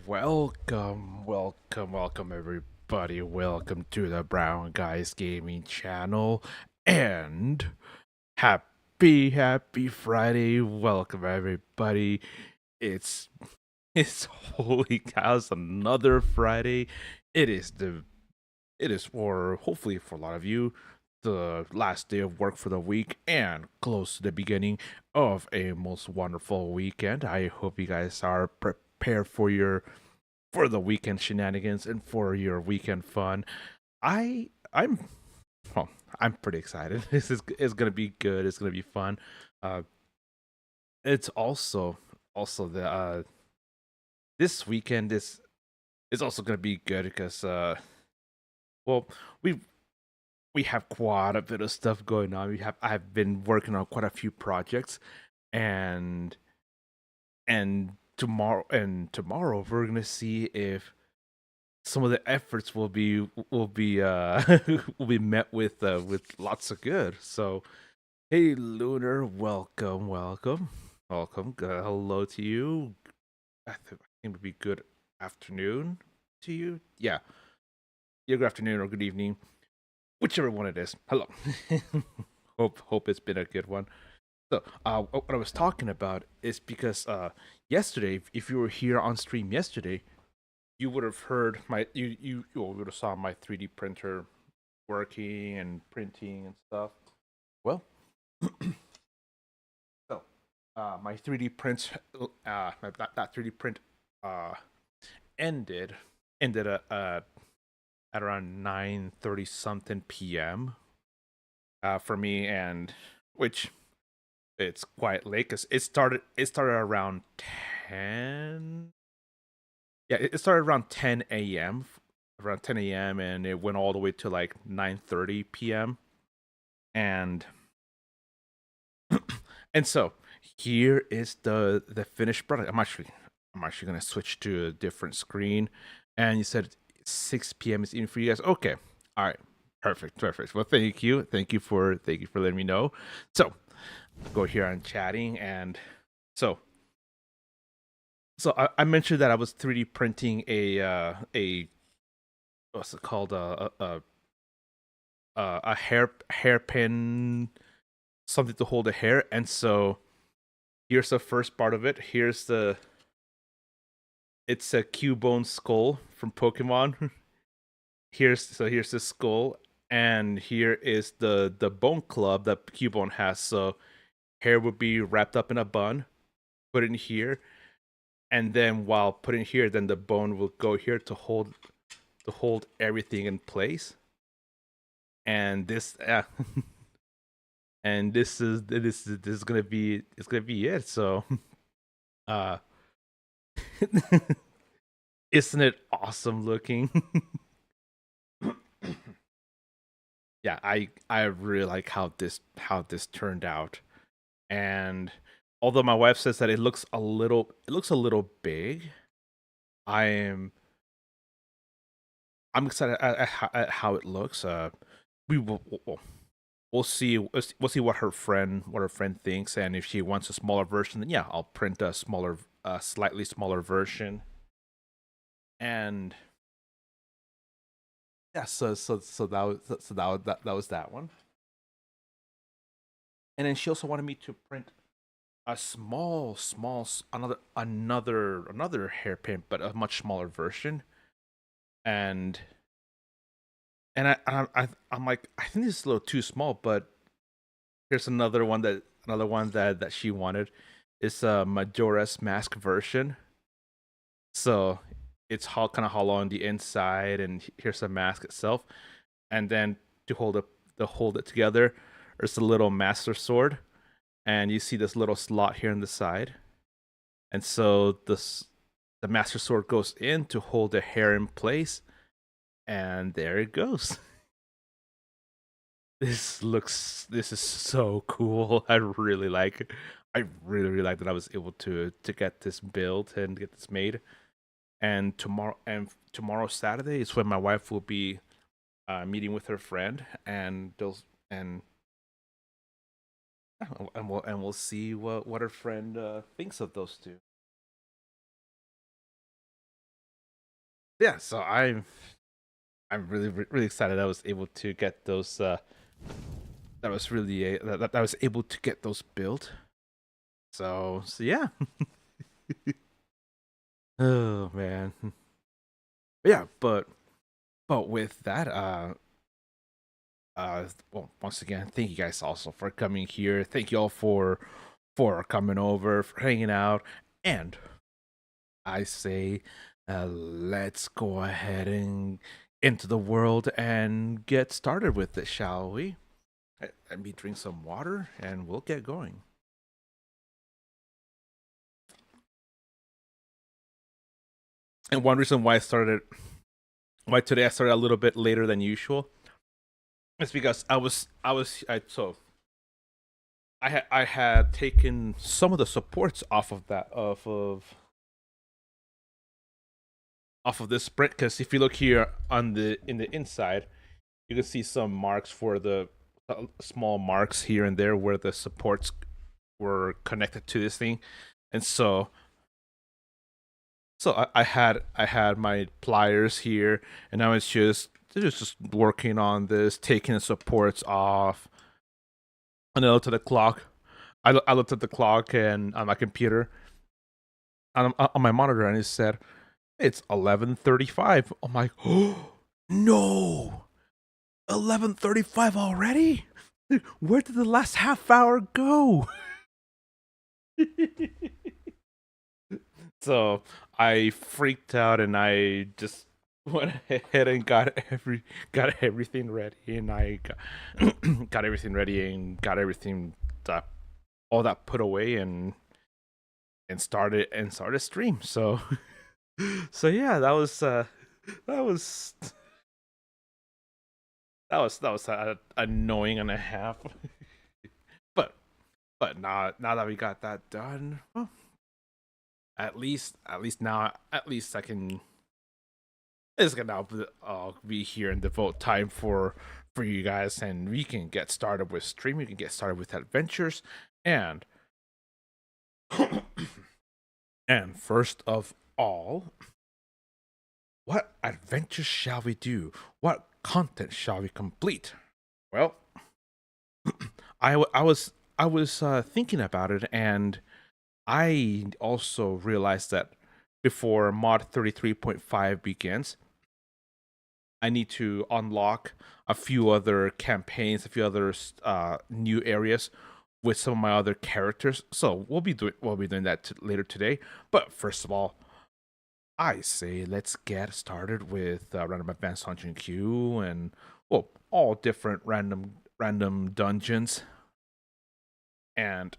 welcome, everybody. Welcome to the Brown Guys Gaming channel. And happy Friday. Welcome, everybody. It's, it's holy cows, another Friday. It is the, it is for, hopefully for a lot of you, the last day of work for the week and close to the beginning of a most wonderful weekend. I hope you guys are prepared for the weekend shenanigans and for your weekend fun. I'm well, I'm pretty excited. This is gonna be good. It's gonna be fun. Uh, it's also the this weekend is also gonna be good because well we we have quite a bit of stuff going on. I've been working on quite a few projects and tomorrow we're gonna see if some of the efforts will be will be met with lots of good. So, hey, Lunar, welcome. Hello to you. I think it would be good afternoon to you. Yeah, good afternoon or good evening, whichever one it is. Hello. Hope it's been a good one. So, what I was talking about is because yesterday, if you were here on stream yesterday, you would have heard you would have saw my 3D printer working and printing and stuff. Well, so my 3D prints that 3D print uh ended ended at around 9:30 something p.m. For me, and which it's quite late because it started around 10. Yeah, it started around 10 a.m. Around 10 a.m. and it went all the way to like 9:30 p.m. and and so here is the finished product. I'm actually gonna switch to a different screen. And you said 6 p.m. is even for you guys. Okay, all right, perfect. Well, thank you for letting me know. So go here on chatting, and so I mentioned that I was 3D printing a what's it called, a hairpin, something to hold the hair. And so here's the first part of it. It's a Cubone skull from Pokemon. Here's the skull, and here is the bone club that Cubone has. So hair would be wrapped up in a bun, put in here, and then while putting here, then the bone will go here to hold everything in place. And this is gonna be it. So uh isn't it awesome looking? Yeah, I really like how this turned out. And although my wife says that it looks a little big, I am I'm excited at how it looks. We will we'll see what her friend thinks, and if she wants a smaller version, then yeah, I'll print a slightly smaller version. And yeah, so that was that one. And then she also wanted me to print a another hairpin, but a much smaller version. And I'm like, I think this is a little too small, but here's another one that she wanted. It's a Majora's Mask version. So it's kind of hollow on the inside, and here's the mask itself. And then to hold it together, there's a little Master Sword, and you see this little slot here on the side. And so the Master Sword goes in to hold the hair in place, and there it goes. This is so cool. I really like that I was able to get this built and get this made. And tomorrow Saturday is when my wife will be meeting with her friend, and those and we'll see what her friend thinks of those two. Yeah, so I'm really excited I was able to get those that was really that I was able to get those built. So yeah. Oh man. Yeah, but with that well, once again, thank you guys also for coming here. Thank you all for coming over, for hanging out, and I say let's go ahead and into the world and get started with it, shall we? Let me drink some water and we'll get going. And one reason why today I started a little bit later than usual is because I had taken some of the supports off of this sprint, because if you look here on the in the inside, you can see some marks for the small marks here and there where the supports were connected to this thing, and so I had my pliers here, and I was just working on this, taking the supports off, and I looked at the clock. I looked at the clock and on my computer on my monitor, and it said it's 11:35. I'm like, oh no, 11:35 already? Where did the last half hour go? So I freaked out and I just went ahead and got everything ready, and I got everything ready and got everything that, all that put away, and started stream. So so yeah, that was that was annoying and a half. but but now that we got that done, well, at least I can. It's gonna now be here and devote time for you guys, and we can get started with stream. We can get started with adventures, and and first of all, what adventures shall we do? What content shall we complete? Well, I was thinking about it, and I also realized that before mod 33.5 begins, I need to unlock a few other campaigns, a few other new areas with some of my other characters. So we'll be doing that later today. But first of all, I say let's get started with random advanced hunting queue, and well, all different random dungeons, and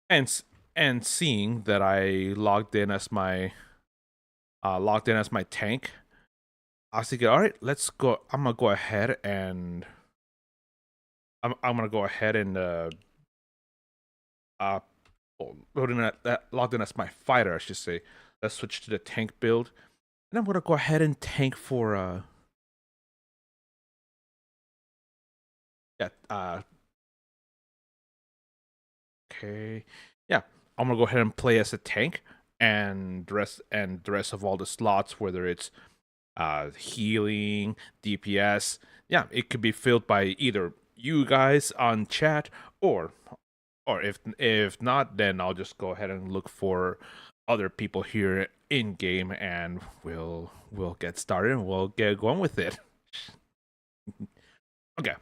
and and seeing that I logged in as my tank, I was thinking, all right, let's go. I'm gonna go ahead and I'm gonna go ahead and uh loading that logged in as my fighter, I should say. Let's switch to the tank build, and I'm gonna go ahead and tank for yeah okay, yeah, I'm gonna go ahead and play as a tank, and the rest of all the slots, whether it's healing, DPS, yeah, it could be filled by either you guys on chat, or if not, then I'll just go ahead and look for other people here in game, and we'll get started and we'll get going with it. Okay.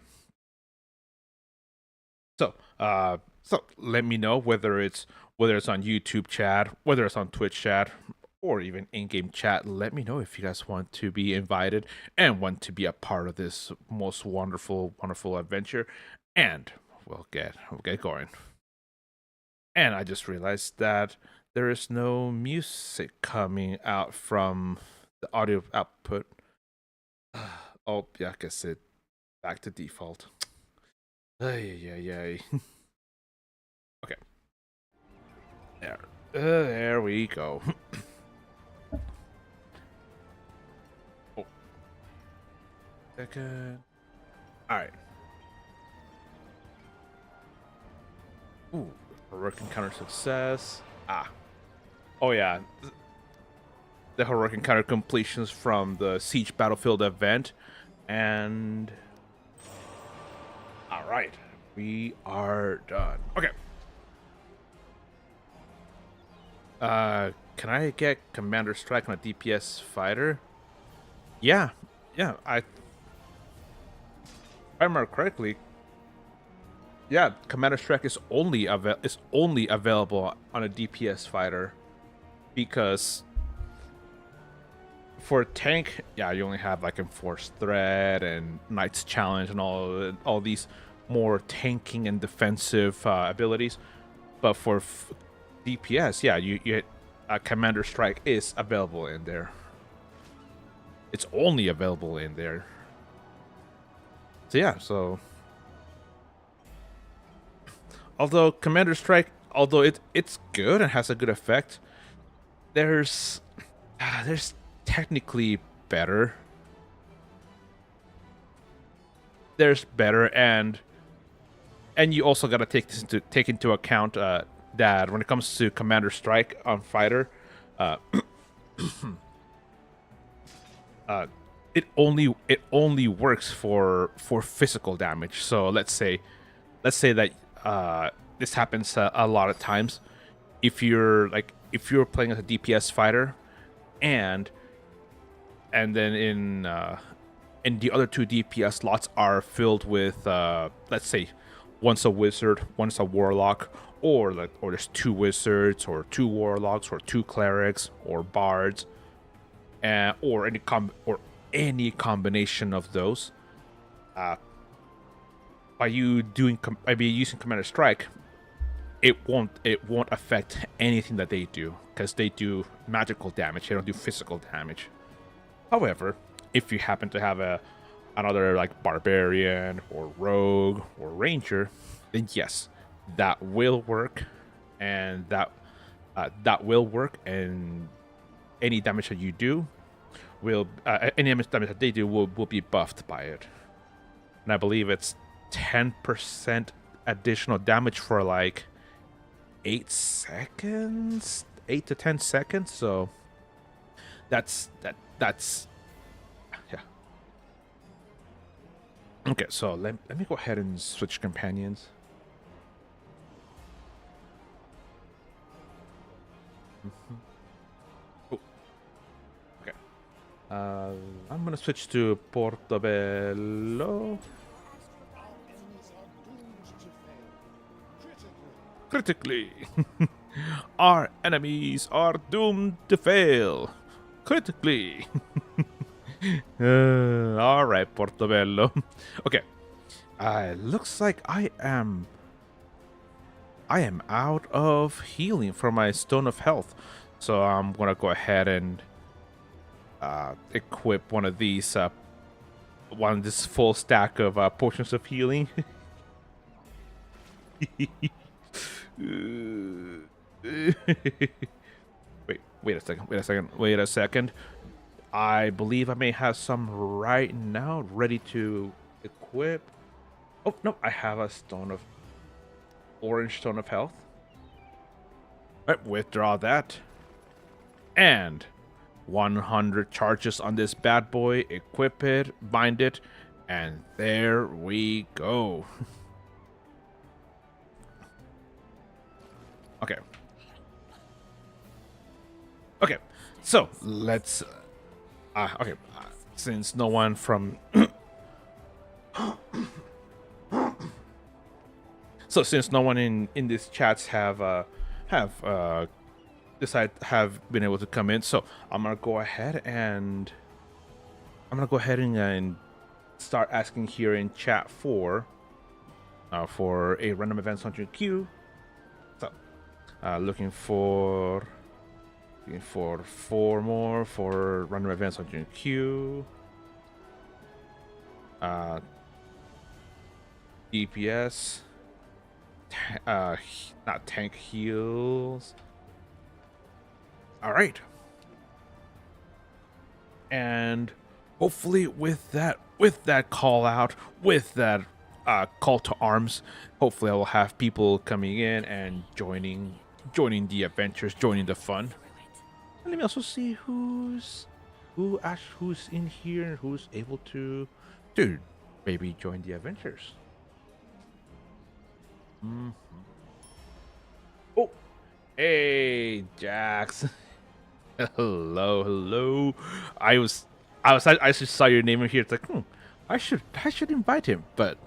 So let me know whether it's on YouTube chat, whether it's on Twitch chat, or even in-game chat. Let me know if you guys want to be invited and want to be a part of this most wonderful adventure, and we'll get going. And I just realized that there is no music coming out from the audio output. Oh, yeah, I guess it back to default. Ay, ay, ay. Okay, there we go. Oh, second. All right. Ooh, heroic encounter success. Ah. Oh yeah. the heroic encounter completions from the Siege Battlefield event. And all right, we are done. Okay. Can I get Commander Strike on a DPS fighter? Yeah, yeah. If I remember correctly, yeah, Commander Strike is only available on a DPS fighter because for a tank, yeah, you only have like Enforced Threat and Knight's Challenge and all these more tanking and defensive abilities. But for DPS, yeah, you Commander Strike is available in there. It's only available in there. So yeah, so although Commander Strike, although it's good and has a good effect, there's technically better. There's better, and you also got to take into account that when it comes to Commander Strike on fighter, uh, it only works for physical damage. So let's say that this happens a lot of times. If you're playing as a DPS fighter, and then in the other two DPS slots are filled with let's say one's a wizard, one's a warlock, or there's two wizards or two warlocks or two clerics or bards, or any combination of those. By using Commander Strike, it won't affect anything that they do, because they do magical damage. They don't do physical damage. However, if you happen to have another like barbarian or rogue or ranger, then yes, that will work, and and any damage that you do will any damage that they do will be buffed by it. And I believe it's 10% additional damage for like 8 seconds, 8 to 10 seconds. So that's yeah. Okay, so let me go ahead and switch companions. Oh, okay. I'm gonna switch to Portobello. Critically. Our enemies are doomed to fail. Critically. All right, Portobello. Okay. Looks like I am out of healing from my Stone of Health. So I'm going to go ahead and equip one of these this full stack of potions of healing. Wait a second. I believe I may have some right now ready to equip. Oh, no, I have a orange Stone of Health. All right, withdraw that. And 100 charges on this bad boy. Equip it, bind it, and there we go. Okay. Okay, so let's... okay, since no one from... So since no one in these chats have been able to come in, so I'm gonna go ahead and start asking here in chat for a random events 100 queue. So looking for 4 more for random events 100 queue. DPS. Not tank heals. All right. And hopefully with that call out, with that call to arms, hopefully I will have people coming in and joining the adventures, joining the fun. let me also see who's in here and who's able to maybe join the adventures. Hmm. Oh, hey, Jax. Hello. I was, I just saw your name in here. It's like, I should invite him, but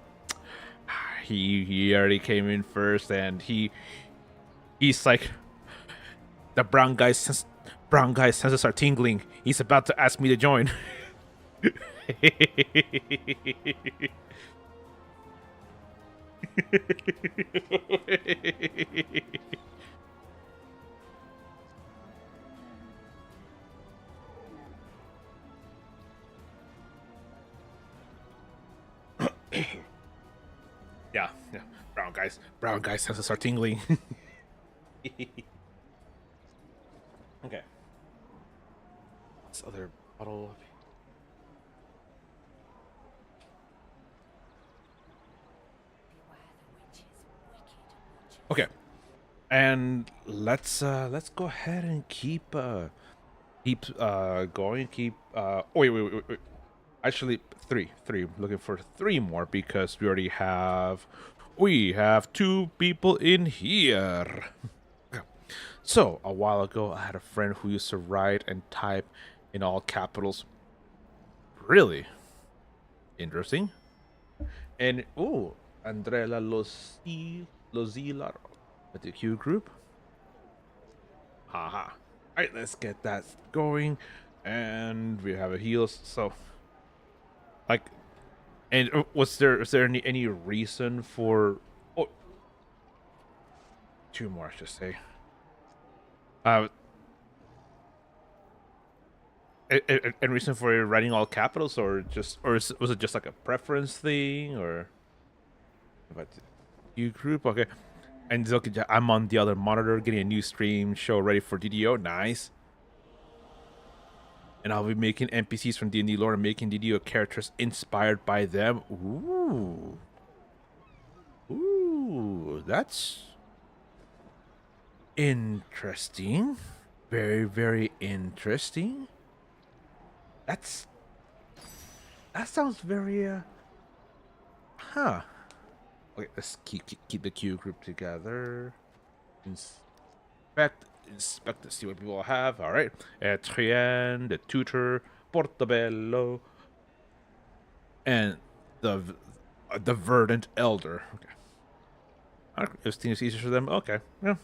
he already came in first, and he's like, the brown guy's senses are tingling. He's about to ask me to join. Yeah. Brown guys senses are tingling. Okay. This other bottle. Okay. And let's go ahead and keep going. Keep wait. Actually, three. I'm looking for three more because we have two people in here. So a while ago, I had a friend who used to write and type in all capitals. Really interesting. And Andrea Lozila with the Q group. Haha. All right, let's get that going. And we have a heals. So, like, and is there any reason for? Oh, two more, I should say. And reason for writing all capitals, or was it just like a preference thing, or? But you group, okay. And look, I'm on the other monitor, getting a new stream show ready for DDO. Nice. And I'll be making NPCs from D&D lore and making DDO characters inspired by them. Ooh, that's interesting. Very, very interesting. That sounds very huh. Okay, let's keep the Q group together. Inspect to see what people have. All right, Etienne, the tutor, Portobello, and the verdant elder. Okay, it seems easier for them. Okay, yeah.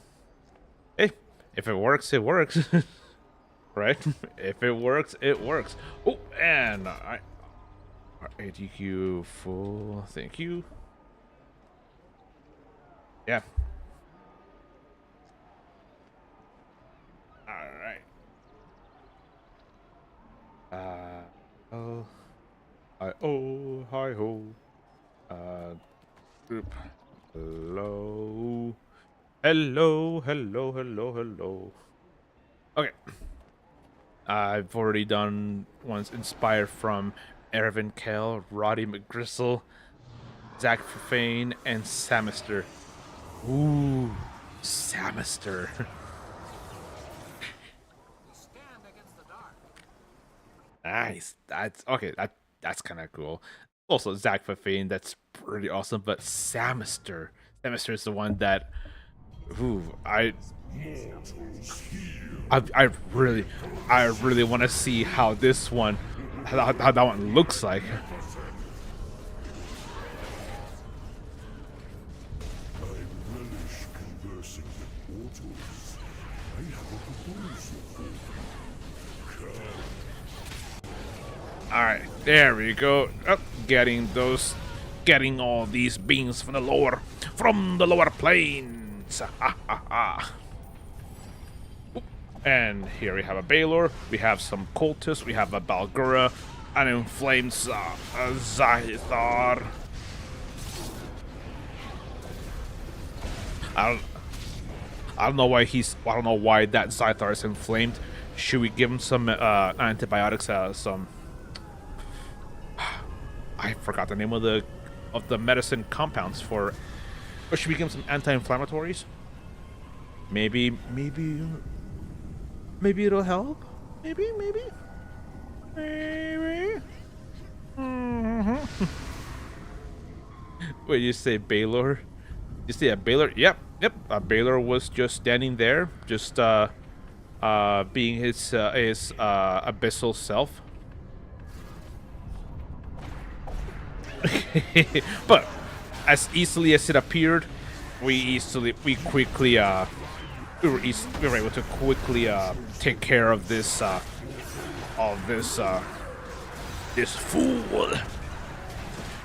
Hey, if it works, it works. Right? If it works, it works. Oh, and our ADQ full. Thank you. Yeah. All right. Hi ho. Group. Hello. Okay. I've already done ones inspired from Ervin Kell, Roddy McGristle, Zach Fafane, and Samister. Ooh, Samister. Nice. That's okay. That's kind of cool. Also, Zach Fafane. That's pretty awesome. But Samister is the one that, ooh, I really want to see how this one, how that one looks like. All right, there we go. Oh, getting all these beings from the lower plains. And here we have a Baylor, we have some cultists, we have a Balgura, an inflamed Zahithar. I don't know why that Zahithar is inflamed. Should we give him some antibiotics? Some I forgot the name of the medicine compounds for. Or should we give him some anti-inflammatories? Maybe Maybe it'll help. Maybe. Maybe. Wait, you say Baylor? You say a Baylor? Yep. Baylor was just standing there, just being his abyssal self. But as easily as it appeared, we quickly we were able to quickly take care of this this fool.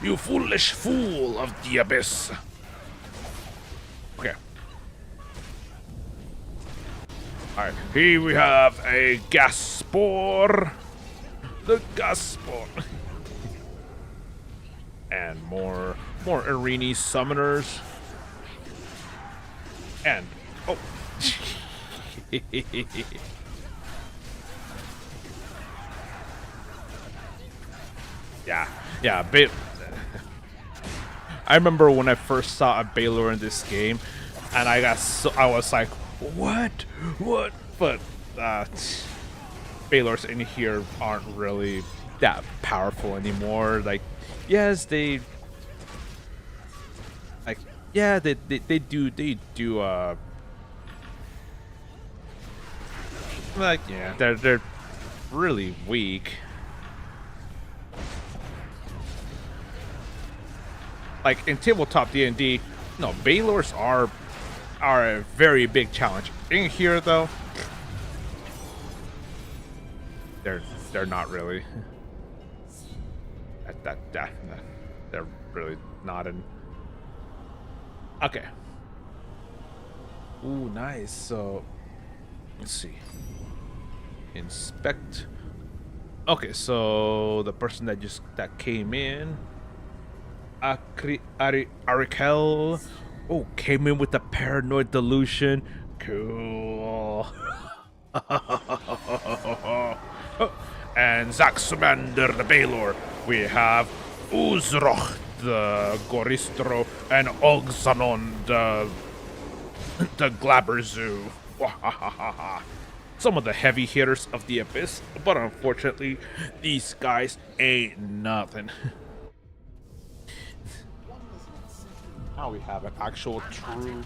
You foolish fool of the abyss. Okay. Alright, here we have a gas spore. The gas spore. And more Arini summoners. And oh. Yeah, I remember when I first saw a Baylor in this game, and I was like, what? But Baylors in here aren't really that powerful anymore. Like, yes, they do like, yeah, they're really weak. Like in tabletop D&D, no, Baylors are a very big challenge. In here though, they're not really. They're really not in. Okay. Ooh, nice. So let's see. Inspect. Okay, so the person that came in, Arikel, came in with the paranoid delusion. Cool. And Zaxmander the Baylor. We have Uzroch the Goristro and Ogzanon the Glabberzu. Some of the heavy hitters of the Abyss, but unfortunately, these guys ain't nothing. Now we have an actual true.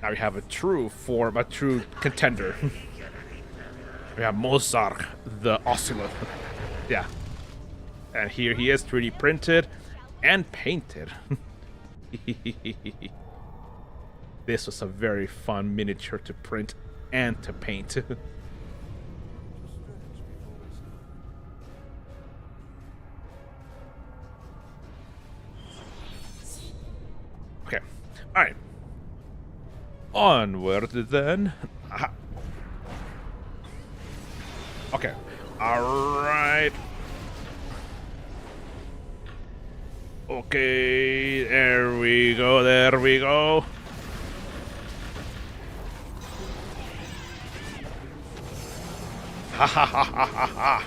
Now we have a true form, a true contender. We have Mozark, the Oscillot. Yeah. And here he is, 3D printed and painted. This was a very fun miniature to print and to paint. Okay. Alright. Onward then. Aha. Okay. Alright. Okay. There we go. Ha ha ha ha ha ha.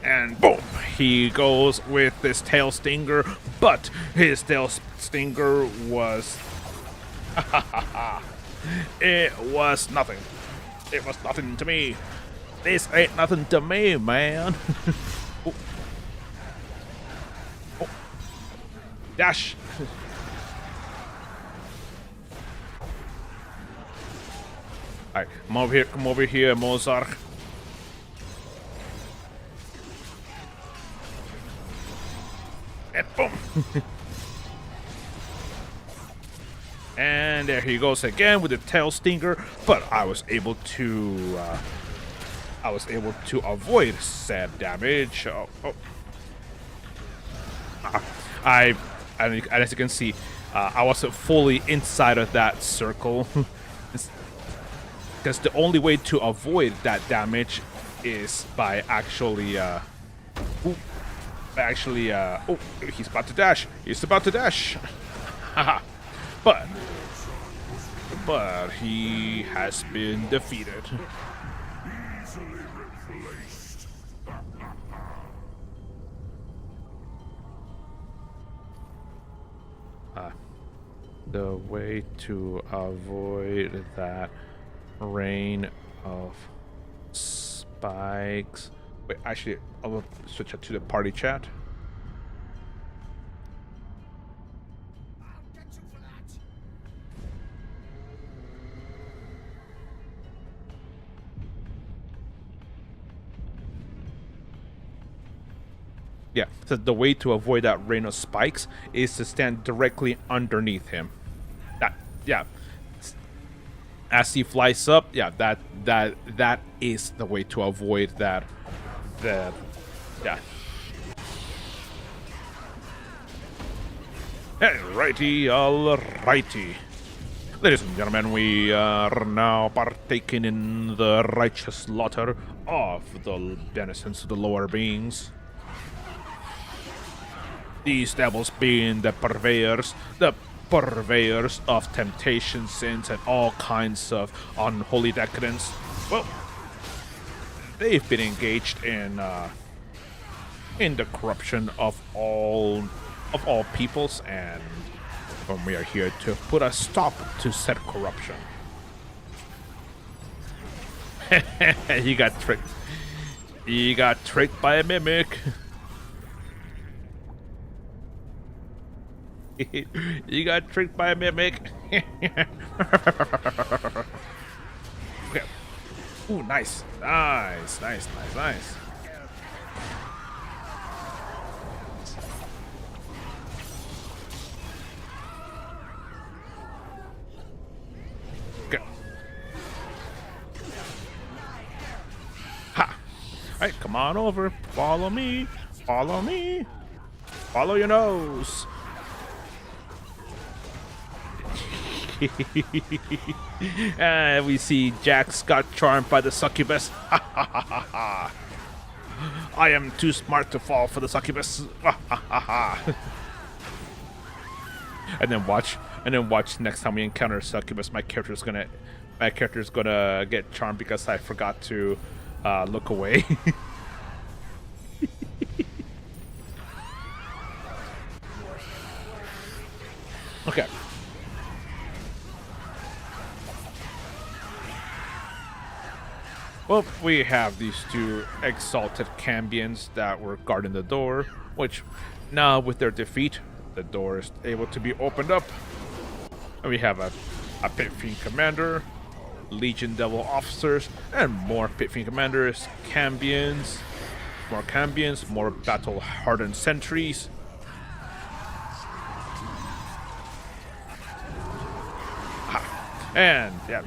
And boom, he goes with this tail stinger, but his tail stinger was it was nothing. It was nothing to me. This ain't nothing to me, man. Oh. Oh. Dash. Alright, come over here, Mozart. And boom. And there he goes again with the tail stinger, but I was able to avoid said damage. As you can see, I wasn't fully inside of that circle. Because the only way to avoid that damage is by actually, he's about to dash. He's about to dash. Haha. But he has been defeated. the way to avoid that rain of spikes. Wait, actually, I'll switch it to the party chat. Yeah, so the way to avoid that rain of spikes is to stand directly underneath him. That, yeah. As he flies up, yeah, that is the way to avoid that. That, yeah. Alrighty. Ladies and gentlemen, we are now partaking in the righteous slaughter of the denizens of the lower beings. These devils being the purveyors of temptation, sins, and all kinds of unholy decadence. Well, they've been engaged in the corruption of all peoples, and we are here to put a stop to said corruption. You got tricked. You got tricked by a mimic. You got tricked by a mimic. Okay. Ooh, nice. Okay. Ha! Alright, come on over. Follow me. Follow your nose. We see Jax got charmed by the succubus. I am too smart to fall for the succubus. And then watch next time we encounter succubus, my character's gonna get charmed because I forgot to look away. Okay. Well, we have these two exalted Cambions that were guarding the door, which now with their defeat, the door is able to be opened up. And we have a Pit Fiend Commander, Legion Devil Officers, and more Pit Fiend Commanders, Cambions, more battle-hardened sentries. And yeah,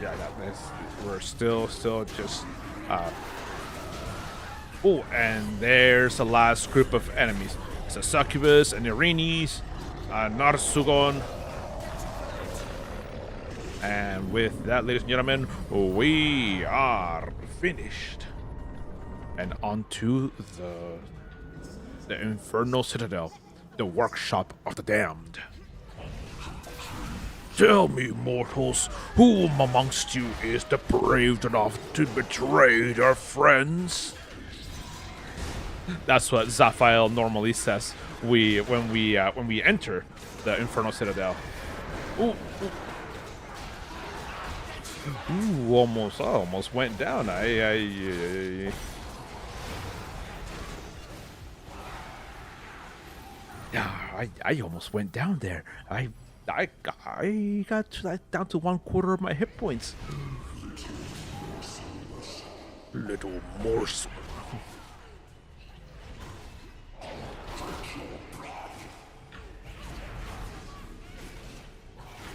we're still just. Oh, and there's the last group of enemies. It's a Succubus, an Erinyes, Narsugon. And with that, ladies and gentlemen, we are finished. And onto the Infernal Citadel, the workshop of the damned. Tell me, mortals, whom amongst you is depraved enough to betray their friends? That's what Zaphael normally says. When we enter the Infernal Citadel. Ooh, almost went down. Yeah, I almost went down there. I got down to 1/4 of my hit points. Little Morse.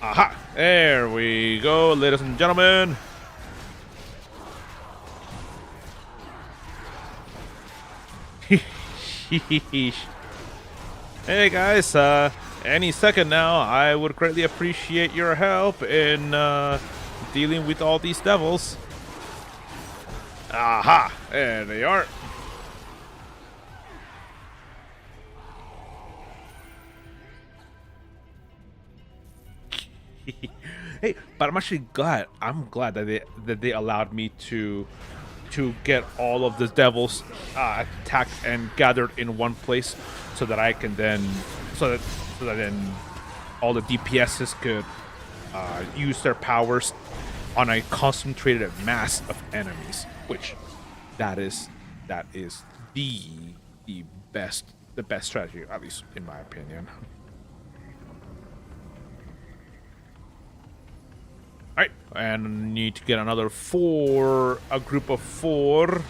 Aha! There we go, ladies and gentlemen. Hey guys, any second now, I would greatly appreciate your help in dealing with all these devils. Aha! There they are. Hey, but I'm actually glad. I'm glad that they allowed me to get all of the devils attacked and gathered in one place, so that I can then all the DPSs could use their powers on a concentrated mass of enemies, which that is the the best strategy, at least in my opinion. All right, and need to get another four, a group of four,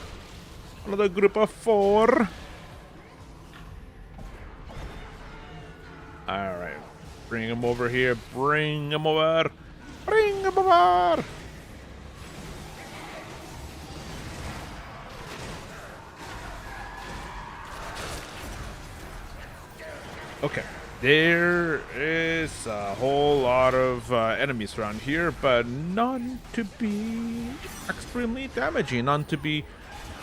another group of four. All right, bring him over here. Bring him over. Bring him over. Okay, there is a whole lot of enemies around here, but none to be extremely damaging. None to be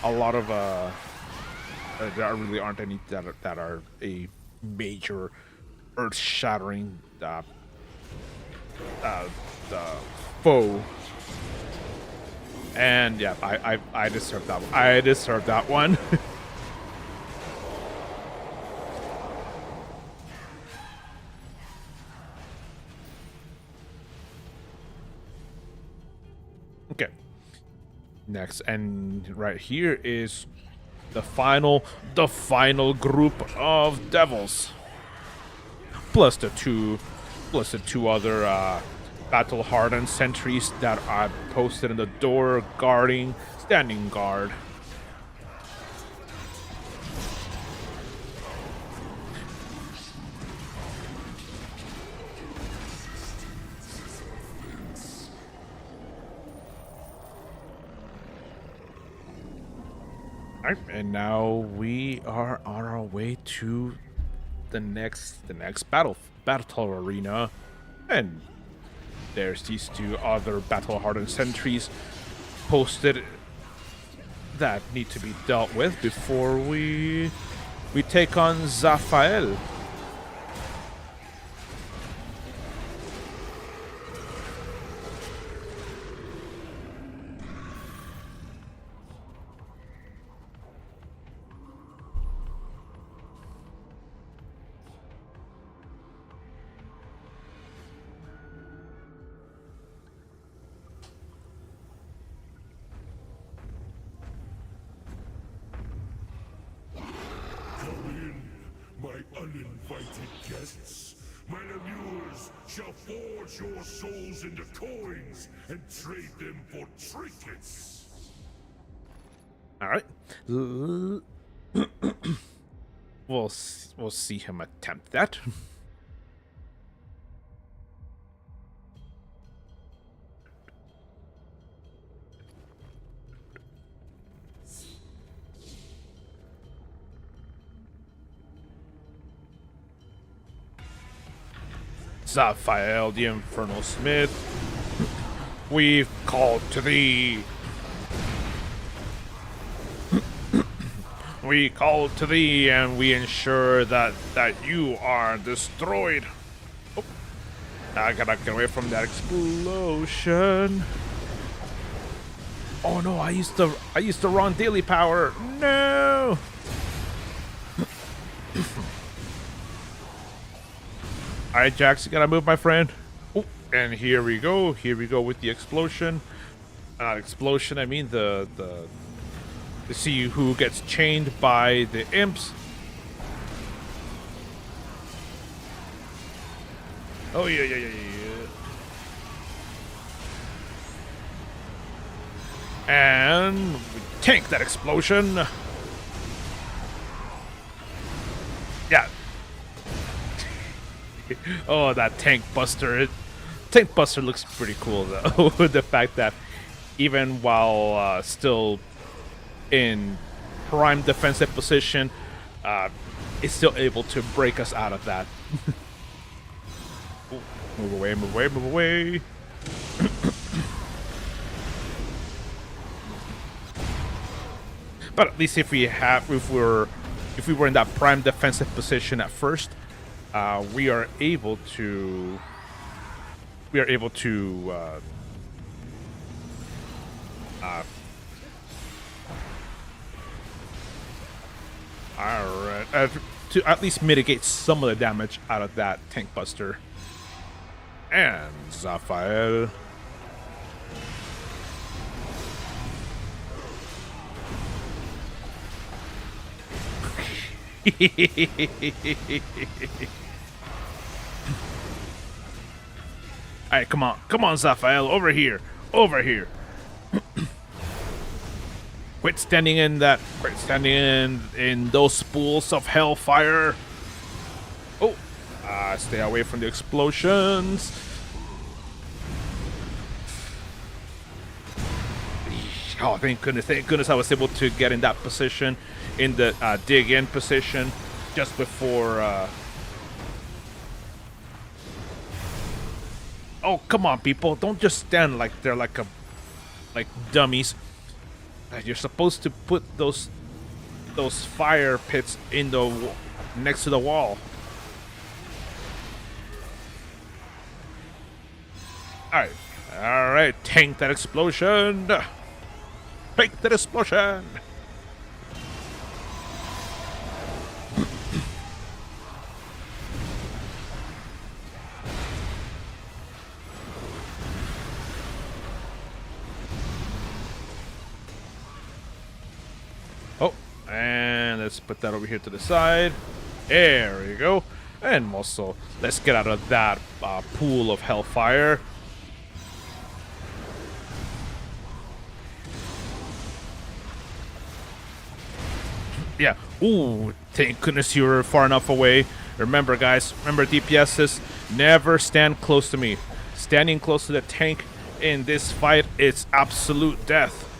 a lot of there really aren't any that are a major earth-shattering foe. And yeah, I deserve that one. I deserve that one. Okay. Next, and right here is the final group of devils. Plus the two other battle-hardened sentries that are posted in the door, standing guard. All right, and now we are on our way to the next battle arena, and there's these two other battle-hardened sentries posted that need to be dealt with before we take on Zaphael. Uninvited guests, my allures shall forge your souls into coins and trade them for trinkets. All right, we'll see him attempt that. Zaphael, the Infernal Smith, we've called to thee. We call to thee, and we ensure that you are destroyed. Oh, I gotta get away from that explosion. Oh no, I used the wrong daily power. No. All right, Jax, you gotta move, my friend. Oh, and here we go. Here we go with the explosion. Explosion. I mean the to see who gets chained by the imps. Oh yeah. And we tank that explosion. Yeah. Oh, that tank buster. Tank buster looks pretty cool though. The fact that even while still in prime defensive position, it's still able to break us out of that. Move away, move away, move away. But at least if we were in that prime defensive position at first, we are able to all right, to at least mitigate some of the damage out of that tank buster. And Zaphael. Alright, come on, Zaphael, over here, Quit standing in those pools of hellfire. Oh, stay away from the explosions. Oh, thank goodness I was able to get in that position, in the dig in position, just before. Oh, come on, people! Don't just stand like they're like dummies. You're supposed to put those fire pits in the next to the wall. All right, tank that explosion. Take that explosion! Oh, and let's put that over here to the side. There we go. And also, let's get out of that pool of hellfire. Yeah. Ooh, thank goodness you were far enough away. Remember, guys, remember DPSs, never stand close to me. Standing close to the tank in this fight is absolute death.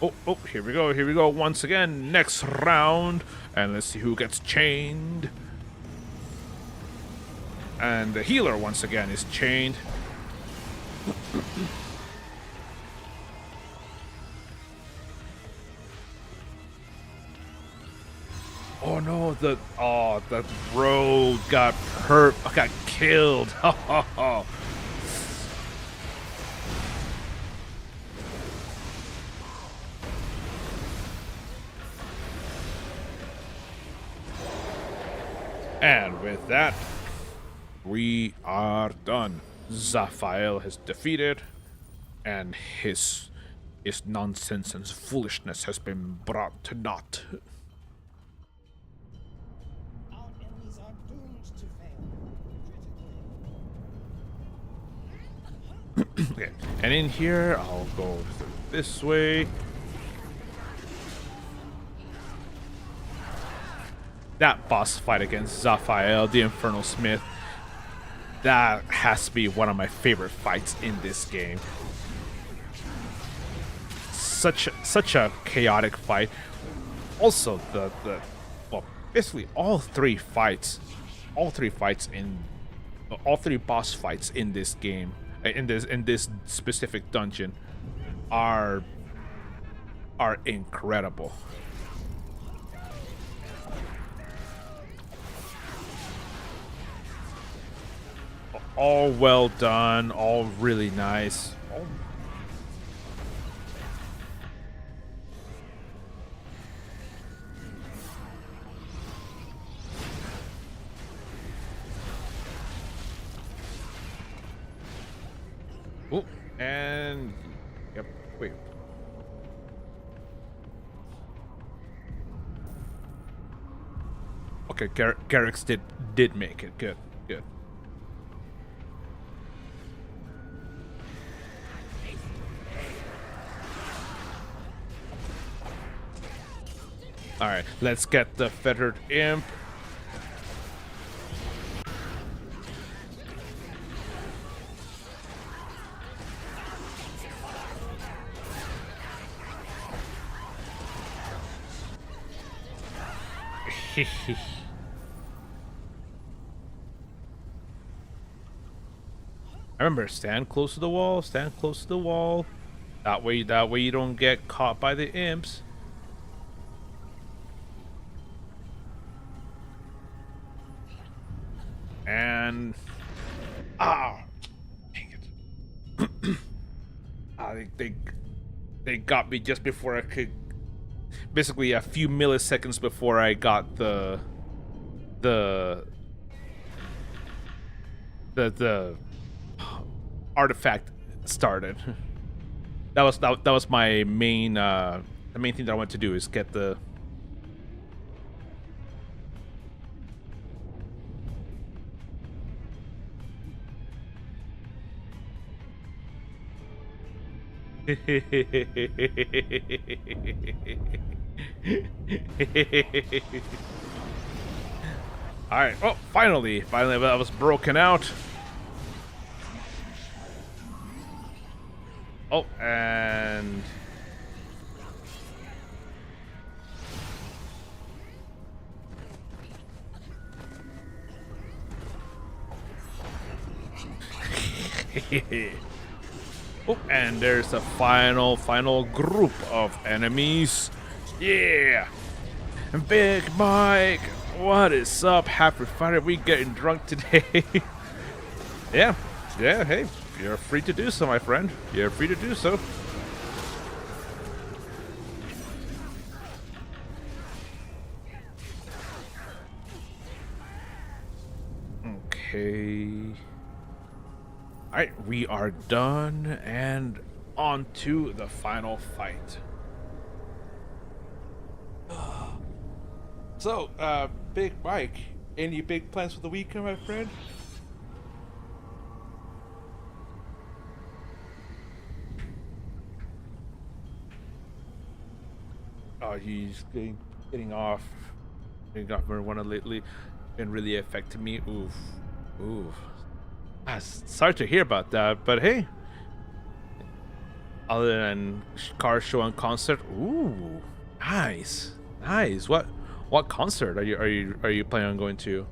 Oh, here we go once again. Next round. And let's see who gets chained. And the healer once again is chained. Oh no, the rogue got killed. And with that, we are done. Zaphael has defeated, and his nonsense and foolishness has been brought to naught. Okay, and in here, I'll go through this way. That boss fight against Zaphael, the Infernal Smith, that has to be one of my favorite fights in this game. Such a chaotic fight. Also, well, basically all three boss fights in this game, in this specific dungeon, are incredible. All well done, all really nice. Oh, and yep, wait. Okay, Garrix did make it. Good. All right, let's get the Fettered Imp. Remember, stand close to the wall. Stand close to the wall. That way you don't get caught by the imps. And dang it! They got me just before I could. Basically, a few milliseconds before I got the the artifact started. That was my main the main thing that I want to do is get the all right. Oh, finally that was broken out. Oh, and oh, and there's a final group of enemies. Yeah. And Big Mike, what is up? Happy Friday. We getting drunk today. Yeah. Hey, you're free to do so, my friend. You're free to do so. Okay. Alright, we are done and on to the final fight. So, Big Mike, any big plans for the weekend, my friend? Oh, he's getting off. Getting off marijuana lately. Been really affecting me. Oof. Sorry to hear about that, but hey. Other than car show and concert, ooh, nice. What concert are you planning on going to?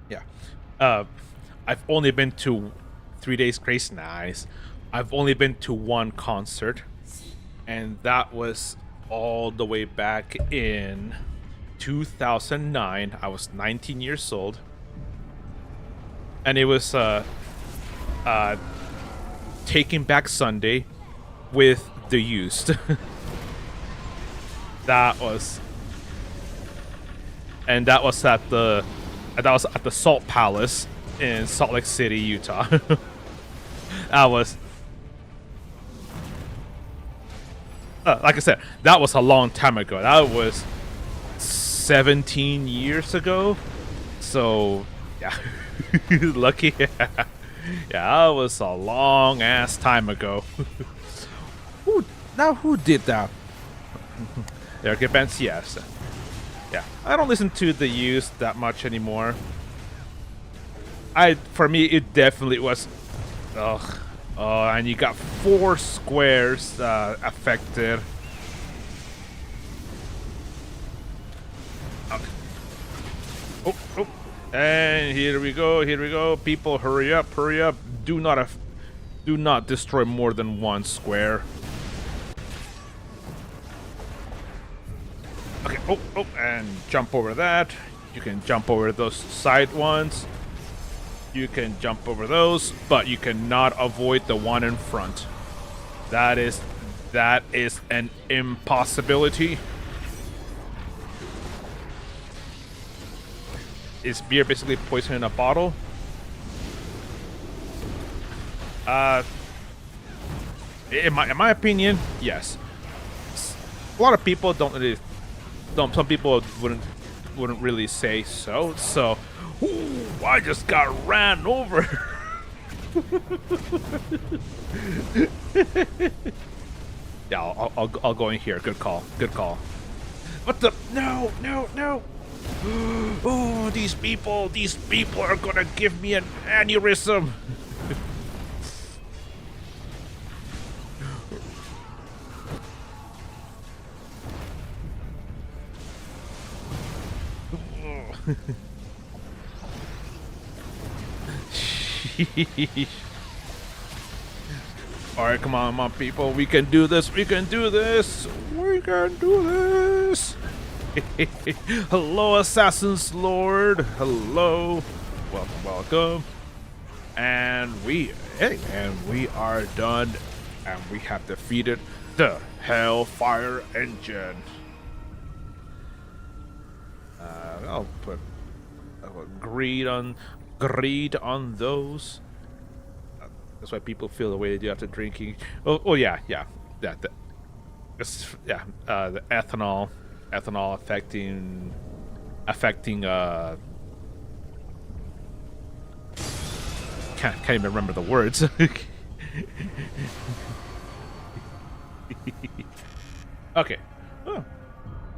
Yeah. I've only been to 3 Days Grace. Nice. I've only been to one concert, and that was all the way back in 2009. I was 19 years old, and it was Taking Back Sunday with The Used. that was at the Salt Palace in Salt Lake City, Utah. That was like I said, that was a long time ago. That was 17 years ago. So yeah. Lucky. Yeah, that was a long ass time ago. Who did that? There, get bands, yes. Yeah, I don't listen to The Used that much anymore. For me, it definitely was. Ugh. And you got 4 squares affected. Oh. And here we go. People, hurry up. Do not destroy more than 1 square. Okay, oh, and jump over that. You can jump over those side ones. You can jump over those, but you cannot avoid the one in front. That is an impossibility. Is beer basically poison in a bottle? In my opinion, yes. A lot of people some people wouldn't really say so. So, ooh, I just got ran over. Yeah, I'll go in here. Good call. What the? No. Oh, these people are gonna give me an aneurysm. Alright, come on, people. We can do this. Hello, Assassin's Lord. Hello. Welcome. And we are done And we have defeated the Hellfire Engine. I'll put greed on those. That's why people feel the way they do after drinking. Oh yeah, that the ethanol affecting can't even remember the words. Okay. Oh.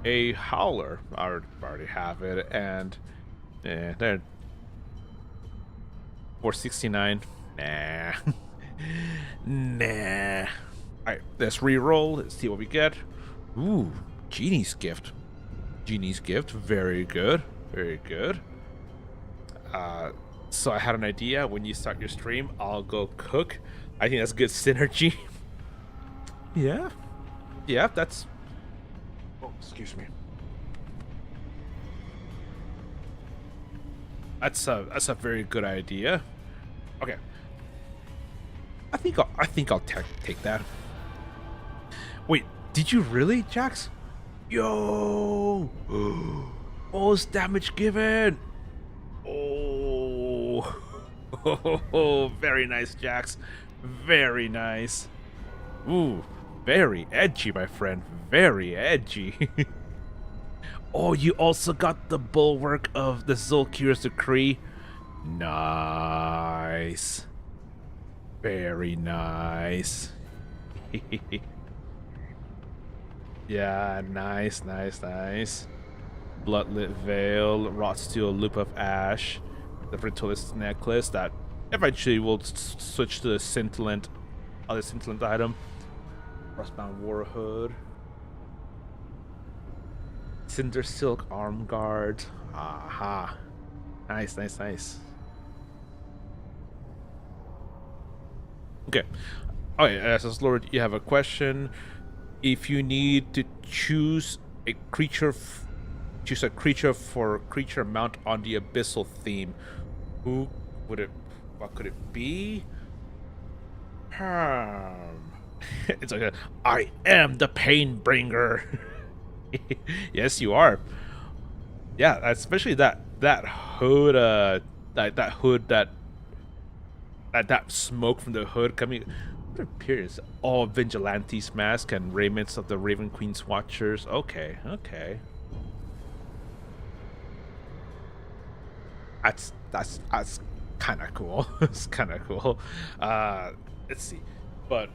A howler. I already have it, and there. 469. Nah. Nah. Alright, let's re-roll. Let's see what we get. Ooh, Genie's Gift. Genie's Gift. Very good. Very good. So I had an idea. When you start your stream, I'll go cook. I think that's good synergy. Yeah. Yeah, that's... Oh, excuse me. That's a very good idea. Okay. I think I'll take that. Wait, did you really, Jax? Yo! Most damage given. Oh. Oh, very nice, Jax. Very nice. Ooh, very edgy, my friend. Very edgy. Oh, you also got the bulwark of the Zulkir's Decree. Nice. Very nice. Yeah, nice. Bloodlit Veil, Wrought Steel, Loop of Ash, the Brutalistic Necklace that eventually will switch to the other Scintillant item. Frostbound War Hood. Cinder Silk Arm Guard. Aha. Nice. Okay. Okay, so Lord, you have a question. If you need to choose a creature, for creature mount on the Abyssal theme, what could it be? It's like I am the Pain Bringer. Yes, you are. Yeah, especially that hood, that hood, that smoke from the hood coming. What appears? All Vigilante's mask and raiments of the Raven Queen's Watchers. Okay. That's kind of cool. It's kind of cool. Let's see, but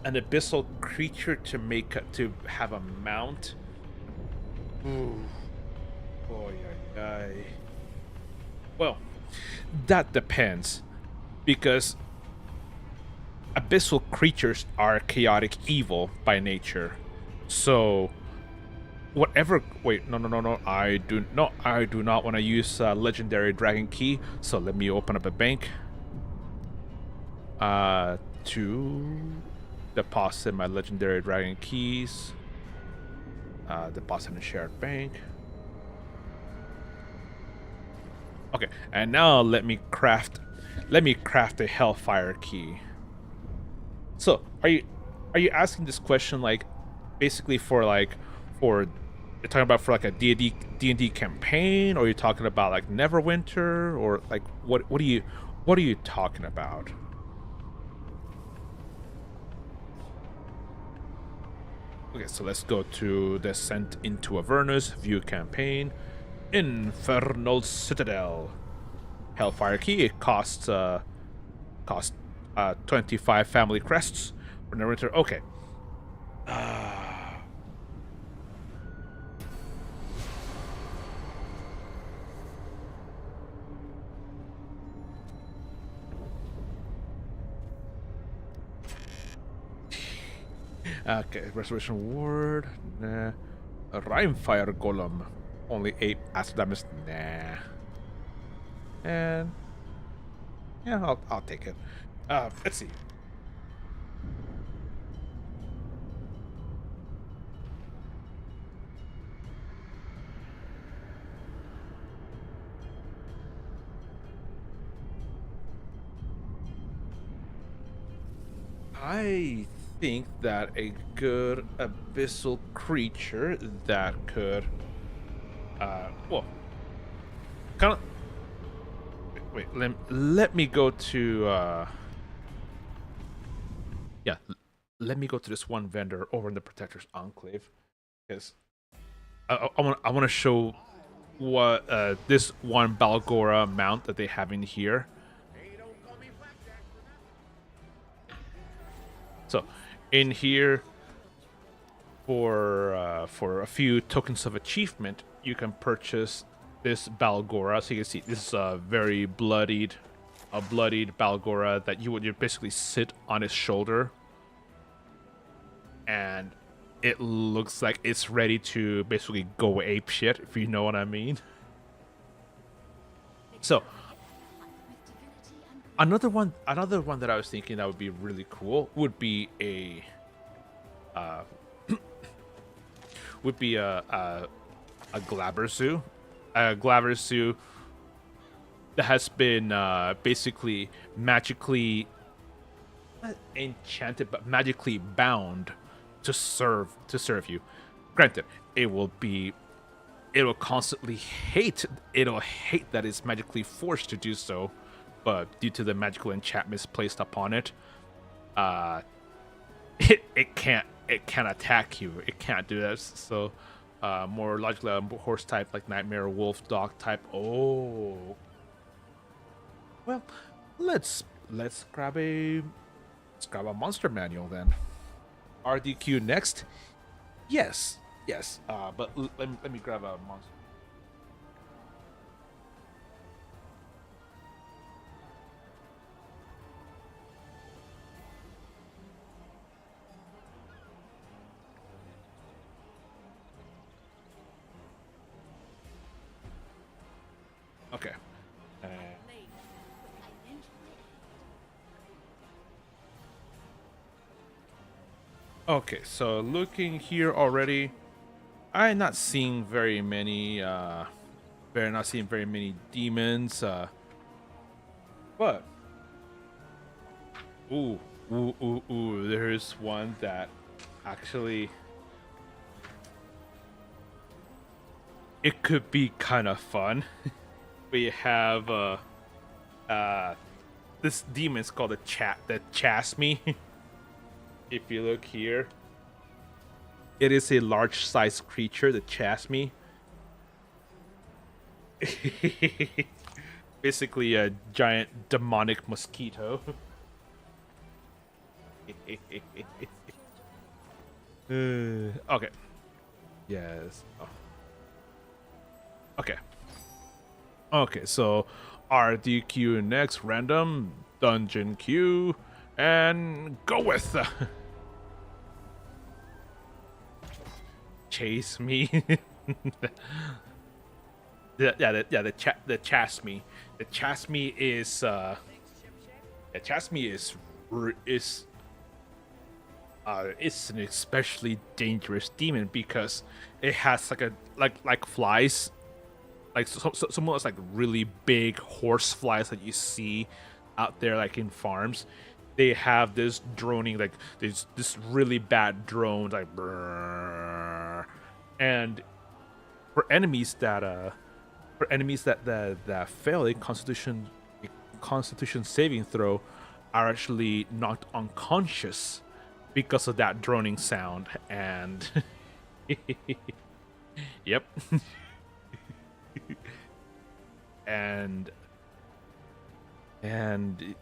an abyssal creature to have a mount. Ooh. Oh yeah. Well, that depends, because abyssal creatures are chaotic evil by nature. So whatever. Wait, no. I do not want to use legendary dragon key. So let me open up a bank. To deposit my legendary dragon keys. Deposit in shared bank. Okay, and now let me craft a Hellfire key. So, are you asking this question like basically for you're talking about for like a D&D campaign, or you're talking about like Neverwinter, or like what are you talking about? Okay, so let's go to Descent into Avernus, view campaign, Infernal Citadel. Hellfire key. It costs 25 family crests for Neverwinter. Okay. Okay, Restoration Ward. Nah. A Rhymefire Golem. Only 8 acid damage. Nah. And yeah, I'll take it. Let's see. I think that a good abyssal creature that could, well, kind of. Wait, let me go to, yeah, let me go to this one vendor over in the Protector's Enclave, because I want to show what this one Balgora mount that they have in here. So, in here, for a few tokens of achievement, you can purchase this Balgora. So you can see this is a very bloodied Balgora that you would basically sit on his shoulder, and it looks like it's ready to basically go ape shit, if you know what I mean. So another one that I was thinking that would be really cool would be a uh, a Glabrezu, that has been basically magically not enchanted but magically bound to serve you. Granted, it'll constantly hate that it's magically forced to do so, but due to the magical enchantments placed upon it, uh it can't attack you. It can't do that. So more logically a horse type like nightmare, wolf, dog type. Oh, well, let's grab a monster manual then. RDQ next. Yes, yes. But let me grab a monster. Okay. Okay, so looking here already, I'm not seeing very many demons, but there's one that actually it could be kind of fun. We have this demon's called the Chasme. If you look here, it is a large-sized creature, the Chasme. Basically a giant demonic mosquito. Okay. Yes. Oh. Okay. Okay, so RDQ next, random, dungeon queue, and go with chase me. The Chasme. The Chasme is it's an especially dangerous demon because it has like flies, like some of those like really big horse flies that you see out there like in farms. They have this droning, like this really bad drone, like brrr. And for enemies that that fail a constitution saving throw are actually knocked unconscious because of that droning sound. And yep. and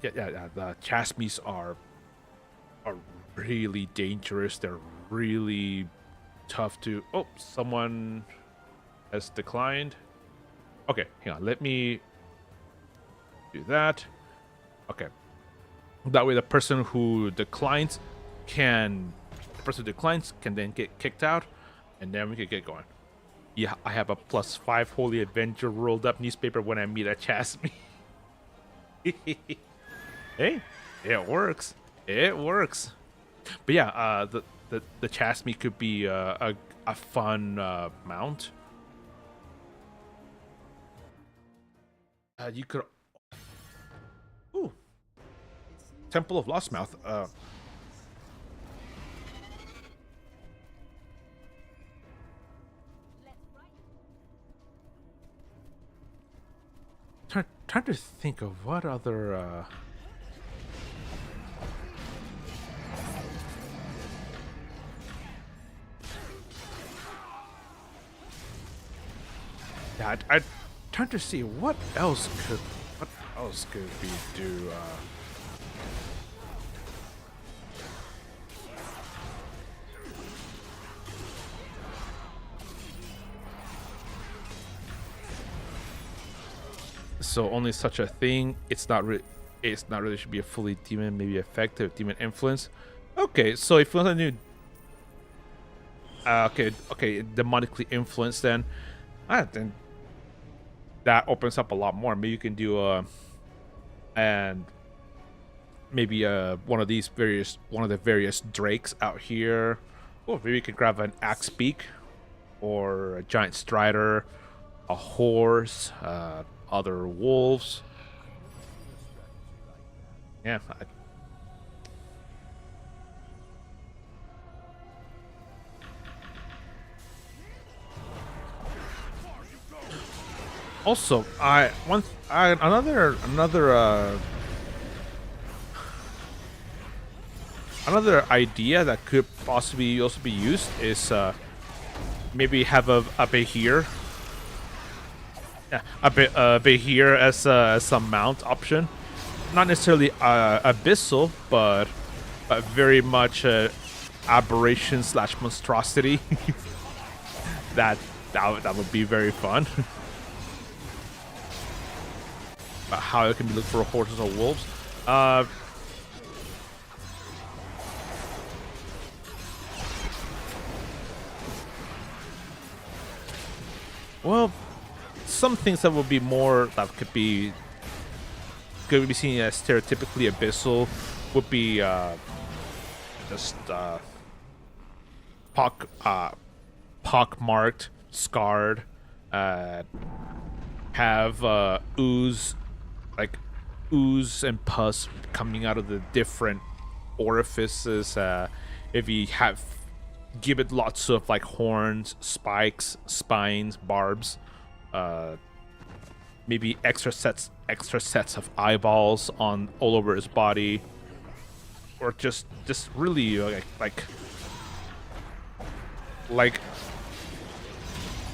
the Chasmes are really dangerous. They're really tough to. Oh, someone has declined. Okay, hang on. Let me do that. Okay. That way, the person who declines can then get kicked out, and then we can get going. Yeah, I have a +5 Holy Avenger rolled up newspaper when I meet a Chasme. Hey, it works. It works. But yeah, the Chasme could be a fun mount. You could. Ooh. Temple of Lostmouth. trying to think of what other. Yeah, I trying to see what else could we do. So only such a thing. It's not really should be a fully demon, maybe effective demon influence. Okay, so if you want to do okay, demonically influenced, then then that opens up a lot more. Maybe you can do and maybe one of the various drakes out here. Oh, maybe you could grab an axe beak or a giant strider, a horse, other wolves. Yeah. Also, another idea that could possibly also be used is maybe have a Behir. Yeah, a Behir as a mount option. Not necessarily abyssal, but very much aberration slash monstrosity. that would be very fun. About how it can be looked for horses or wolves. Well, some things that would be more that could be seen as stereotypically abyssal would be just pockmarked, scarred, have ooze and pus coming out of the different orifices. If you give it lots of like horns, spikes, spines, barbs, maybe extra sets of eyeballs on all over his body, or just really like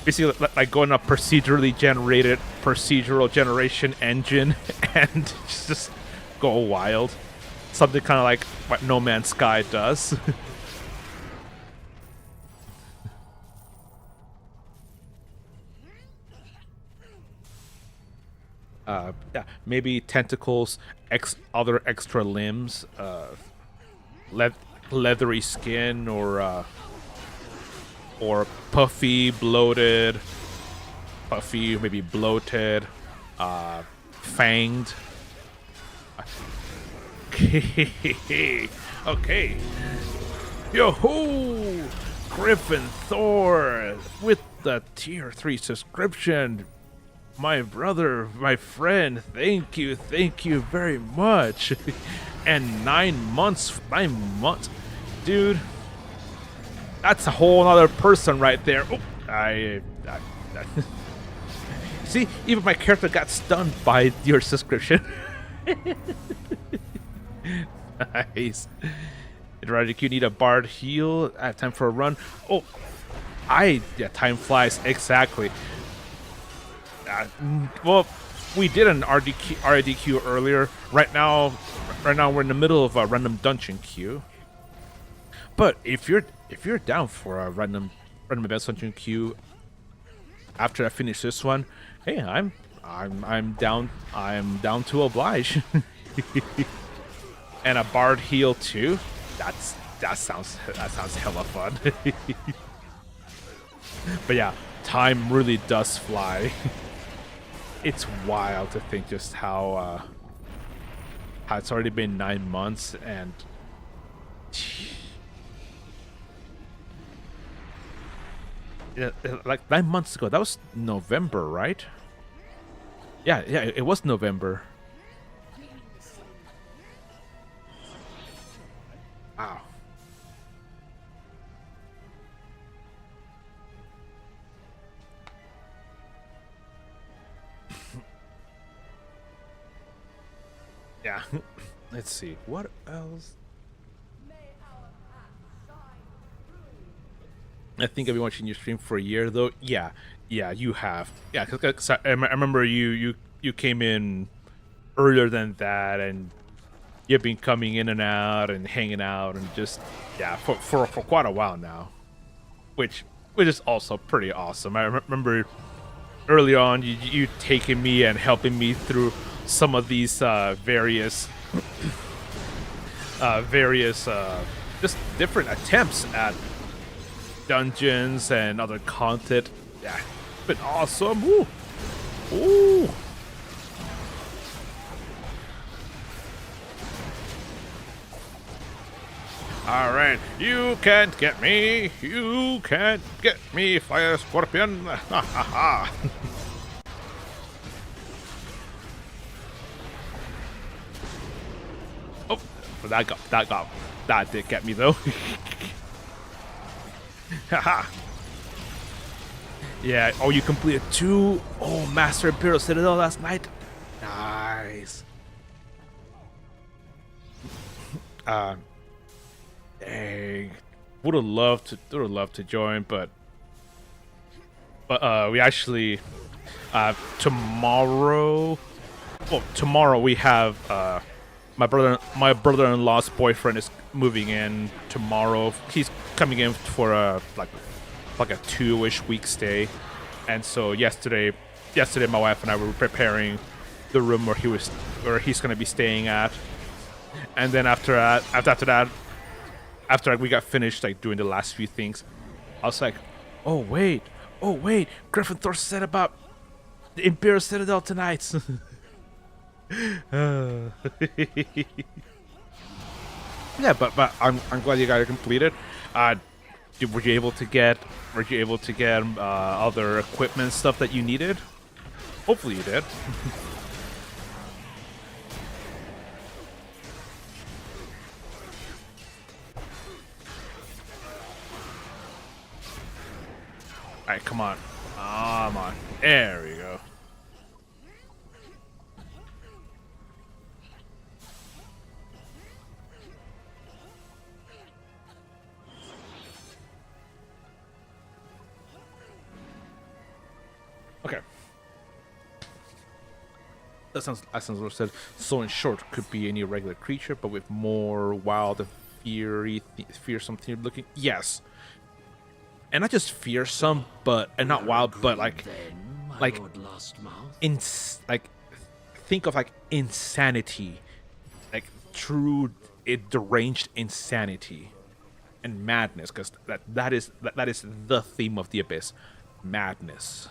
basically like going a procedural generation engine and just go wild. Something kind of like what No Man's Sky does. Yeah, maybe tentacles, other extra limbs, leathery skin, or puffy, maybe bloated, fanged. Okay. Yo-ho! Griffin Thor with the tier 3 subscription. My brother, my friend, thank you very much. And 9 months, dude. That's a whole other person right there. Oh, I see, even my character got stunned by your subscription. Nice. Erratic, you need a bard heal. I have time for a run. Oh, yeah, time flies, exactly. Well, we did an RDQ earlier. Right now we're in the middle of a random dungeon queue. But if you're down for a random event dungeon queue after I finish this one, hey, I'm down to oblige. And a bard heal too. That sounds hella fun. But yeah, time really does fly. It's wild to think just how it's already been 9 months, and yeah, like 9 months ago. That was November, right? Yeah, it was November. Wow. Yeah. Let's see. What else? I think I've been watching your stream for a year though. Yeah. Yeah, you have. Yeah, cause I remember you came in earlier than that, and you've been coming in and out and hanging out and just yeah for quite a while now, which is also pretty awesome. I remember early on you taking me and helping me through some of these various just different attempts at dungeons and other content. Yeah, been awesome. Ooh. Ooh. All right, you can't get me. You can't get me, Fire Scorpion. Ha ha ha. Oh, that did get me though. Haha. Yeah. Oh, you completed 2. Oh, Master Imperial Citadel last night. Nice. Dang. Would have loved to join, but we actually tomorrow. Well, tomorrow we have my brother-in-law's boyfriend is moving in tomorrow. He's coming in for a like a 2-ish week stay, and so yesterday my wife and I were preparing the room where he's gonna be staying at, and then after we got finished like doing the last few things, I was like, oh wait, Griffin Thor said about the Imperial Citadel tonight. Yeah, but I'm glad you got it completed. Were you able to get other equipment stuff that you needed? Hopefully you did. All right, come on. There we go. Okay. That sounds what said. So in short, could be any regular creature, but with more wild and fearsome themed looking. Yes. And not just fearsome, and not wild, but like think of like insanity, like true, deranged insanity and madness, because that is the theme of the Abyss, madness.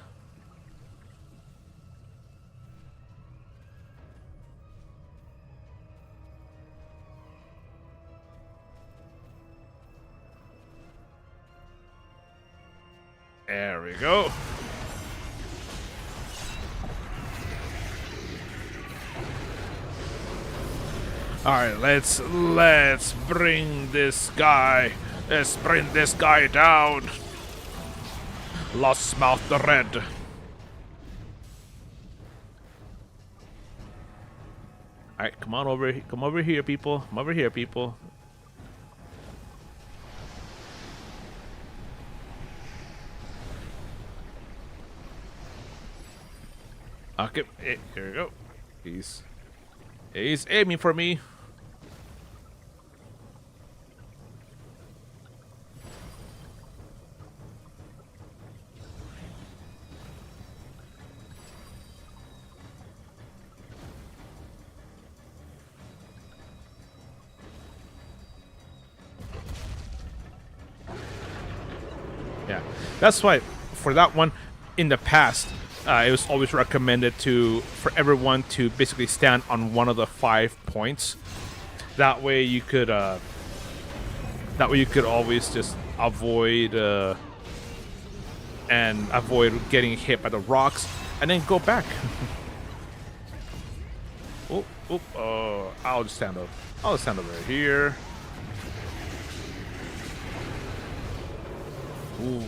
There we go. All right, let's bring this guy. Let's bring this guy down. Lost Mouth the Red. All right, come over here, people. Come over here, people. Okay, here we go. He's aiming for me. Yeah, that's why for that one in the past. It was always recommended for everyone to basically stand on one of the 5 points. That way you could always just avoid getting hit by the rocks, and then go back. I'll just stand up. I'll stand over here. Ooh,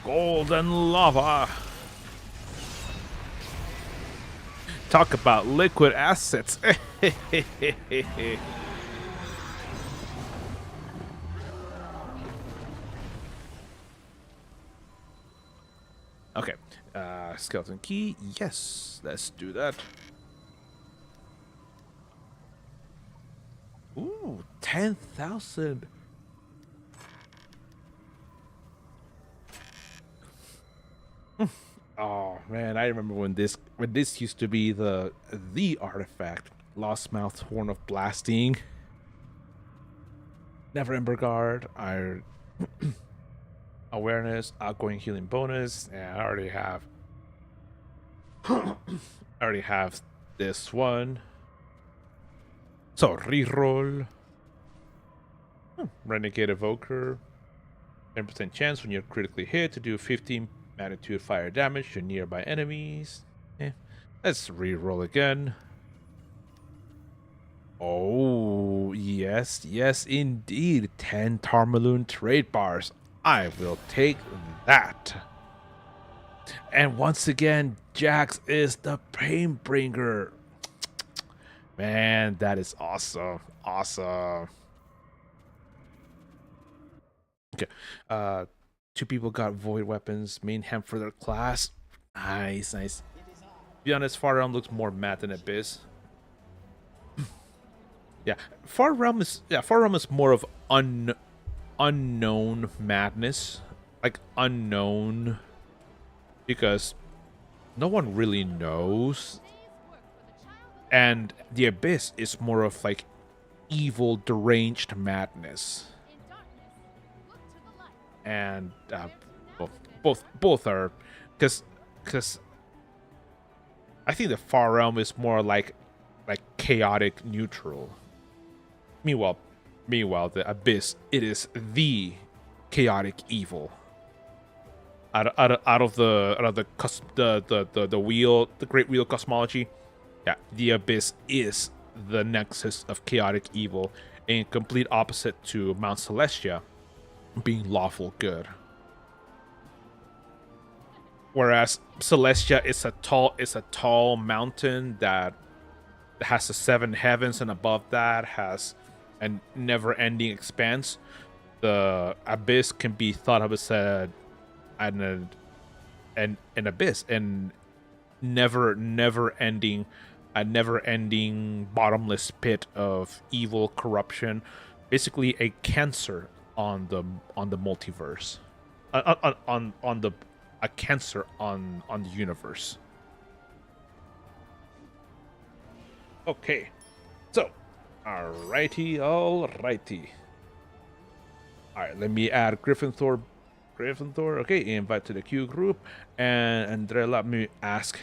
golden lava. Talk about liquid assets. Okay. Skeleton key. Yes, let's do that. Ooh, 10,000. Oh man, I remember when this used to be the artifact. Lost Mouth Horn of Blasting. Never Ember Guard. Our awareness, outgoing healing bonus. Yeah, I already have. I already have this one. So reroll. Renegade Evoker. 10% chance when you're critically hit to do 15 magnitude fire damage to nearby enemies. Let's reroll again. Oh, yes, yes, indeed. 10 Tarmaloon trade bars. I will take that. And once again, Jax is the Painbringer. Man, that is awesome. Awesome. Okay. 2 people got void weapons, main hem for their class. Nice, nice. To be honest, Far Realm looks more matte than Abyss. Yeah, Far Realm is more of unknown madness, like unknown, because no one really knows, and the Abyss is more of like evil, deranged madness, and both are, because I think the Far Realm is more like chaotic neutral. Meanwhile, the Abyss, it is the chaotic evil. Out of the wheel, the Great Wheel cosmology, yeah, the Abyss is the nexus of chaotic evil, in complete opposite to Mount Celestia being lawful good. Whereas Celestia is a tall mountain that has the 7 heavens, and above that has a never-ending expanse. The Abyss can be thought of as an abyss, and never-ending bottomless pit of evil, corruption, basically a cancer on the multiverse, a cancer on the universe. Okay, so alrighty. Alright, let me add Gryffindor. Okay, invite to the Q group. And Andrea, let me ask,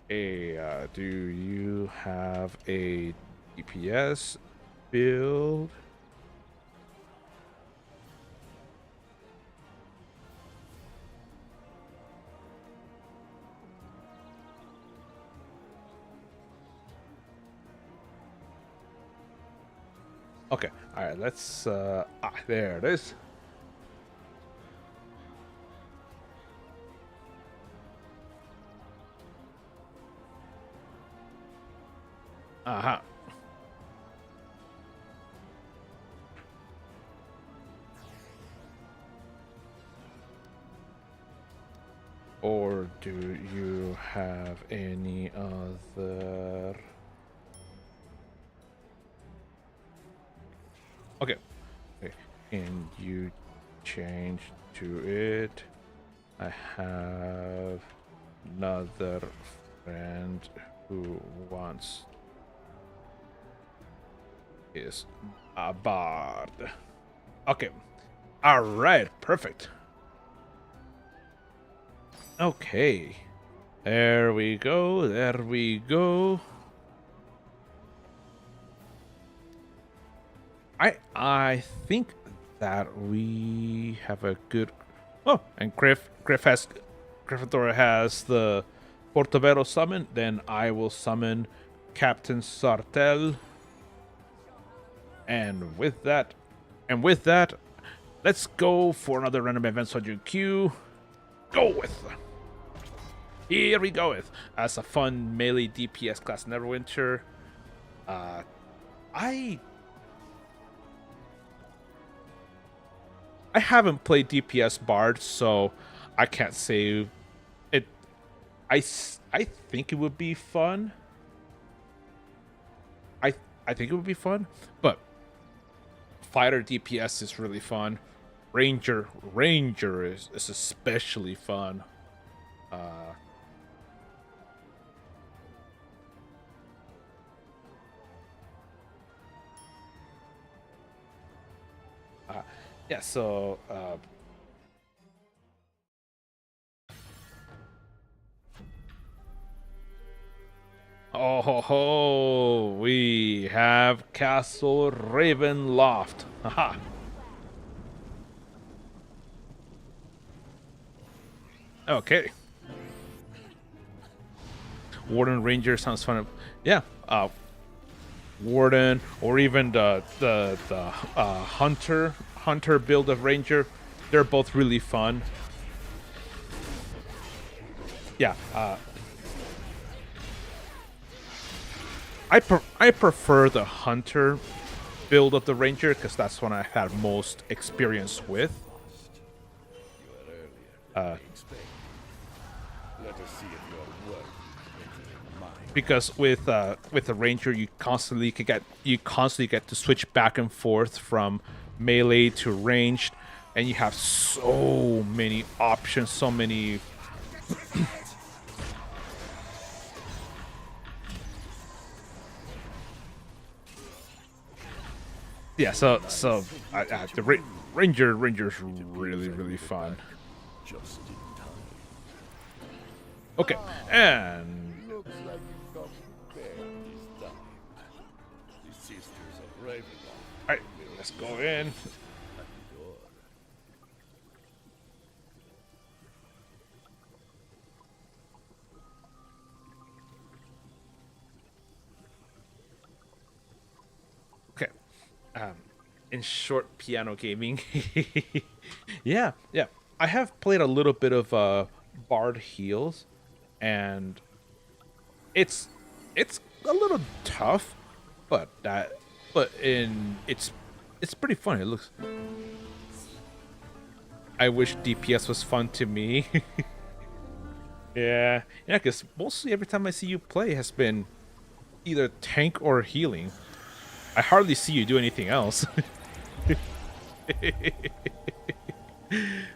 do you have a DPS build? Okay, alright, let's, there it is. Uh-huh. Or do you have any other... Okay. And you change to it. I have another friend who wants is a bard. Okay. All right. Perfect. Okay. There we go. I think that we have a good... Oh, and Gryffindor has the Portobello summon. Then I will summon Captain Sartell. And with that, let's go for another random events on your queue. Go with here we go with as a fun melee DPS class Neverwinter. I haven't played DPS Bard, so I can't say it. I think it would be fun. I think it would be fun, but fighter DPS is really fun. Ranger is especially fun. Yeah, so oh ho ho, we have Castle Ravenloft. Haha. Okay. Warden Ranger sounds fun. Yeah, Warden, or even the Hunter build of Ranger, they're both really fun. Yeah, I prefer the Hunter build of the Ranger because that's one I had most experience with. Because with the Ranger, you constantly get to switch back and forth from melee to ranged, and you have so many options, so many. Yeah, so the Ranger's really fun. Okay, and Looks like you've come prepared this time. The sisters of Ravenloft. all right, let's go in. At the door. Okay, in short, piano gaming. Yeah, I have played a little bit of Bard Heals, and it's a little tough, but it's pretty fun. It looks. I wish DPS was fun to me. Yeah, because mostly every time I see you play has been either tank or healing. I hardly see you do anything else.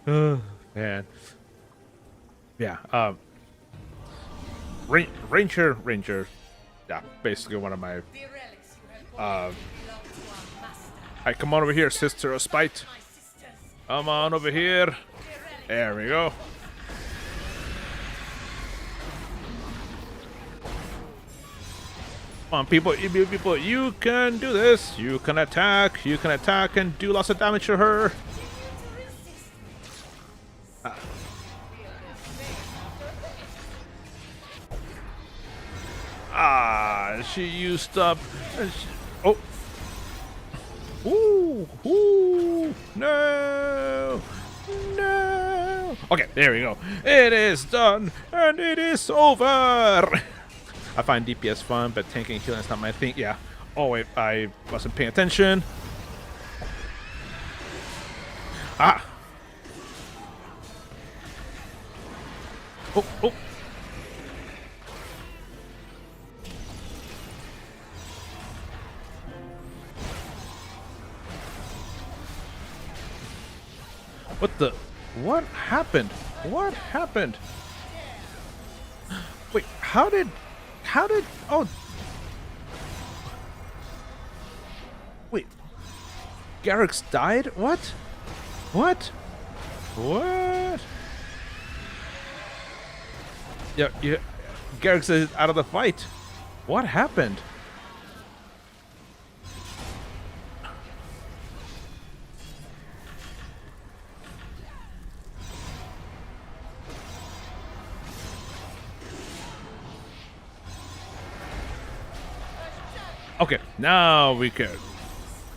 Oh, man. Yeah. Ranger. Yeah, basically one of my. Hey, come on over here, sister of spite. Come on over here. There we go. Come on, people, you can do this. You can attack and do lots of damage to her. She used up. Oh. Ooh, no. Okay, there we go. It is done, and it is over. I find DPS fun, but tanking and healing is not my thing. Yeah. Oh wait, I wasn't paying attention. Ah. Oh. What happened? Wait, how did, oh. Wait. Garrux died? What? Yeah. Garrux is out of the fight. What happened? Okay, now we can.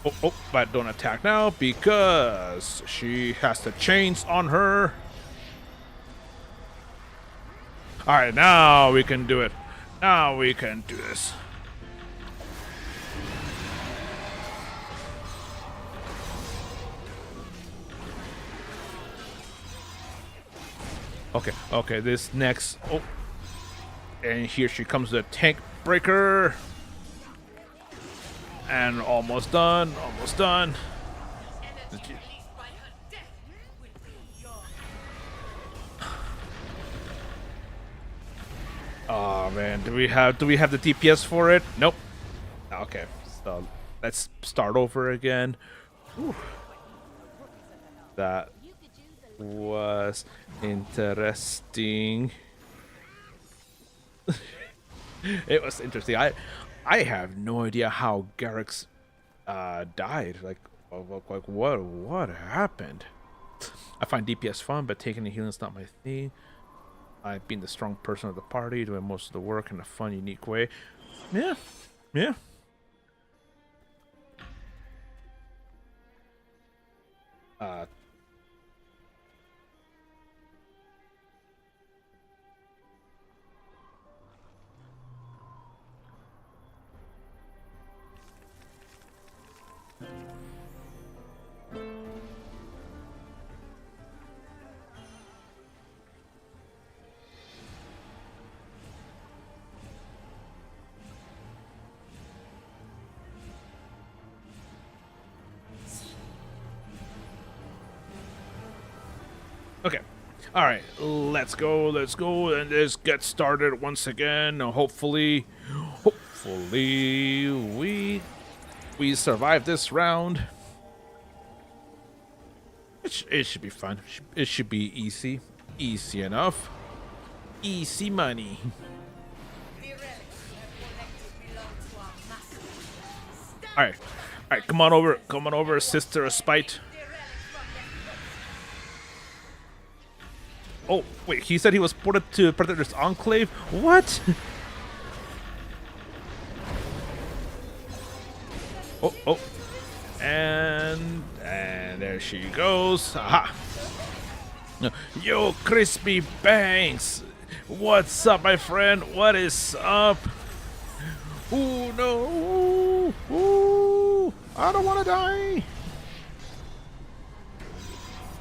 Oh, but don't attack now because she has the chains on her. All right, now we can do it. Now we can do this. Okay, okay, this next. Oh, and here she comes, the tank breaker. And almost done, almost done. Oh man, do we have the DPS for it? Nope. Okay, so let's start over again. Whew. That was interesting. It was interesting. I have no idea how Garrux died. Like what happened? I find DPS fun, but taking the healing is not my thing. I being the strong person of the party, doing most of the work in a fun, unique way. Yeah, yeah. Okay. All right, let's go, and let's get started once again. Hopefully we survive this round. It should be fun. It should be easy enough, easy money. All right, come on over, Sister of Spite. Oh, wait, he said he was ported to Predator's Enclave? What? Oh. And there she goes. Aha. Yo, Crispy Banks. What's up, my friend? What is up? Ooh, no. Ooh, I don't want to die.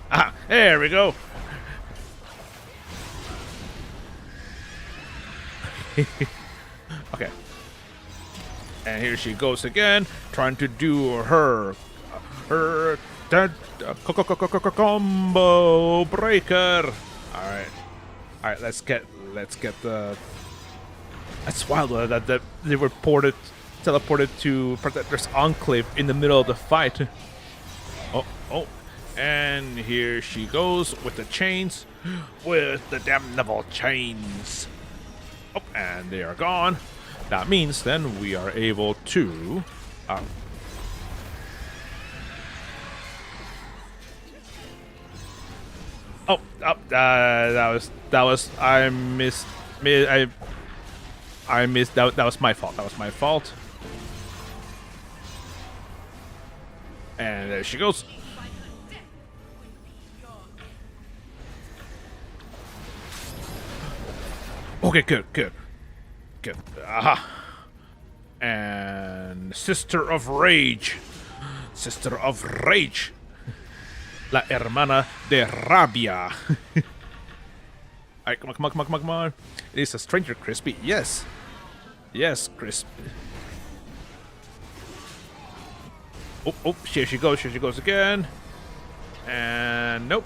Ah, there we go. Okay. And here she goes again, trying to do her combo breaker. All right. Let's get the. That's wild that they were teleported to Predator's Enclave in the middle of the fight. Oh, and here she goes with the chains, with the damnable chains. Oh, and they are gone. That means then we are able to that was I missed that was my fault. And there she goes. Okay, good. Aha. And Sister of Rage. La hermana de rabia. Alright, come on. It is a stranger, Crispy. Yes, Crispy. Oh, here she goes again. And nope.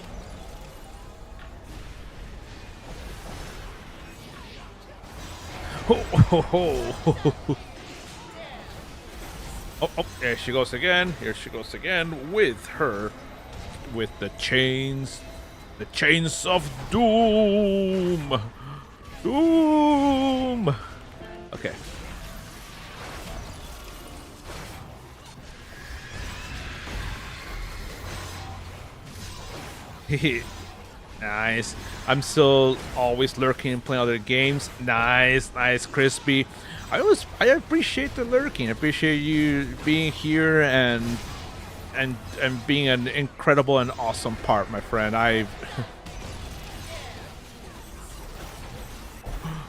Oh, there she goes again. Here she goes again with the chains of doom. Okay. Nice. I'm still always lurking and playing other games. Nice, Crispy. I appreciate the lurking. I appreciate you being here and being an incredible and awesome part, my friend.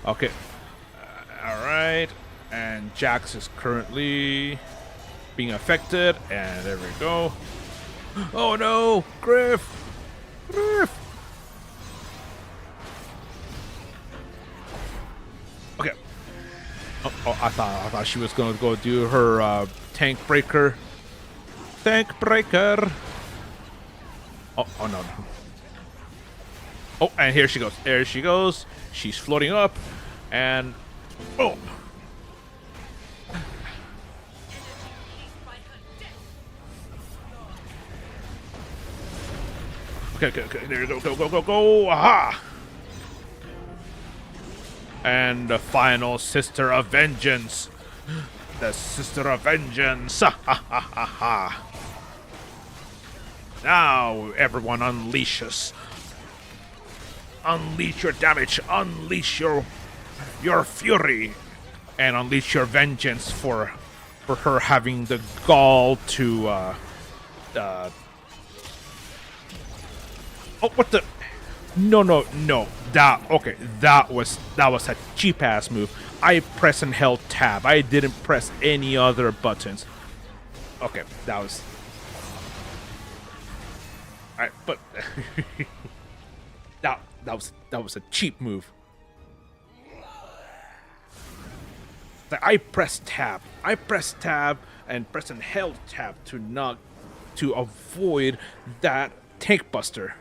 Okay. All right. And Jax is currently being affected. And there we go. Oh no! Griff! Griff! Okay. Oh, I thought she was gonna go do her tank breaker. Tank breaker. Oh no, no. Oh, and here she goes. There she goes. She's floating up, and boom. Okay. There you go. Go. Aha! And the final Sister of Vengeance. The Sister of Vengeance. Ha ha ha ha. Now everyone unleashes. Unleash your damage. Unleash your fury, and unleash your vengeance for her having the gall to. Oh, what the? No. That was a cheap ass move. I pressed and held tab. I didn't press any other buttons. Okay, that was. Alright, but that was a cheap move. I pressed tab and pressed and held tab to avoid that tank buster.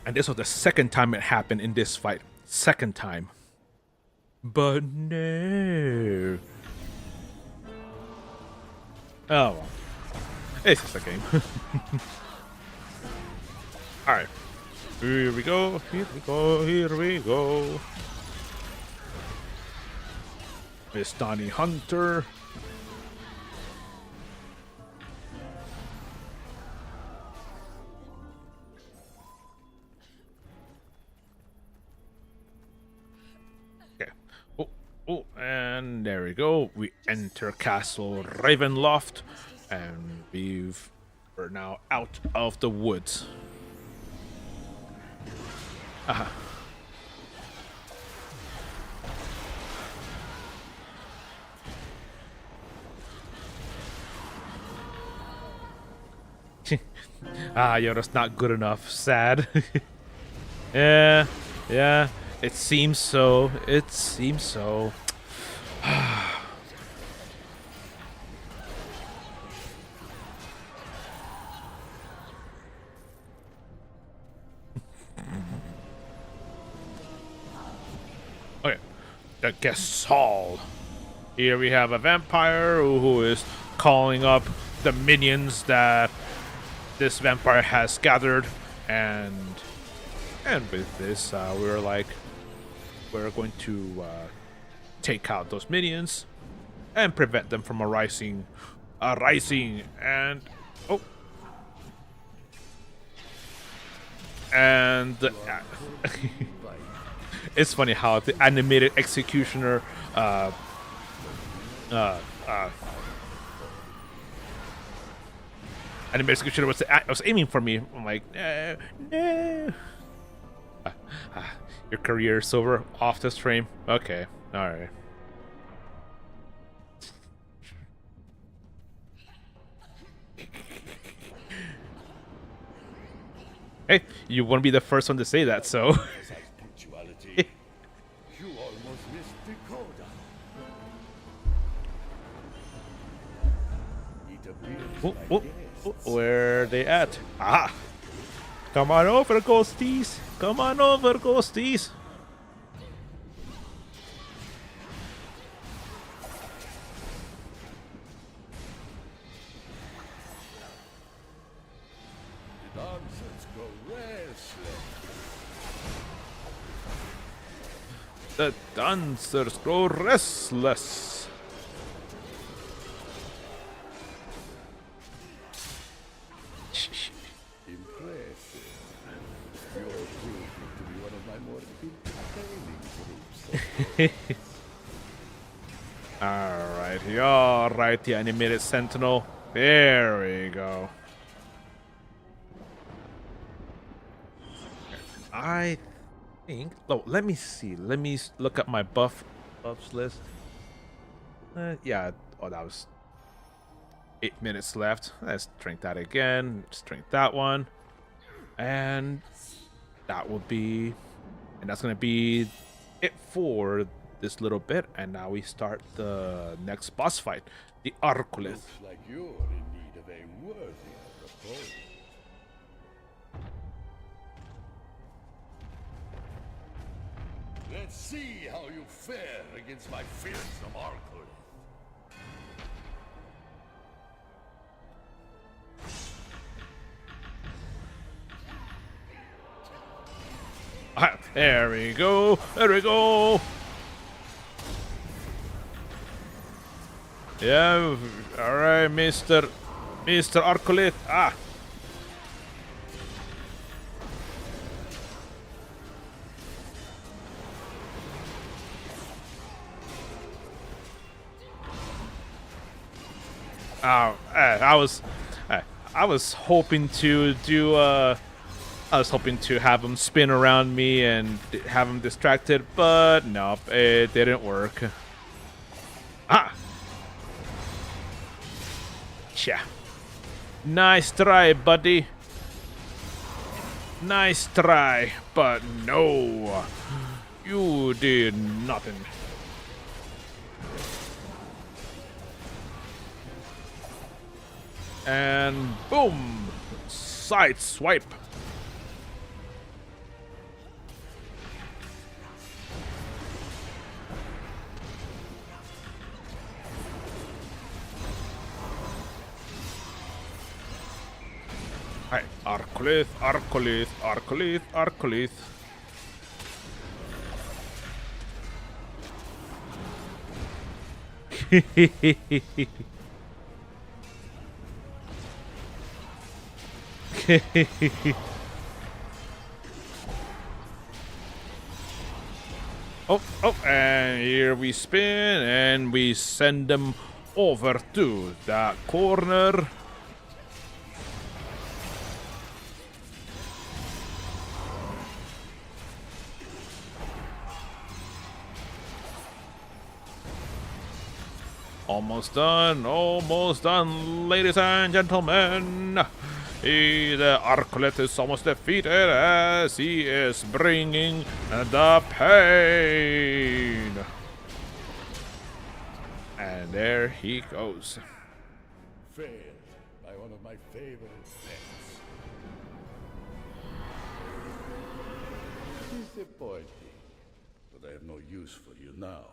And this was the second time it happened in this fight. Second time. But no. Oh well. It's just a game. Alright. Here we go. Miss Donnie Hunter. Okay. Oh, and there we go. We enter Castle Ravenloft, and we're now out of the woods. Yo, that's not good enough. Sad. Yeah. It seems so. Okay. The Gesal. Here we have a vampire who is calling up the minions that this vampire has gathered, and with this we're going to take out those minions and prevent them from arising and it's funny how the animated executioner animated executioner was aiming for me. I'm like, no. Your career is over off this frame. Okay, all right. Hey, you won't be the first one to say that, so. You almost missed the coda. It appears Where are they at? Ah! Come on over, ghosties! Come on over, ghosties! the dancers go restless. The dancers grow restless. Impressive. You're proving to be one of my more entertaining groups. Alright, the animated sentinel. There we go. I think. Oh, let me see. Let me look at my buffs list. Yeah. Oh, that was 8 minutes left. Let's drink that again. Let's drink that one, and that will be, and that's gonna be it for this little bit. And now we start the next boss fight, the Arcolith. Looks like you're in need of a worthier repose. Let's see how you fare against my fearsome Arcolith. There we go. There we go. Yeah. All right, Mr. Arcolith. Ah. I was hoping to do I was hoping to have him spin around me and have him distracted, but nope, it didn't work. Ah! Tja. Nice try, buddy. Nice try, but no. You did nothing. And boom! Side swipe. Alright, Arcolith, Arcolith, Arcolith, Arcolith. Oh, and here we spin and we send them over to that corner. Almost done, ladies and gentlemen. The Arcolith is almost defeated as he is bringing the pain. And there he goes. Failed by one of my favorite pets. Disappointing, but I have no use for you now.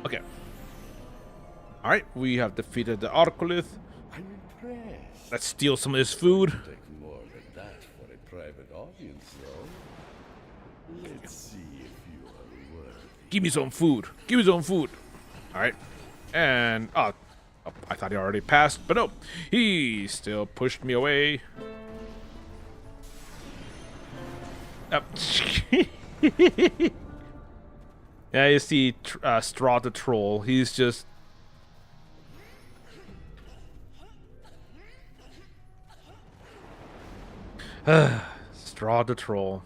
Okay. Alright, we have defeated the Arcolith. I'm impressed. Let's steal some of this food. Take more than that for a private audience, though. Let's see if you are worthy. Give me some food. Give me some food. Alright. And, oh, I thought he already passed, but no. He still pushed me away. Yeah, you see Straw the Troll. He's just... Straw the Troll.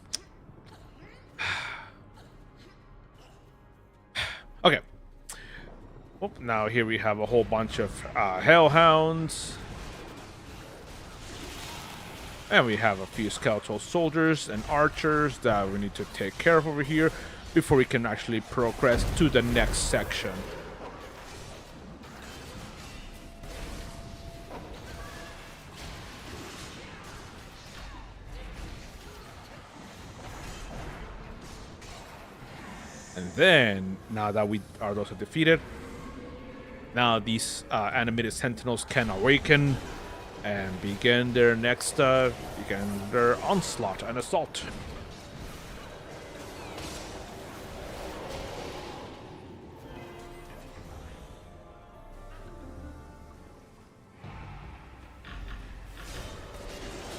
Okay. Oh, now here we have a whole bunch of Hellhounds. And we have a few skeletal soldiers and archers that we need to take care of over here before we can actually progress to the next section. And then, now that we are also defeated, now these animated sentinels can awaken and begin their next, begin their onslaught and assault.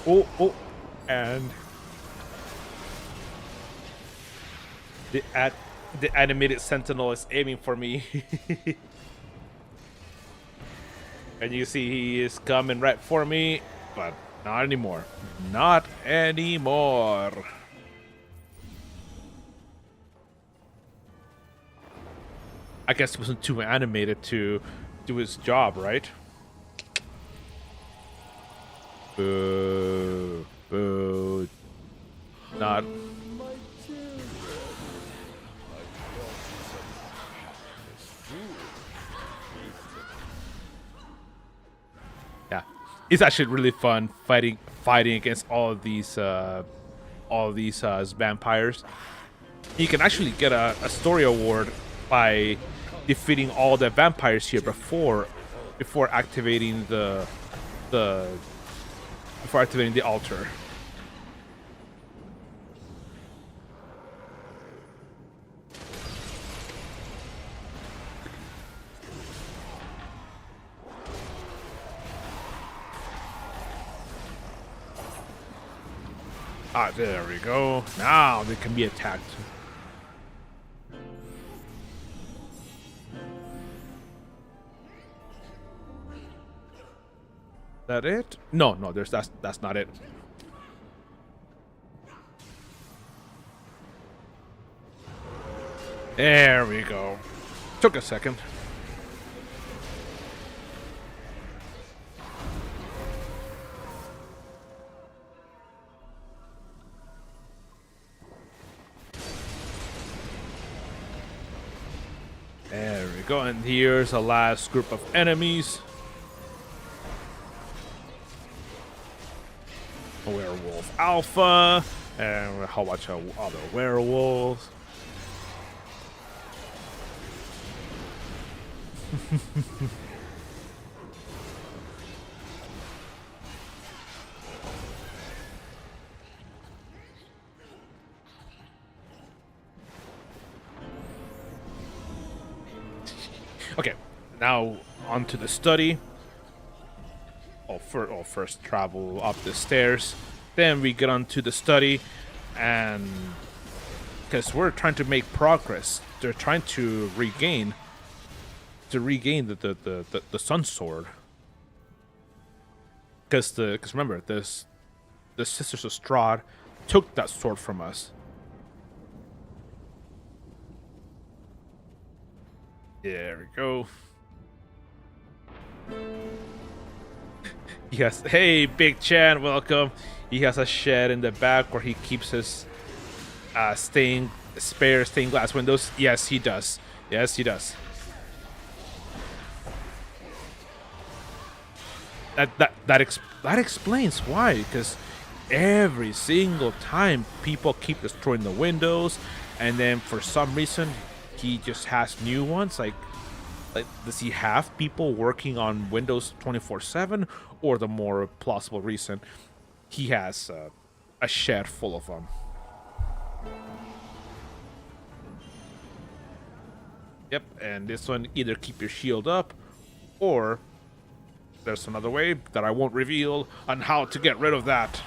Oh, and the animated sentinel is aiming for me. And you see he is coming right for me, but not anymore. Not anymore. I guess he wasn't too animated to do his job, right? Boo. Boo. Not. Yeah, it's actually really fun fighting against all of these vampires. You can actually get a story award by defeating all the vampires here before activating the altar. Ah, there we go. Now they can be attacked. That it? No, that's not it. There we go. Took a second. There we go, and here's the last group of enemies. A werewolf alpha, and a whole bunch of other werewolves. Okay, now onto the study. First travel up the stairs, then we get onto the study, and because we're trying to make progress, they're trying to regain the sun sword. Because remember, the Sisters of Strahd took that sword from us. There we go. Yes, hey, Big Chan, welcome. He has a shed in the back where he keeps his spare stained glass windows. Yes, he does. Yes, he does. That explains why. Because every single time people keep destroying the windows, and then for some reason he just has new ones. Like does he have people working on Windows 24/7, or the more plausible reason, he has a shed full of them? Yep, and this one, either keep your shield up, or there's another way that I won't reveal on how to get rid of that.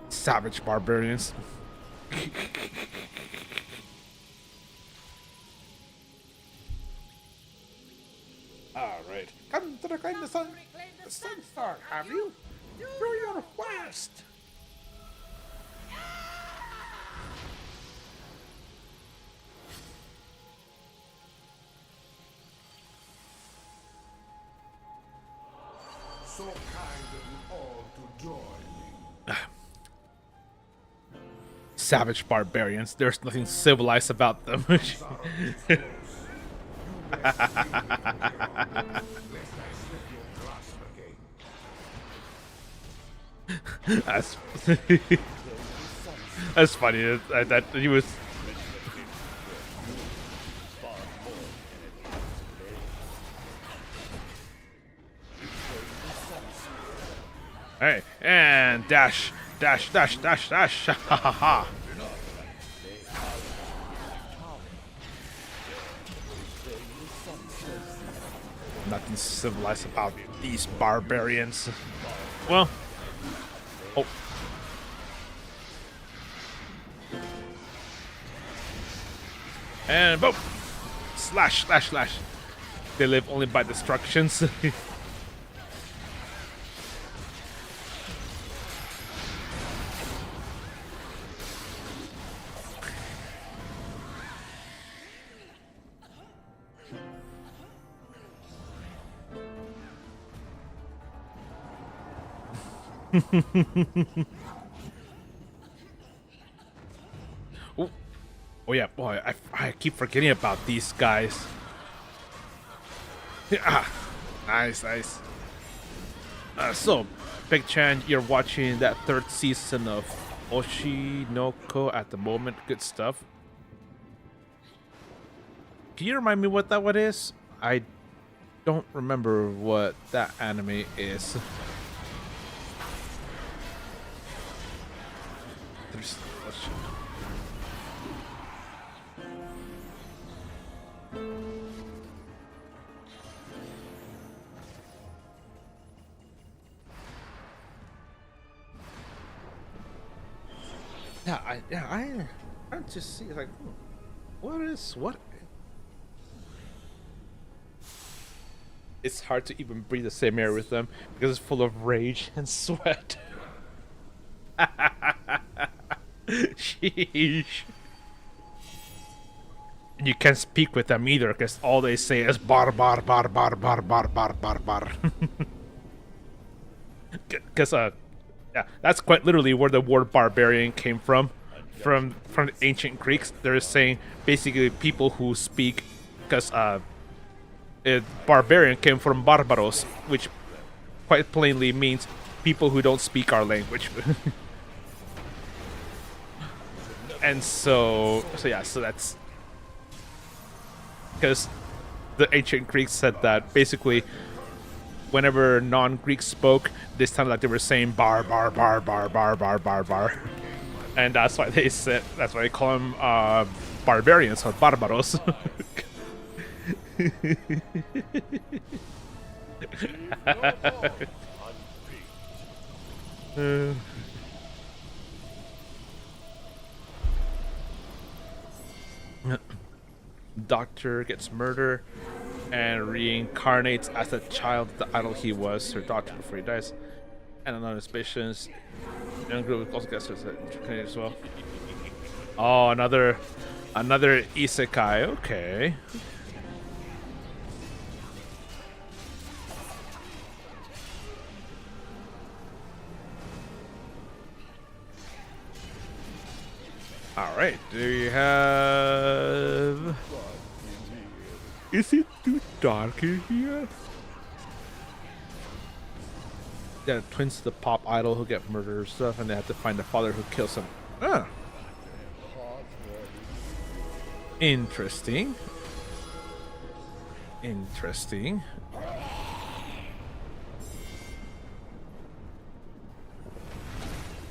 Savage barbarians. Alright. Come to reclaim the Sunstar, have you? Do your worst! So kind of you all to join me. Savage barbarians. There's nothing civilized about them. That's that's funny. That he was. Hey, and dash, dash, dash, dash, dash. Ha ha ha. Nothing civilized about these barbarians. Well, oh. And boom! Slash, slash, slash. They live only by destructions. Oh, oh yeah, boy, I keep forgetting about these guys. Ah, nice, nice. So, Big Chan, you're watching that third season of Oshinoko at the moment. Good stuff. Can you remind me what that one is? I don't remember what that anime is. There's, I just see like, what? It's hard to even breathe the same air with them because it's full of rage and sweat. Sheesh. And you can't speak with them either because all they say is bar bar bar bar bar bar bar bar bar. Because yeah, that's quite literally where the word barbarian came from. From the ancient Greeks, they're saying basically people who speak, because barbarian came from barbaros, which quite plainly means people who don't speak our language. And so yeah, so that's because the ancient Greeks said that basically whenever non-Greeks spoke, this time like they were saying bar bar bar bar bar bar bar bar, and that's why they said, that's why they call them barbarians or barbaros. Doctor gets murdered and reincarnates as the child of the idol he was, her daughter, before he dies. And another suspicions. Young group also gets reincarnated as well. Oh, another isekai. Okay. All right. Do you have? Is it too dark in here? Yeah, twins to the pop idol who get murdered and stuff, and they have to find the father who kills him. Ah. Interesting. Interesting.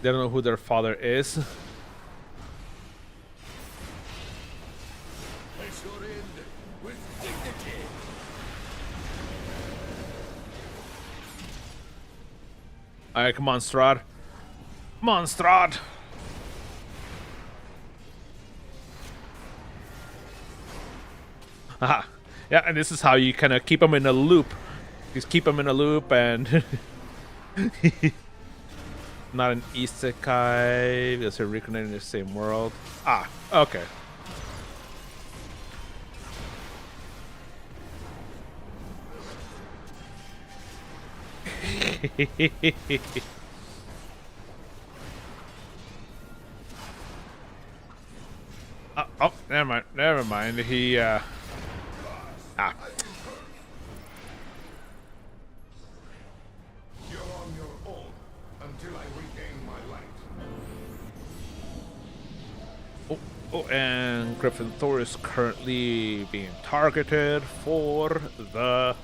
They don't know who their father is. Alright, come on, Strahd. Come on, Strahd. Aha. Yeah, and this is how you kind of keep them in a loop. Just keep them in a loop and... Not an isekai, because they're reconnected in the same world. Ah, okay. Oh, never mind. He, Ah. You're on your own until I regain my light. Oh, and Griffin Thor is currently being targeted for the...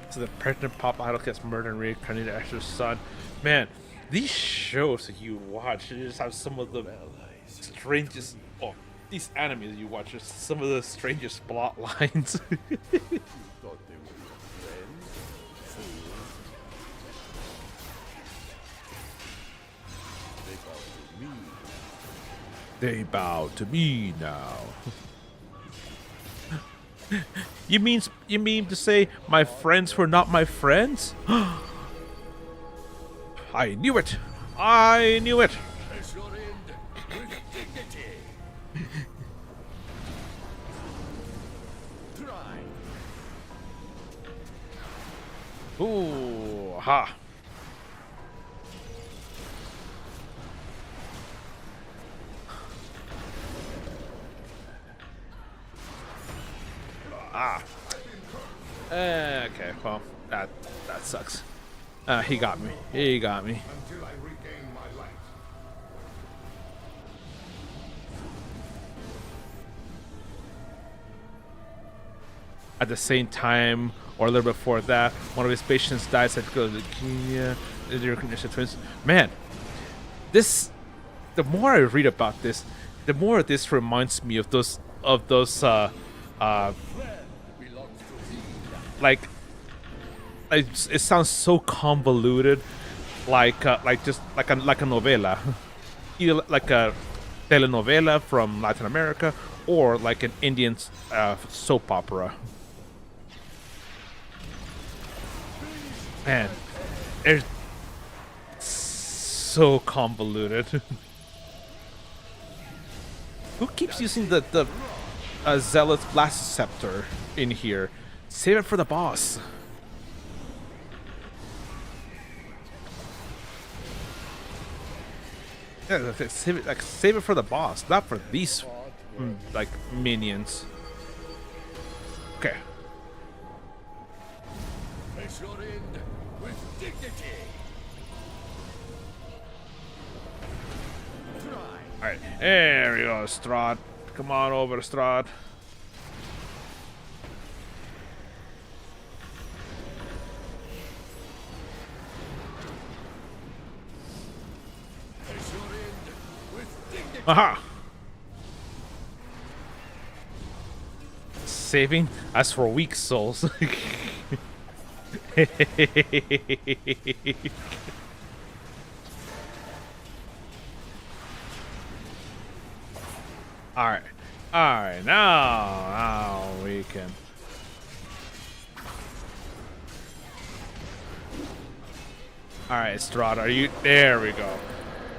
So the pregnant pop idol gets murdered and reincarnated as her son. Man, these shows that you watch, they just have some of the strangest... Oh, these animes you watch are some of the strangest plot lines. They bow to me now. You mean to say my friends were not my friends? I knew it. I knew it. Face your end with dignity. Try. Ooh, ha. Ah. Okay, well, that sucks. He got me. He got me. Until I regain my light. At the same time, or a little before that, one of his patients died. Said leukemia. Twins. Man, this. The more I read about this, the more this reminds me of those like it sounds so convoluted, like just like a novela, either like a telenovela from Latin America or like an Indian soap opera. Man, it's so convoluted. Who keeps using the Zealot's Blast Scepter in here? Save it for the boss. Yeah, save it for the boss, not for these like minions. Okay. Face your end with dignity. Try. All right, there we go, Strahd. Come on over, Strahd. Face your end with dignity. Aha! Saving as for weak souls. Alright. Alright, now we can. Alright, Strahd, are you. There we go.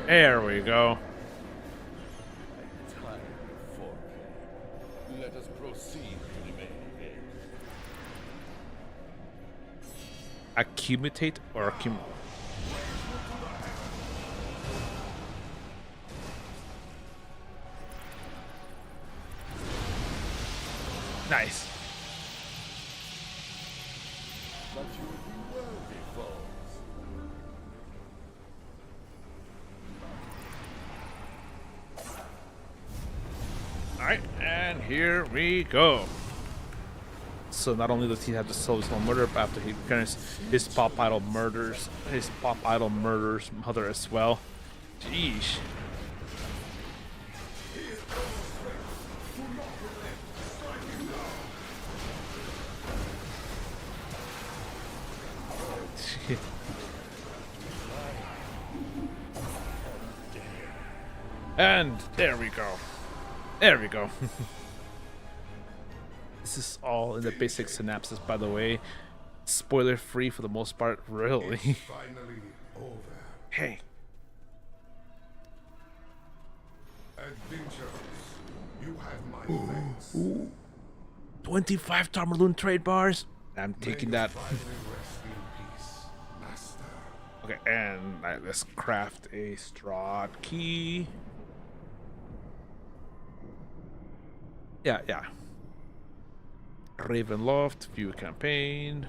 There we go. Time for. Let us proceed to the main event. Accumulate or accumulate? Nice. But you will be worthy foes. Alright, and here we go. So not only does he have to solve his own murder, but after he finishes his pop idol murders mother as well. Jeez. And there we go. There we go. This is all in the basic synopsis, by the way. Spoiler free for the most part, really. Finally over. Hey. Adventurers, you have my thanks. 25 Tarmaloon trade bars. I'm taking May you that. finally rest in peace, Master. Okay, and let's craft a Strahd key. Yeah. Ravenloft, view campaign.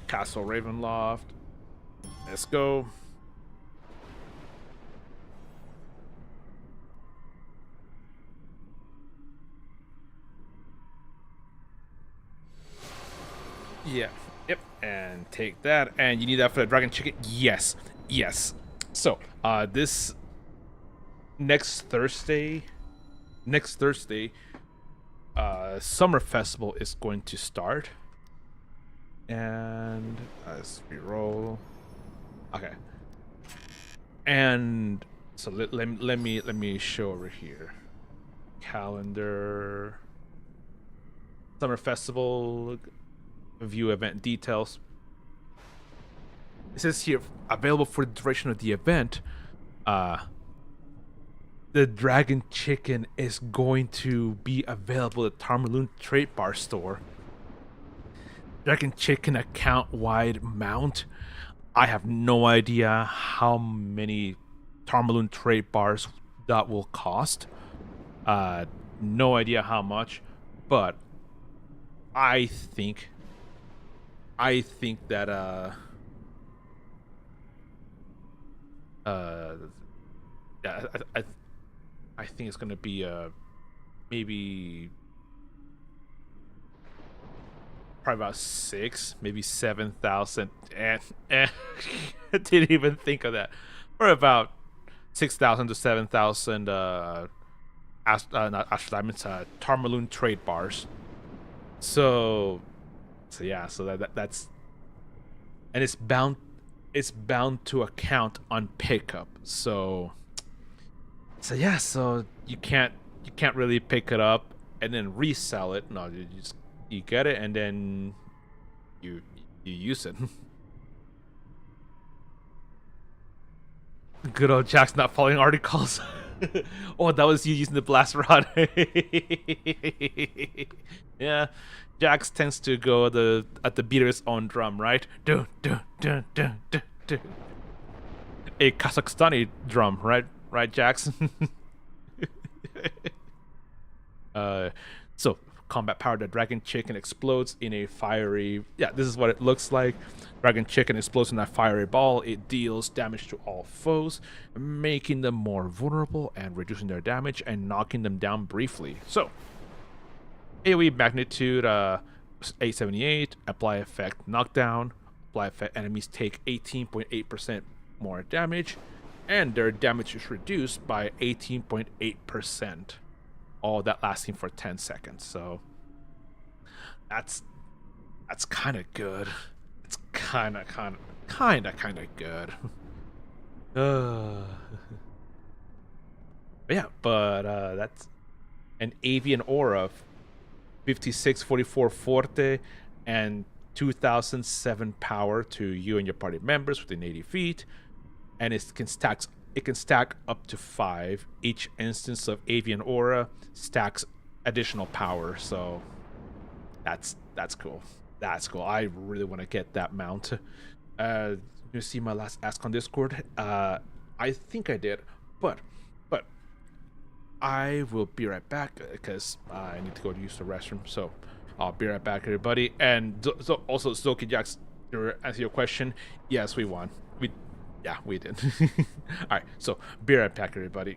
Castle Ravenloft. Let's go. Yeah. Yep. And take that. And you need that for the dragon chicken? Yes. So, this next Thursday, Summer Festival is going to start. And as we roll. Okay. And So let me show over here. Calendar, Summer Festival, view event details. It says here available for the duration of the event. Uh, the Dragon Chicken is going to be available at Tarmaloon Trade Bar store. Dragon Chicken account wide mount. I have no idea how many Tarmaloon Trade Bars that will cost. No idea how much, but I think that uh yeah, I think it's gonna be maybe probably about maybe 7,000. I didn't even think of that. Or about 6,000 to 7,000 not Astro Diamonds, Tarmaloon trade bars. So yeah, so that's, and it's bound to account on pickup. So yeah, so you can't really pick it up and then resell it. No, you get it and then you use it. Good old Jack's not following articles. Oh, that was you using the blast rod. Yeah, Jax tends to go at the beat of his own drum, right? Dun, dun, dun, dun, dun, dun. A Kazakhstani drum, right? Right, Jax. uh, so combat power. The Dragon Chicken explodes in a fiery. Yeah, this is what it looks like. Dragon Chicken explodes in a fiery ball. It deals damage to all foes, making them more vulnerable and reducing their damage and knocking them down briefly. So AoE magnitude 878, apply effect knockdown, apply effect enemies take 18.8% more damage, and their damage is reduced by 18.8%. All that lasting for 10 seconds. So that's kind of good. It's kind of good. Yeah, but that's an Avian Aura 5644 Forte and 2007 power to you and your party members within 80 feet, and it can stack up to 5. Each instance of Avian Aura stacks additional power, so that's cool. That's cool. I really want to get that mount. You see my last ask on Discord? I think I did, but I will be right back because I need to go to use the restroom. So I'll be right back, everybody. And so also, Zoki Jax, to answer your question, yes, we won. We did. All right, so be right back, everybody.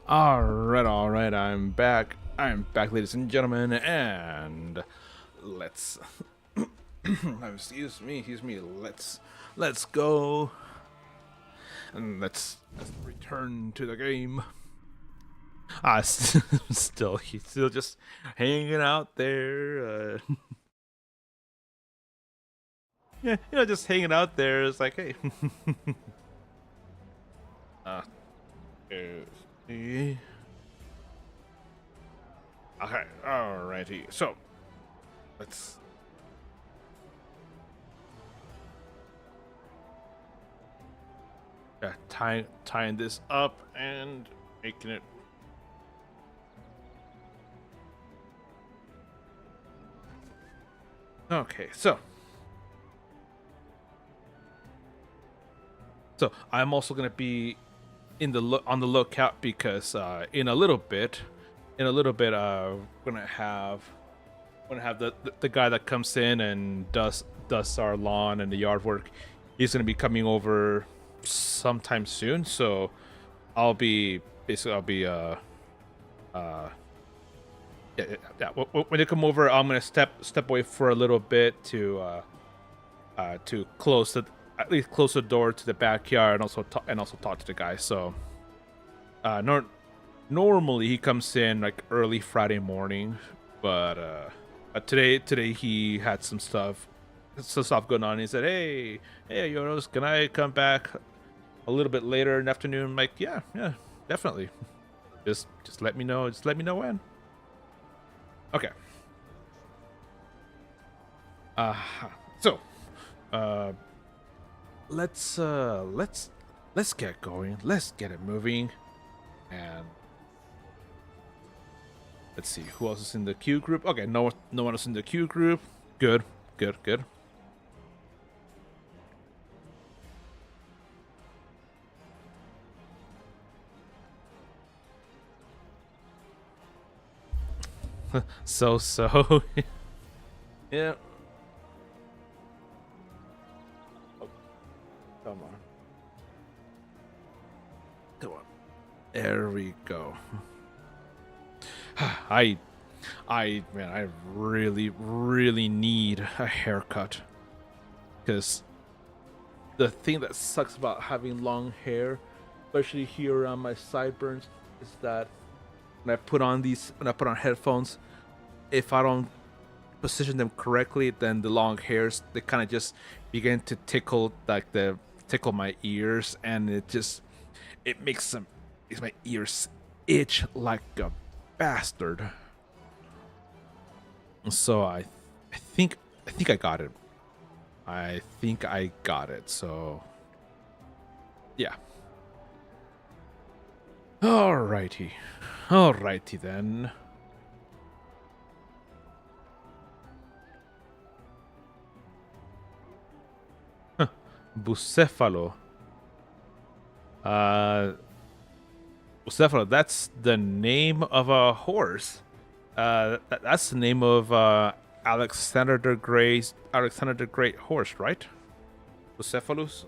All right. I'm back. I'm back, ladies and gentlemen, and let's. Excuse me. Let's go, and let's return to the game. He's still just hanging out there. Yeah, just hanging out there. It's like, hey. uh, see. Okay, alrighty. So, let's. Tying this up and making it. Okay, so I'm also gonna be on the lookout because in a little bit, gonna have the guy that comes in and does our lawn and the yard work. He's gonna be coming over sometime soon, so I'll be yeah, when they come over, I'm gonna step away for a little bit to close at least close the door to the backyard and also talk to the guy. So normally he comes in like early Friday morning, but today he had some stuff going on. He said, hey, Jonas, can I come back a little bit later in the afternoon? I'm like, yeah, definitely. Just let me know. Just let me know when. Okay. So, let's get going. Let's get it moving, and let's see who else is in the queue group. Okay, no one is in the queue group. Good. so yeah. Oh, come on. There we go. I really need a haircut, because the thing that sucks about having long hair, especially here around my sideburns, is that when I put on headphones, if I don't position them correctly, then the long hairs, they kind of just begin to tickle my ears, and it makes my ears itch like a bastard. So I think I got it. I think I got it. So yeah. Alrighty then. Bucéfalo. Bucéfalo, that's the name of a horse. That's the name of Alexander the Great horse, right? Bucephalus.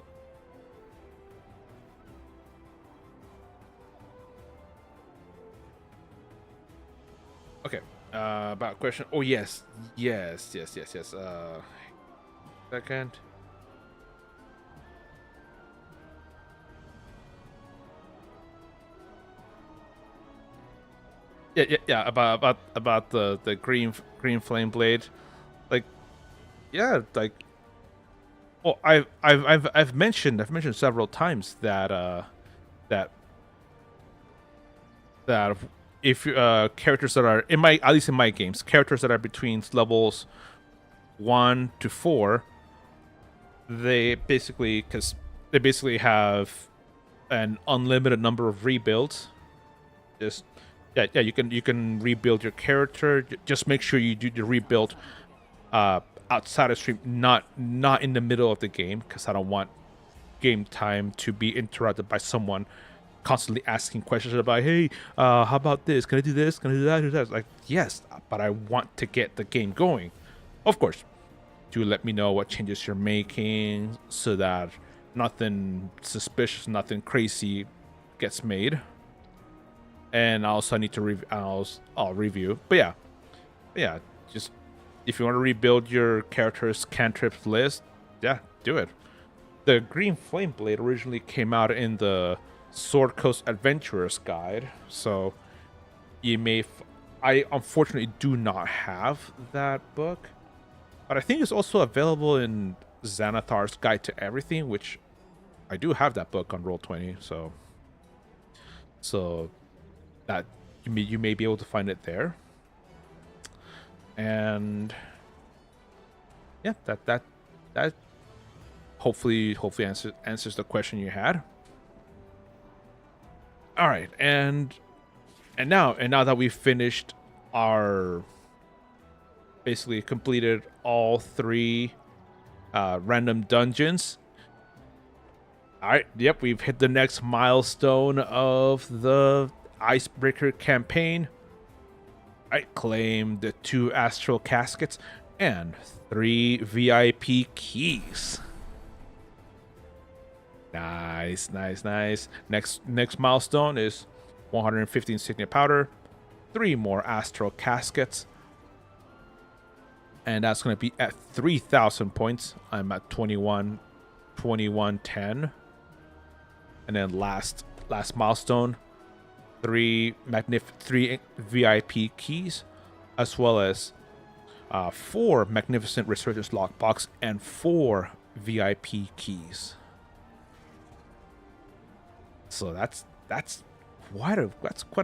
Okay. About question. Oh yes. Second. Yeah. About the green flame blade, like, yeah, like. Oh, I've mentioned several times that that if characters that are at least in my games, characters that are between levels 1 to 4, they basically have an unlimited number of rebuilds. Just yeah, you can rebuild your character. Just make sure you do the rebuild outside of stream, not in the middle of the game, because I don't want game time to be interrupted by someone constantly asking questions about, hey, how about this? Can I do this? Can I do that? Do that? Like, yes, but I want to get the game going. Of course, do let me know what changes you're making so that nothing suspicious, nothing crazy gets made. and also I need to I'll review. But yeah, just if you want to rebuild your character's cantrips list, yeah, do it. The Green Flame Blade originally came out in the Sword Coast Adventurers Guide, so you may. I unfortunately do not have that book, but I think it's also available in Xanathar's Guide to Everything, which I do have that book on Roll20, so that you may be able to find it there. And yeah, that hopefully answers the question you had. All right, and now that we've finished our basically completed all 3 random dungeons. All right, yep, we've hit the next milestone of the Icebreaker campaign. I claim the 2 astral caskets and 3 VIP keys. Nice. Next milestone is 150 insignia powder, 3 more astral caskets, and that's going to be at 3,000 points. I'm at 2110. And then last milestone, 3 VIP keys, as well as 4 magnificent resurgence lockbox and 4 VIP keys. So that's quite a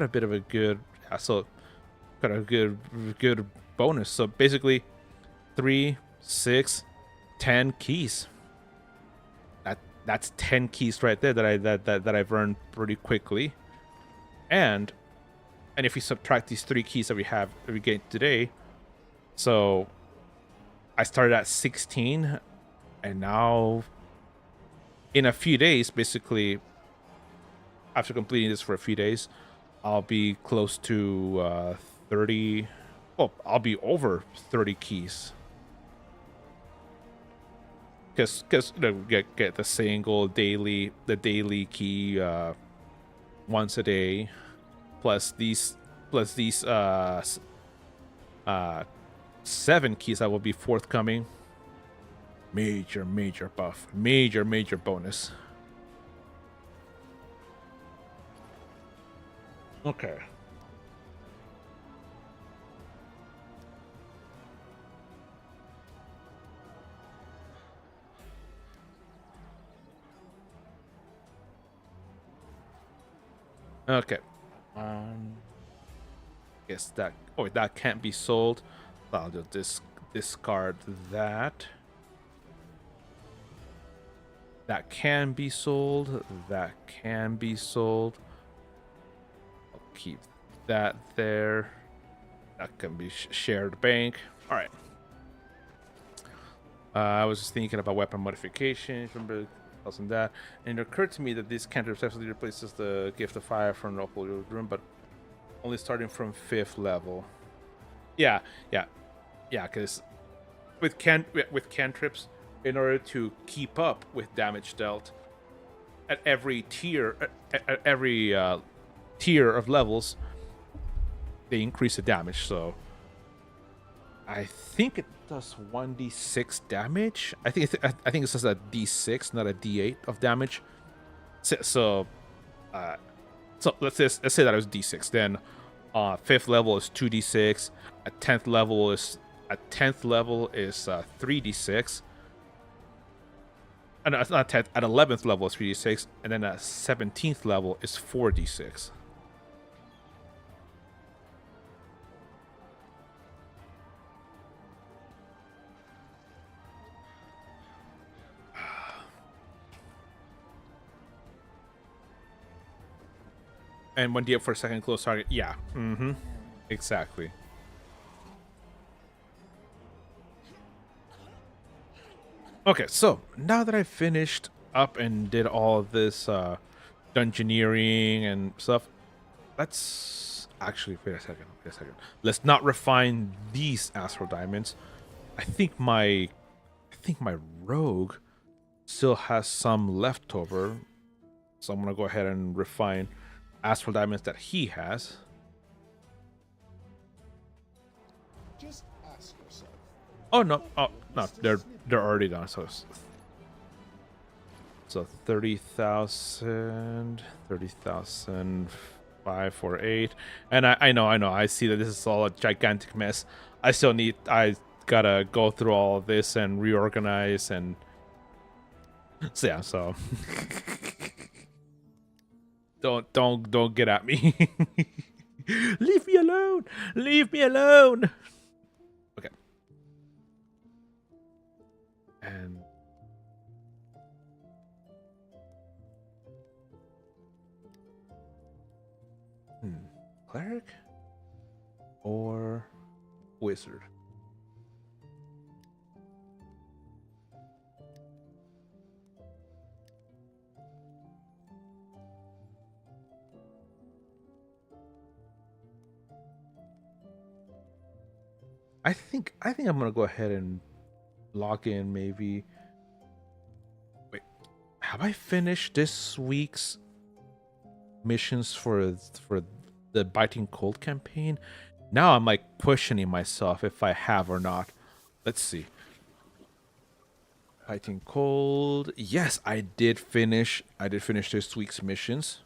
bit of a good quite a good bonus. So basically 3, 6, 10 keys. That's 10 keys right there that I've earned pretty quickly. And if we subtract these 3 keys that we get today, so I started at 16, and now in a few days, basically after completing this for a few days, I'll be close to 30. Well, I'll be over 30 keys. Because get the single daily key once a day, plus these 7 keys that will be forthcoming. Major buff, major bonus. Okay. Okay. Guess that. Oh, that can't be sold. I'll just discard that. That can be sold. That can be sold. I'll keep that there. That can be shared bank. All right. I was just thinking about weapon modifications. Remember and that, and it occurred to me that this cantrip successfully replaces the Gift of Fire from the Opal Room, but only starting from 5th level. Yeah, because with cantrips, in order to keep up with damage dealt at every tier, tier of levels, they increase the damage. So I think it does 1d6 damage. I think it says a d6, not a d8 of damage. So let's say that it was d6. Then 5th level is 2d6. At 10th level is 3d6. And not 10th. At 11th level is 3d6, and then at 17th level is 4d6. And 1d8 for a second close target. Yeah. Exactly. Okay, so now that I finished up and did all of this dungeoneering and stuff, let's actually wait a second. Let's not refine these astral diamonds. I think my rogue still has some left over, so I'm gonna go ahead and refine astral diamonds that he has. Just ask yourself. Oh no! Oh no! They're already done. So 30,000, 30,000, 548, and I know. I see that this is all a gigantic mess. I gotta go through all of this and reorganize and so yeah. So don't get at me. Leave me alone. Leave me alone. Okay. And cleric or wizard? I think I'm gonna go ahead and log in. Maybe. Wait, have I finished this week's missions for the Biting Cold campaign? Now I'm like questioning myself if I have or not. Let's see. Biting Cold. Yes, I did finish this week's missions.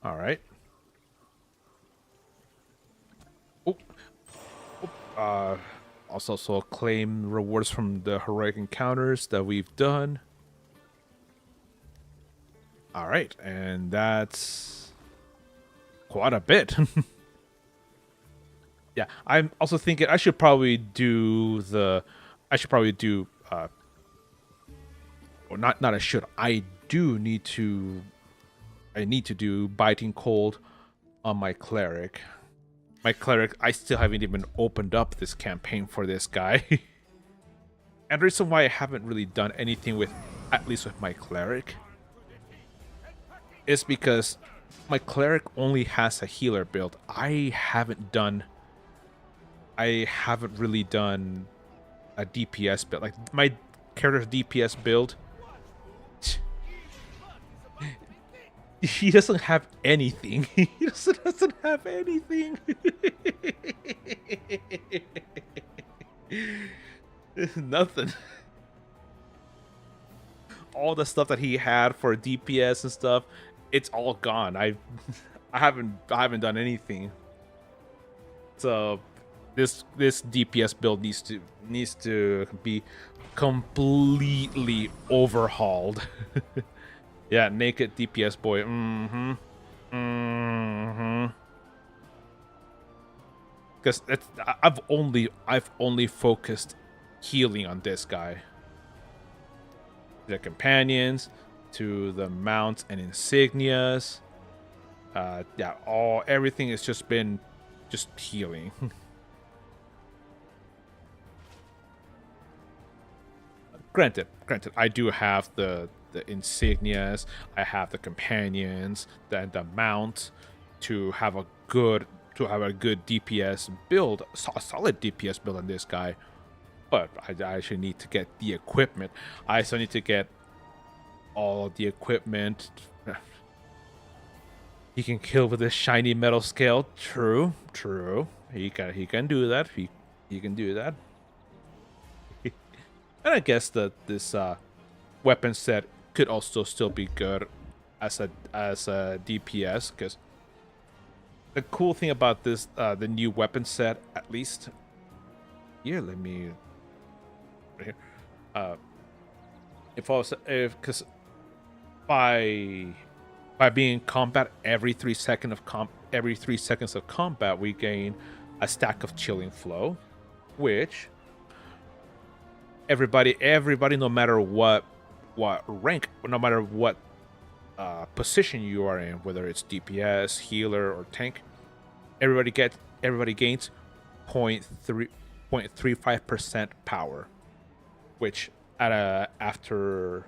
All right. Also claim rewards from the heroic encounters that we've done. All right, and that's quite a bit. Yeah, I'm also thinking I should probably do or not I should. I need to do Biting Cold on my cleric. My cleric, I still haven't even opened up this campaign for this guy. And the reason why I haven't really done anything with, at least with my cleric, is because my cleric only has a healer build. I haven't really done a DPS build. Like, my character's DPS build, he doesn't have anything. He doesn't have anything. Nothing. All the stuff that he had for DPS and stuff, it's all gone. I haven't done anything. So this DPS build needs to be completely overhauled. Yeah, naked DPS boy. Because I've only focused healing on this guy. The companions, to the mounts and insignias. Yeah, everything has just been healing. Granted, I do have the insignias, I have the companions, the mount to have a good DPS build, a solid DPS build on this guy. But I actually need to get the equipment. I still need to get all of the equipment. He can kill with a shiny metal scale. True. He can do that. He can do that. And I guess that this weapon set could also still be good as a DPS, because the cool thing about this the new weapon set, at least here, let me right here. Because by being in combat every 3 seconds of combat, we gain a stack of Chilling Flow, which everybody, no matter what rank, no matter what position you are in, whether it's DPS, healer, or tank, everybody gains 0.35% power, which after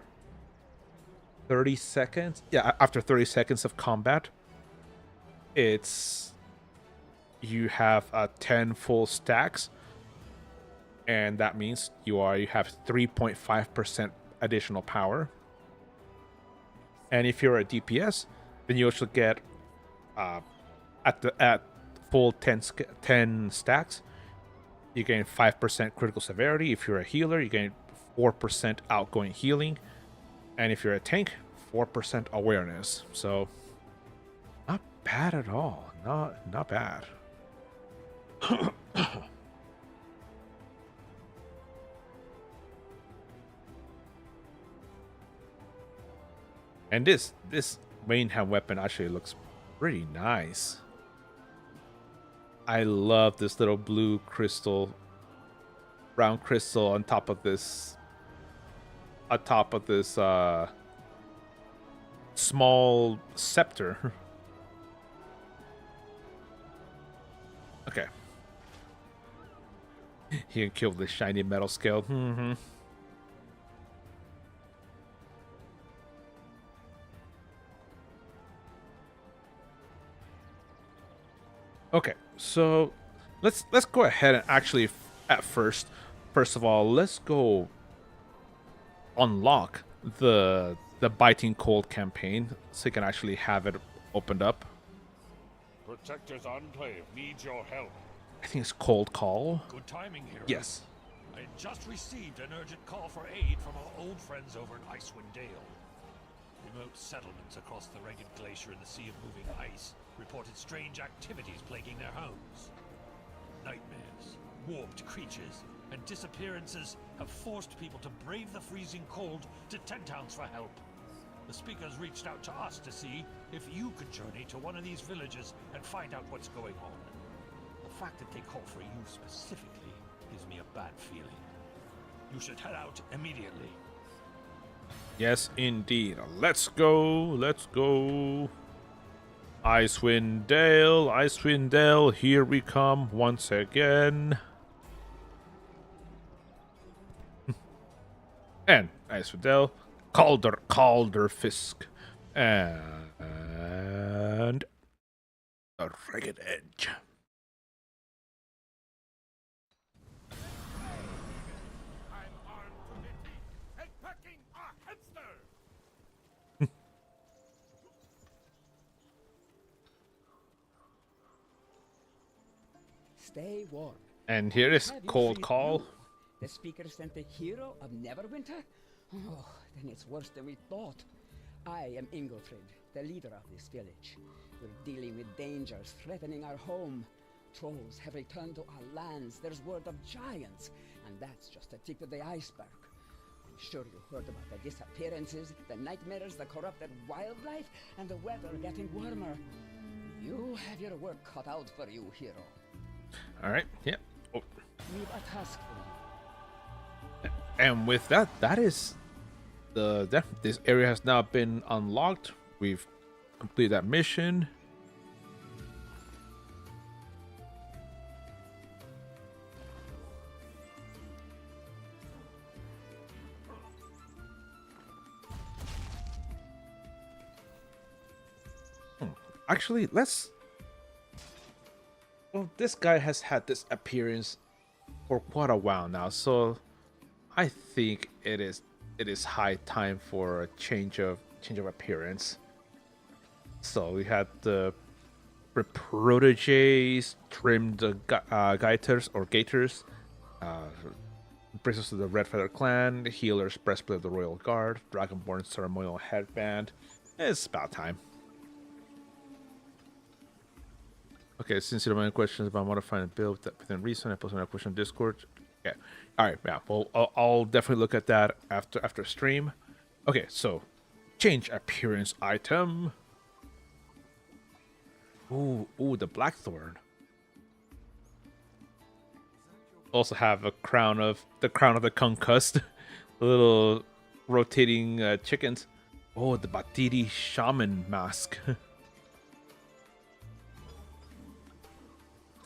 30 seconds, after 30 seconds of combat, you have 10 full stacks, and that means you have 3.5% additional power. And if you're a DPS, then you also get at full 10 stacks, you gain 5% critical severity. If you're a healer, you gain 4% outgoing healing, and if you're a tank, 4% awareness. So not bad at all. Not bad. And this main hand weapon actually looks pretty nice. I love this little blue crystal, brown crystal on top of this small scepter. Okay. He can kill the shiny metal scale. Okay, so let's go ahead and actually first of all, let's go unlock the Biting Cold campaign so you can actually have it opened up. Protector's Enclave needs your help. I think it's Cold Call. Good timing, hero. Yes. I just received an urgent call for aid from our old friends over in Icewind Dale. Remote settlements across the ragged glacier and the sea of moving ice reported strange activities plaguing their homes. Nightmares, warped creatures, and disappearances have forced people to brave the freezing cold to Tent Towns for help. The speakers reached out to us to see if you could journey to one of these villages and find out what's going on. The fact that they call for you specifically gives me a bad feeling. You should head out immediately. Yes, indeed. Let's go. Let's go. Icewind Dale, here we come once again. And Icewind Dale, Calder Fisk, and the Ragged Edge. I'm armed to the teeth and packing a hamster. Stay warm. And here is Have you Cold freed Call. you? The speaker sent the hero of Neverwinter? Oh, then it's worse than we thought. I am Ingelfrid, the leader of this village. We're dealing with dangers threatening our home. Trolls have returned to our lands. There's word of giants, and that's just the tip of the iceberg. I'm sure you heard about the disappearances, the nightmares, the corrupted wildlife, and the weather getting warmer. You have your work cut out for you, hero. All right. Yeah. Oh. We've a task for you. And with that, that is this area has now been unlocked. We've completed that mission. Actually, let's. Well, this guy has had this appearance for quite a while now, so I think it is high time for a change of appearance. So we had the proteges trimmed gaiters, brings us to the Red Feather Clan, healers breastplate of the Royal Guard, Dragonborn ceremonial headband. It's about time. Okay, since you don't have any questions about modifying the build within reason, I posted a question on Discord. Okay, all right, yeah. Well, I'll definitely look at that after stream. Okay, so change appearance item. Ooh, the Blackthorn. Also have a crown of the concussed, little rotating chickens. Oh, the Batiri shaman mask. I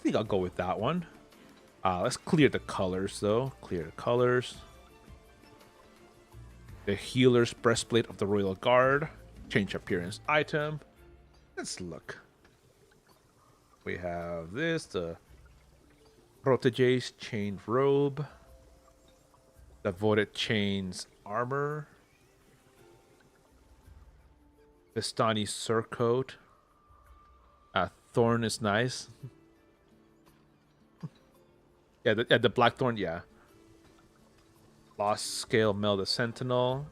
think I'll go with that one. Let's clear the colors, though. Clear the colors. The healer's breastplate of the Royal Guard. Change appearance item. Let's look. We have this, the Protege's chain robe. The Voted chains armor. Vistani surcoat. Blackthorn is nice. Yeah, the Blackthorn, yeah. Lost Scale Mail the Sentinel.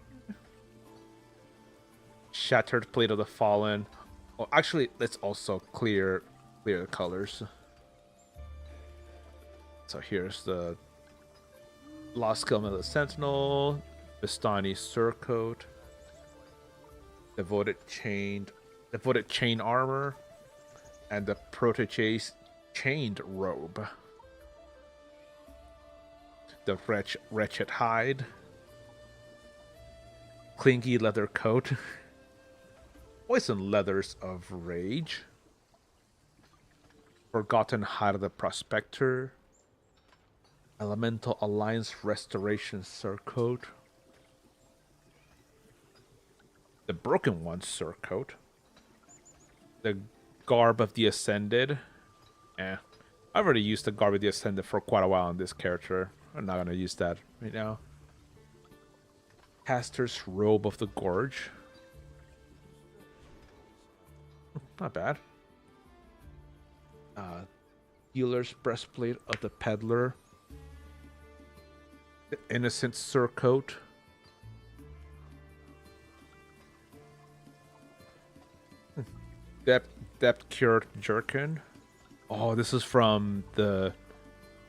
Shattered Plate of the Fallen. Oh, actually, let's also clear the colors. So here's the Lost Scale Mail the Sentinel. Vistani Surcoat. Devoted Chain Armor. And the Protege's Chained Robe. The Wretched Hide. Clingy Leather Coat. Poison Leathers of Rage. Forgotten Hide of the Prospector. Elemental Alliance Restoration Surcoat. The Broken One Surcoat. The Garb of the Ascended. I've already used the Garb of the Ascended for quite a while on this character. I'm not gonna use that right now. Caster's Robe of the Gorge. Not bad. Healer's Breastplate of the Peddler. The Innocent Surcoat. Depth Cured Jerkin. Oh, this is from the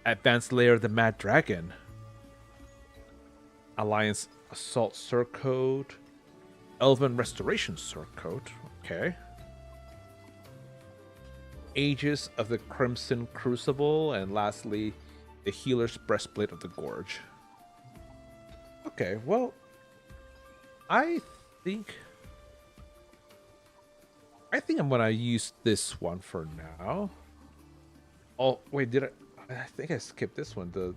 Advanced Layer of the Mad Dragon. Alliance Assault Surcoat. Elven Restoration Surcoat. Okay. Aegis of the Crimson Crucible. And lastly, the Healer's Breastplate of the Gorge. Okay, well, I think I'm gonna use this one for now. Oh, wait, I think I skipped this one. The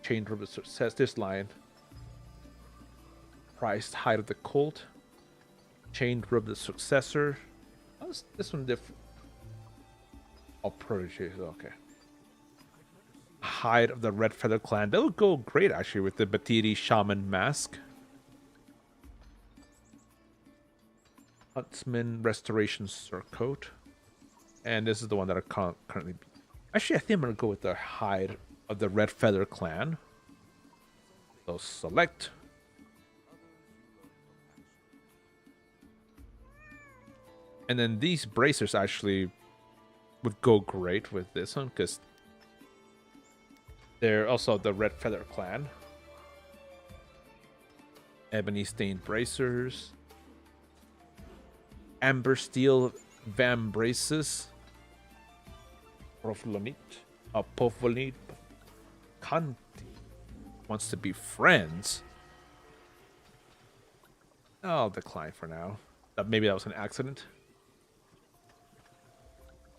Chained Robe says this line. Prized Hide of the Cult. Chained Robe the Successor. How's this one different? Oh, Protege, okay. Hide of the Red Feather Clan. That would go great, actually, with the Batiri Shaman Mask. Huntsman Restoration Surcoat. And this is the one that I currently... Actually, I think I'm going to go with the Hide of the Red Feather Clan. So select. And then these bracers actually would go great with this one, because they're also the Red Feather Clan. Ebony Stained Bracers. Amber Steel Vambraces. Povlonit Kanti wants to be friends. I'll decline for now. Maybe that was an accident.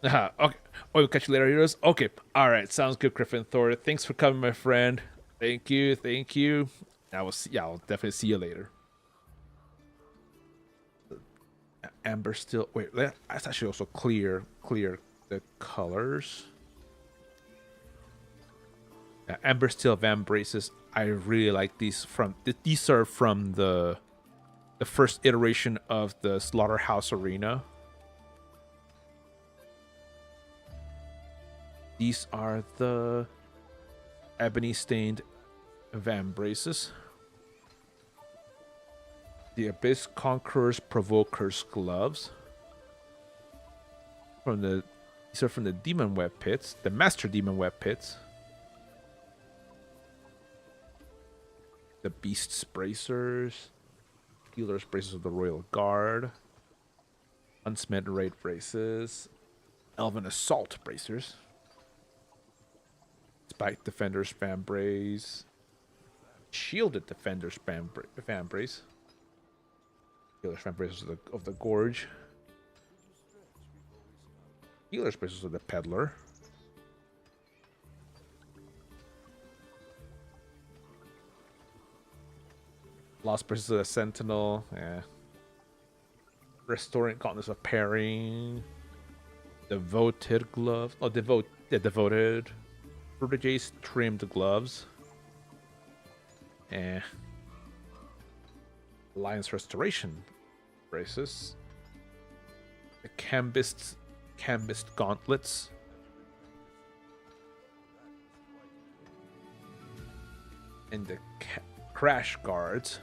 Okay. Oh, we'll catch you later, heroes. Okay. All right. Sounds good, Griffin Thor. Thanks for coming, my friend. Thank you. Thank you. I'll definitely see you later. Amber Steel. Wait, let's actually also clear the colors. Amber Steel Vambraces. I really like these these are from the first iteration of the Slaughterhouse Arena. These are the Ebony Stained Vambraces. The Abyss Conqueror's Provoker's Gloves. These are from the Demon Web Pits, the Master Demon Web Pits. The Beast's Bracers. Healer's Bracers of the Royal Guard. Huntsman Raid Braces. Elven Assault Bracers. Spike Defender's Vambrace. Shielded Defender's Vambrace. Healer's Vambraces of the Gorge. Healer's Braces of the Peddler. Lost Braces of the Sentinel. Yeah. Restoring Gauntlets of Parrying. Devoted Gloves. Oh, Devoted. Protege's Trimmed Gloves. Alliance Restoration Braces. the canvas gauntlets. And the crash guards.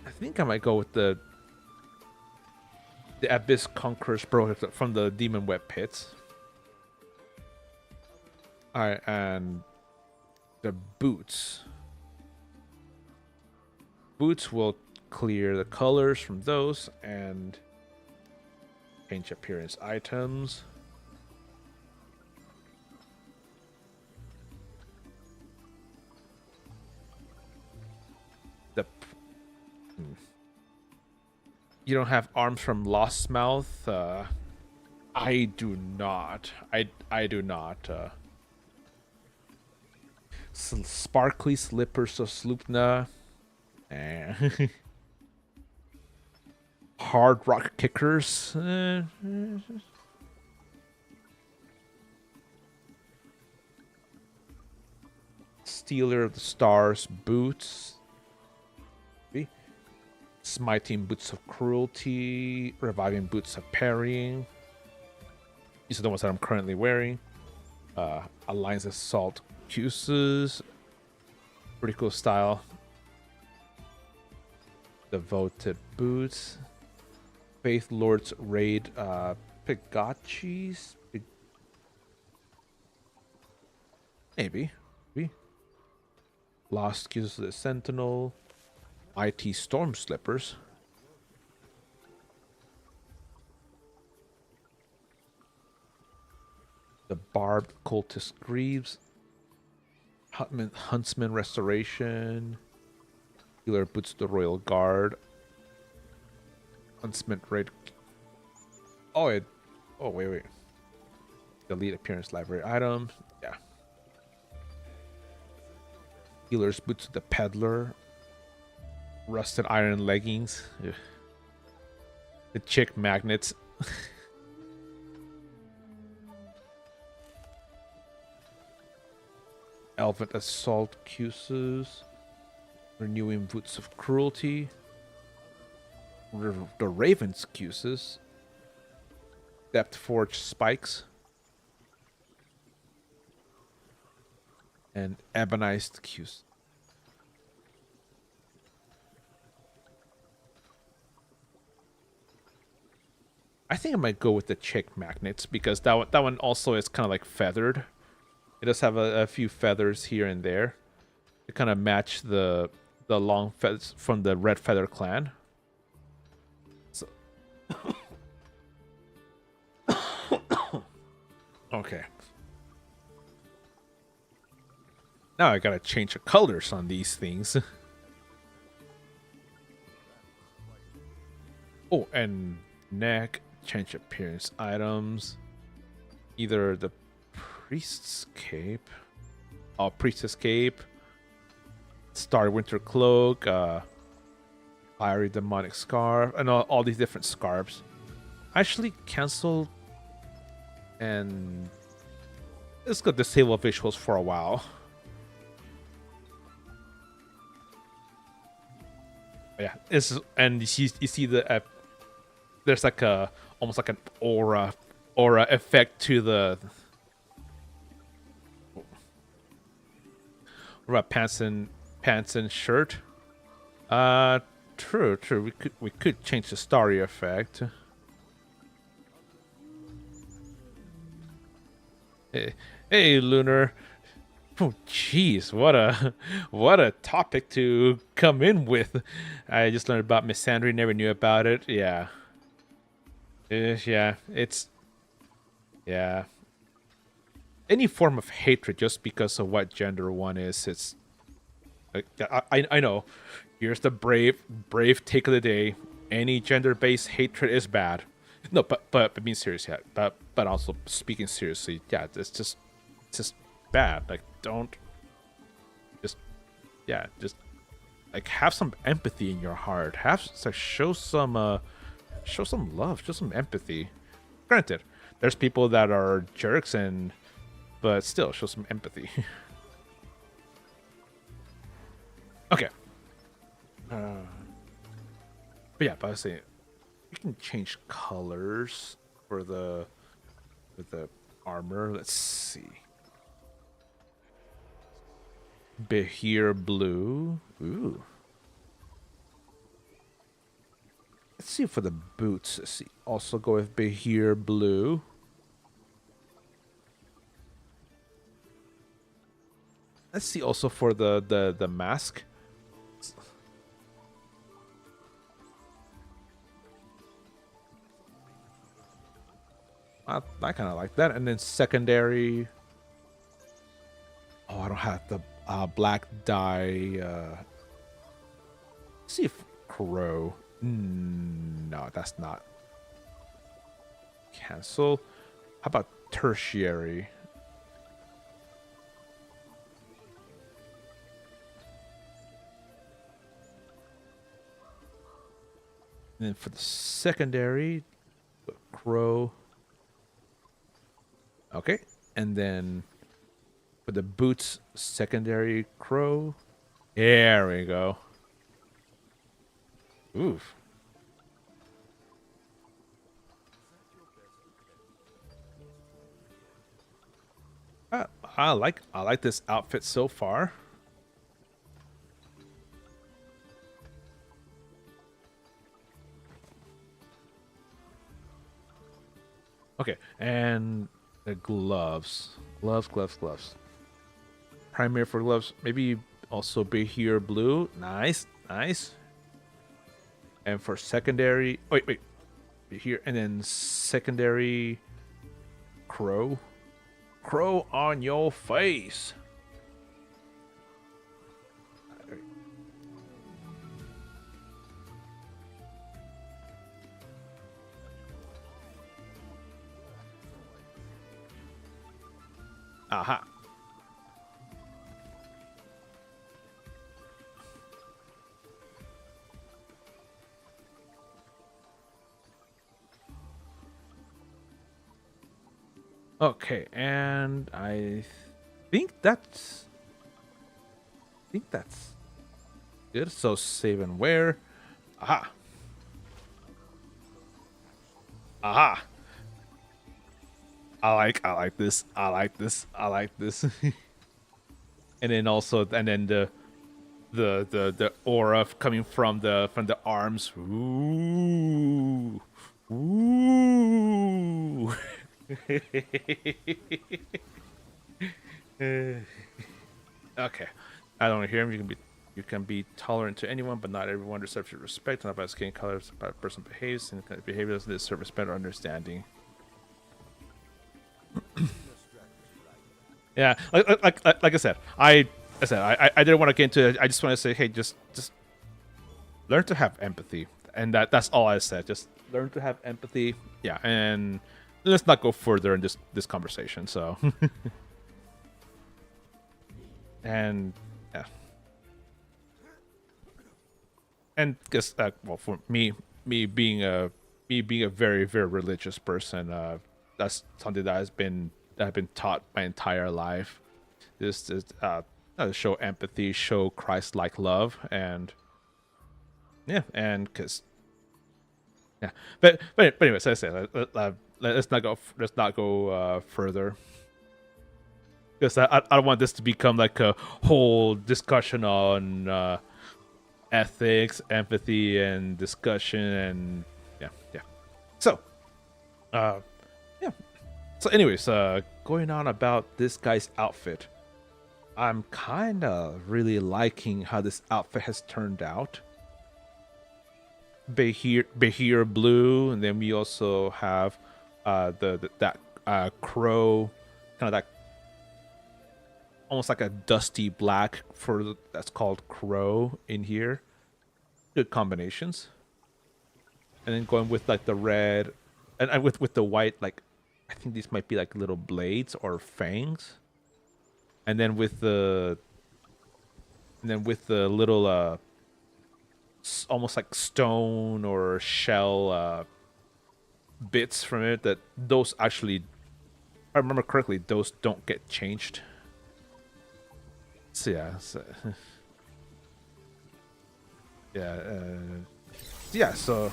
I think I might go with the Abyss Conqueror's Protector from the Demon Web Pits. Alright, and the boots. Boots will clear the colors from those and change appearance items. You don't have arms from Lost Mouth? I do not. I do not. Sparkly Slippers of Sloopna. Hard Rock Kickers. Stealer of the Stars boots. Smiting Boots of Cruelty, Reviving Boots of Parrying. These are the ones that I'm currently wearing. Alliance Assault Cuses. Pretty cool style. Devoted Boots. Faith Lord's Raid Pigachis. Maybe. Lost Cuses of the Sentinel. IT Storm Slippers. The Barbed Cultist Greaves. Huntsman Restoration. Healer Boots the Royal Guard. Huntsman Raid. Oh, wait. Delete Appearance Library Item. Yeah. Healer's Boots the Peddler. Rusted Iron Leggings. Ugh. The Chick Magnets. Elven Assault Cuses. Renewing Boots of Cruelty. The Raven's Cuses. Depth Forge Spikes. And Ebonized Cuses. I think I might go with the Chick Magnets because that one also is kind of like feathered. It does have a few feathers here and there to kind of match the long feathers from the Red Feather Clan. So okay. Now I gotta change the colors on these things. Oh, and neck. Change appearance items. Either the Priest's Cape. Oh, Priestess Cape. Star Winter Cloak. Fiery Demonic Scarf. And all these different scarves. I actually canceled and it's got disable visuals for a while. Yeah, and you see the there's like a almost like an aura effect to the pants and shirt. True. We could change the starry effect. Hey, Lunar. Oh, jeez, what a topic to come in with. I just learned about Misandry, never knew about it. Yeah. Yeah, any form of hatred just because of what gender one is, it's like, I know. Here's the brave take of the day. Any gender-based hatred is bad. No, but being serious, yeah. But also speaking seriously, yeah, it's just bad. Like, don't just like have some empathy in your heart. Show some love, show some empathy. Granted, there's people that are jerks, but still show some empathy. Okay. But yeah, but I was saying you can change colors for the armor. Let's see. Behir blue. Ooh. Let's see for the boots. Let's see. Also go with Behir blue. Let's see also for the mask. I kind of like that. And then secondary. Oh, I don't have the black dye. Let's see if Crow. No, that's not. Cancel. How about tertiary? And then for the secondary, Crow. Okay. And then for the boots, secondary Crow. There we go. Oof. I like this outfit so far. Okay, and the gloves. Gloves. Primary for gloves. Maybe also Behir blue. Nice. And for secondary, wait. Behir, and then secondary Crow. Crow on your face. Aha. Okay, and I think that's good. So save and wear. Aha. I like this. And then also, and then the aura coming from the arms. Ooh. Okay, I don't hear him. You can be tolerant to anyone, but not everyone deserves your respect. Not about skin color, it's about a person behaves, and behavior doesn't deserve respect or understanding. Yeah, like I said, I didn't want to get into it. I just want to say, hey, just learn to have empathy, and that's all I said. Just learn to have empathy. Yeah, and let's not go further in this conversation. So, and yeah, and because well, for me being a very very religious person, that's something that I've been taught my entire life. Just show empathy, show Christ-like love, and yeah, and because yeah, but anyways, as I said, let's not go further, because I don't want this to become like a whole discussion on ethics, empathy, and discussion, and yeah. So, yeah. So, anyways, going on about this guy's outfit, I'm kind of really liking how this outfit has turned out. Behir blue, and then we also have that crow, kind of that almost like a dusty black that's called crow in here. Good combinations. And then going with like the red, and with the white, like I think these might be like little blades or fangs. And then with the little almost like stone or shell bits from it, that those actually, if I remember correctly, those don't get changed. So yeah, yeah. yeah, so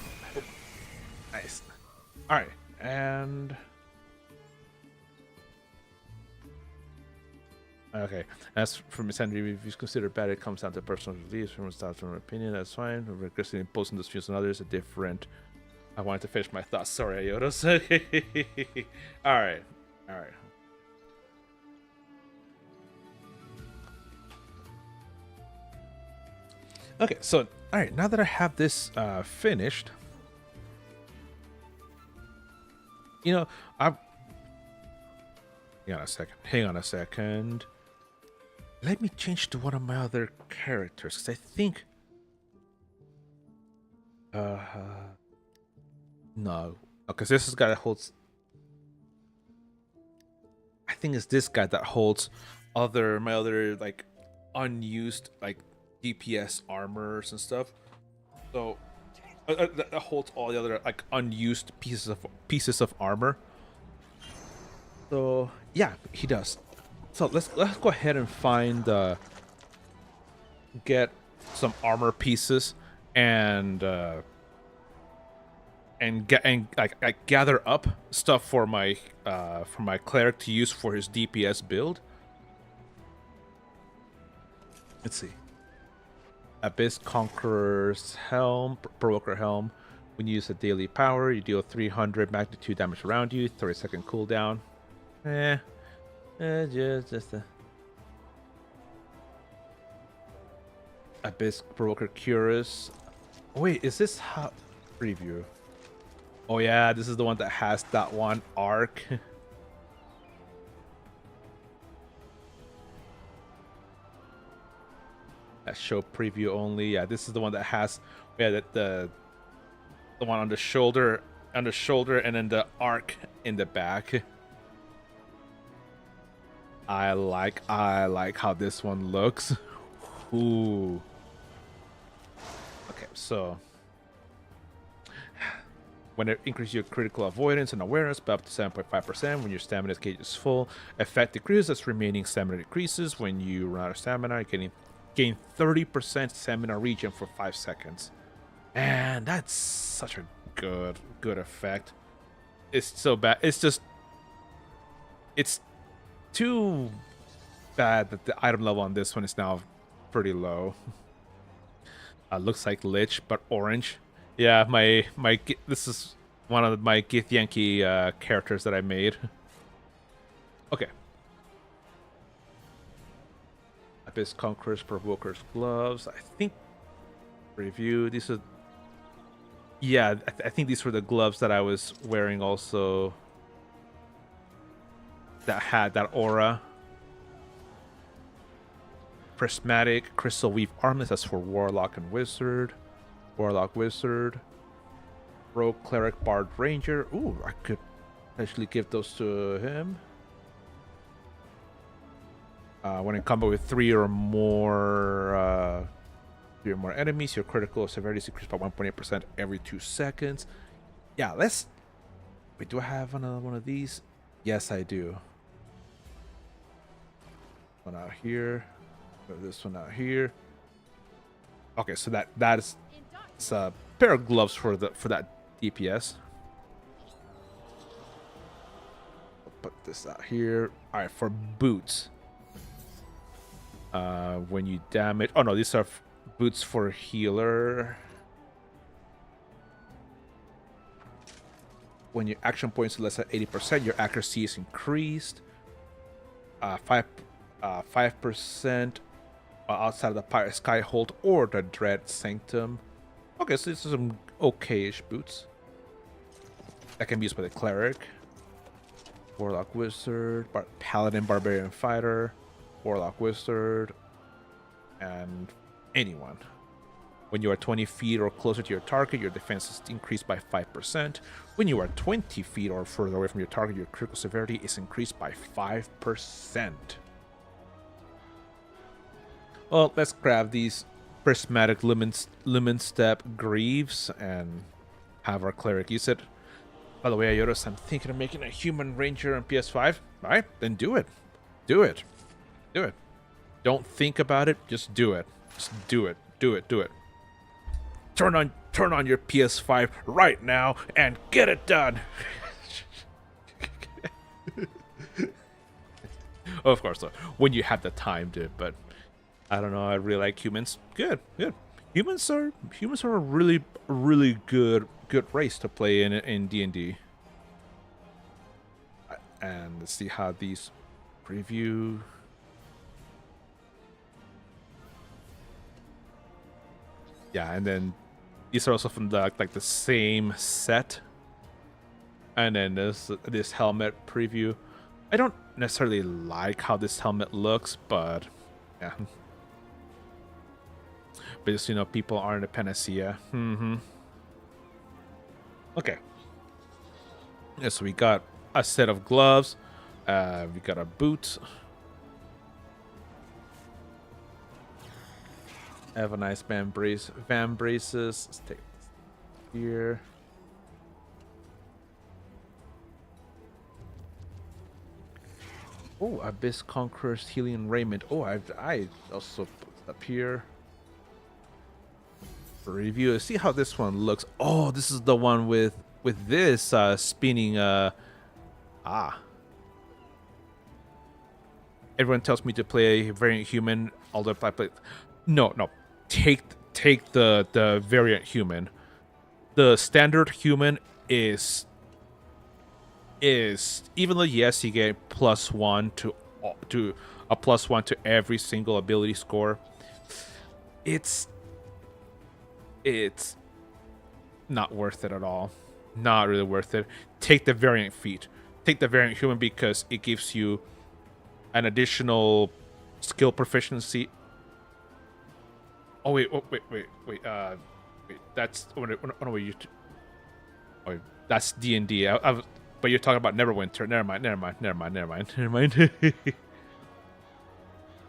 nice. All right, and okay. As for Miss Henry, if you consider bad, it comes down to personal beliefs, from styles, from opinion. That's fine. Regressing imposing those views on others are different. I wanted to finish my thoughts. Sorry, Iodos. All right, all right. Okay, so all right. Now that I have this finished, you know, I. Hang on a second. Hang on a second. Let me change to one of my other characters, because I think... No. Because this is the guy that holds... I think it's this guy that holds my other, like, unused, like, DPS armors and stuff. So, that holds all the other, like, unused pieces of armor. So, yeah, he does. So let's go ahead and find get some armor pieces and gather up stuff for my cleric to use for his DPS build. Let's see. Abyss Conqueror's Helm, Provoker Helm. When you use a daily power, you deal 300 magnitude damage around you, 30-second cooldown. Just a Abyss Provoker Curious. Wait, is this how preview? Oh yeah, this is the one that has that one arc. That show preview only. Yeah, this is the one that has the one on the shoulder, and then the arc in the back. I like how this one looks. Ooh. Okay, so when it increases your critical avoidance and awareness by up to 7.5% when your stamina gauge is full, effect decreases as remaining stamina decreases. When you run out of stamina, you gain 30% stamina regen for 5 seconds. And that's such a good effect. It's so bad. It's too bad that the item level on this one is now pretty low. Looks like Lich, but orange. Yeah, this is one of my Githyanki characters that I made. Okay. Abyss Conqueror's Provoker's Gloves. I think review. These are. Yeah, I think these were the gloves that I was wearing also. That had that aura. Prismatic Crystal Weave Armlets. That's for Warlock and Wizard. Warlock Wizard. Rogue Cleric Bard Ranger. Ooh, I could actually give those to him. When in combat with three or more enemies, your critical severity is increased by 1.8% every 2 seconds. Yeah, let's... Wait, do I have another one of these? Yes, I do. One out here. This one out here. Okay, so that is a pair of gloves for that DPS. I'll put this out here. All right, for boots. When you damage... Oh no, these are boots for healer. When your action points are less than 80%, your accuracy is increased. 5% outside of the Pirate Skyhold or the Dread Sanctum. Okay, so this is some okay-ish boots. That can be used by the Cleric. Warlock Wizard, Paladin Barbarian Fighter, Warlock Wizard, and anyone. When you are 20 feet or closer to your target, your defense is increased by 5%. When you are 20 feet or further away from your target, your critical severity is increased by 5%. Well, let's grab these prismatic Lumen Step Greaves and have our cleric use it. By the way, Iodos, I'm thinking of making a human ranger on PS5. Alright, then do it. Do it. Do it. Don't think about it, just do it. Just do it. Do it. Do it. turn on your PS5 right now and get it done. Of course, though, when you have the time to. But I don't know. I really like humans. Good. Humans are a really good race to play in D&D. And let's see how these preview. Yeah, and then these are also from the like the same set. And then this helmet preview. I don't necessarily like how this helmet looks, but yeah. But just, you know, people aren't a panacea. Okay. Yeah, so we got a set of gloves. We got a boot. Have a nice van braces. Let's take this here. Oh, Abyss Conqueror's Healing Raiment. Oh, I also put up here. For review. See how this one looks. Oh, this is the one with this spinning. Everyone tells me to play Variant Human. Although I play. No. Take the Variant Human. The standard human is even though yes you get +1 to +1 to every single ability score, it's not worth it at all. Not really worth it. Take the variant feat. Take the variant human because it gives you an additional skill proficiency. Oh wait. That's that's D&D. But you're talking about Neverwinter. Never mind.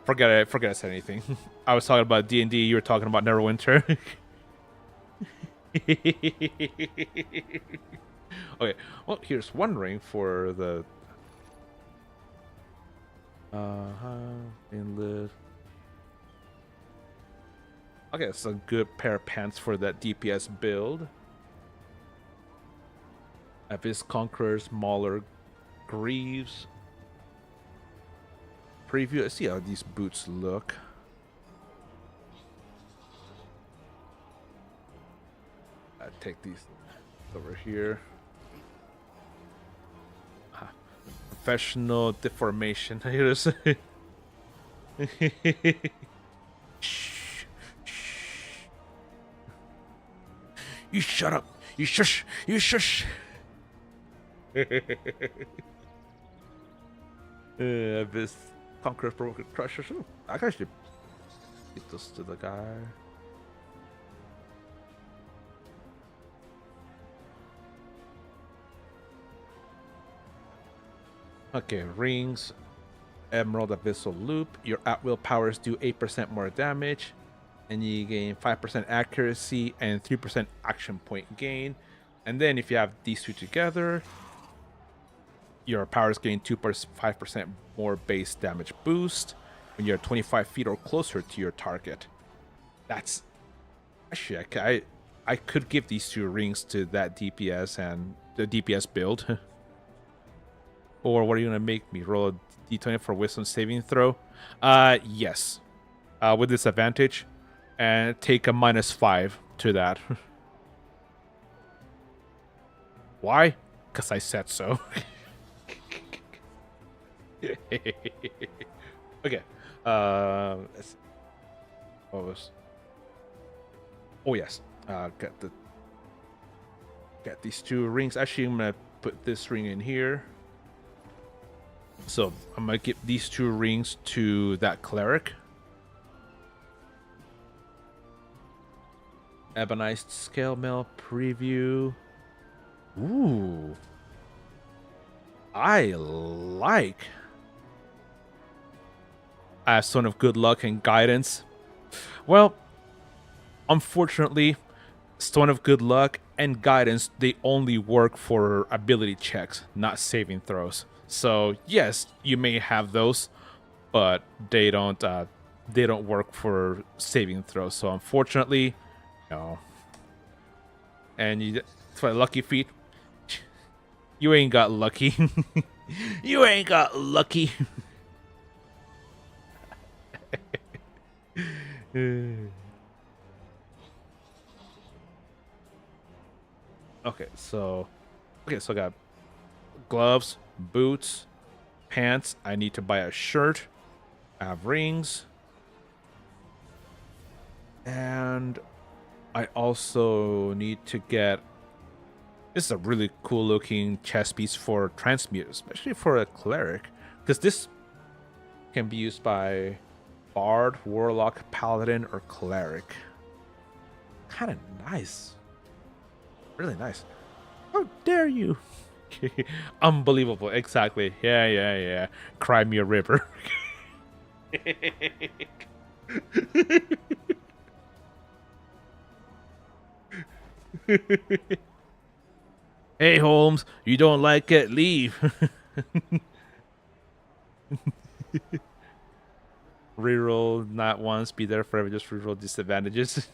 Forget I said anything. I was talking about D&D. You were talking about Neverwinter. Okay. Well, here's one ring for the inlet. Okay, it's a good pair of pants for that DPS build. Abyss Conquerors, Mauler, Greaves. Preview. Let's see how these boots look. I take these over here. Professional deformation. Shh. You shut up. You shush. You shush. Abyss Conqueror Broken Crusher. Ooh, I can actually get this to the guy. Okay, rings, Emerald Abyssal Loop. Your at-will powers do 8% more damage, and you gain 5% accuracy and 3% action point gain. And then if you have these two together, your powers gain 5% more base damage boost when you're 25 feet or closer to your target. That's actually I could give these two rings to that DPS and the DPS build. Or what are you gonna make me roll a d20 for wisdom saving throw? Yes, with disadvantage, and take a -5 to that. Why? Because I said so. Okay. Let's see. What was? Oh yes. Get these two rings. Actually, I'm gonna put this ring in here. So I'm gonna give these two rings to that cleric. Ebonized scale mail preview. Ooh. I like. Stone of Good Luck and Guidance. Well, unfortunately, Stone of Good Luck and Guidance, they only work for ability checks, not saving throws. So yes, you may have those, but they don't work for saving throws. So unfortunately, no. And you for a lucky feat. You ain't got lucky. You ain't got lucky. Okay, so I got gloves, boots, pants. I need to buy a shirt. I have rings. And I also need to get this is a really cool looking chest piece for transmute, especially for a cleric. Because this can be used by bard, warlock, paladin, or cleric. Kind of nice. Really nice. How dare you? Unbelievable. Exactly. Yeah. Cry me a river. Hey, Holmes, you don't like it? Leave. Reroll not once, be there forever, just reroll disadvantages.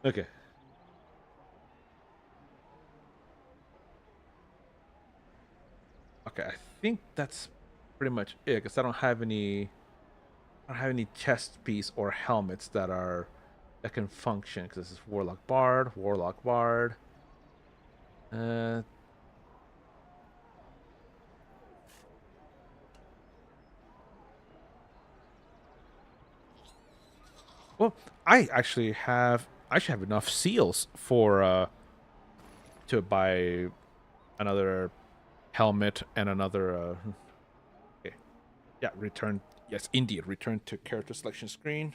Okay. Okay, I think that's pretty much it, because I don't have any chest piece or helmets that can function, because this is Warlock Bard. Well, I actually have enough seals for to buy another helmet and another okay. Yeah, return. Yes, indeed. Return to character selection screen.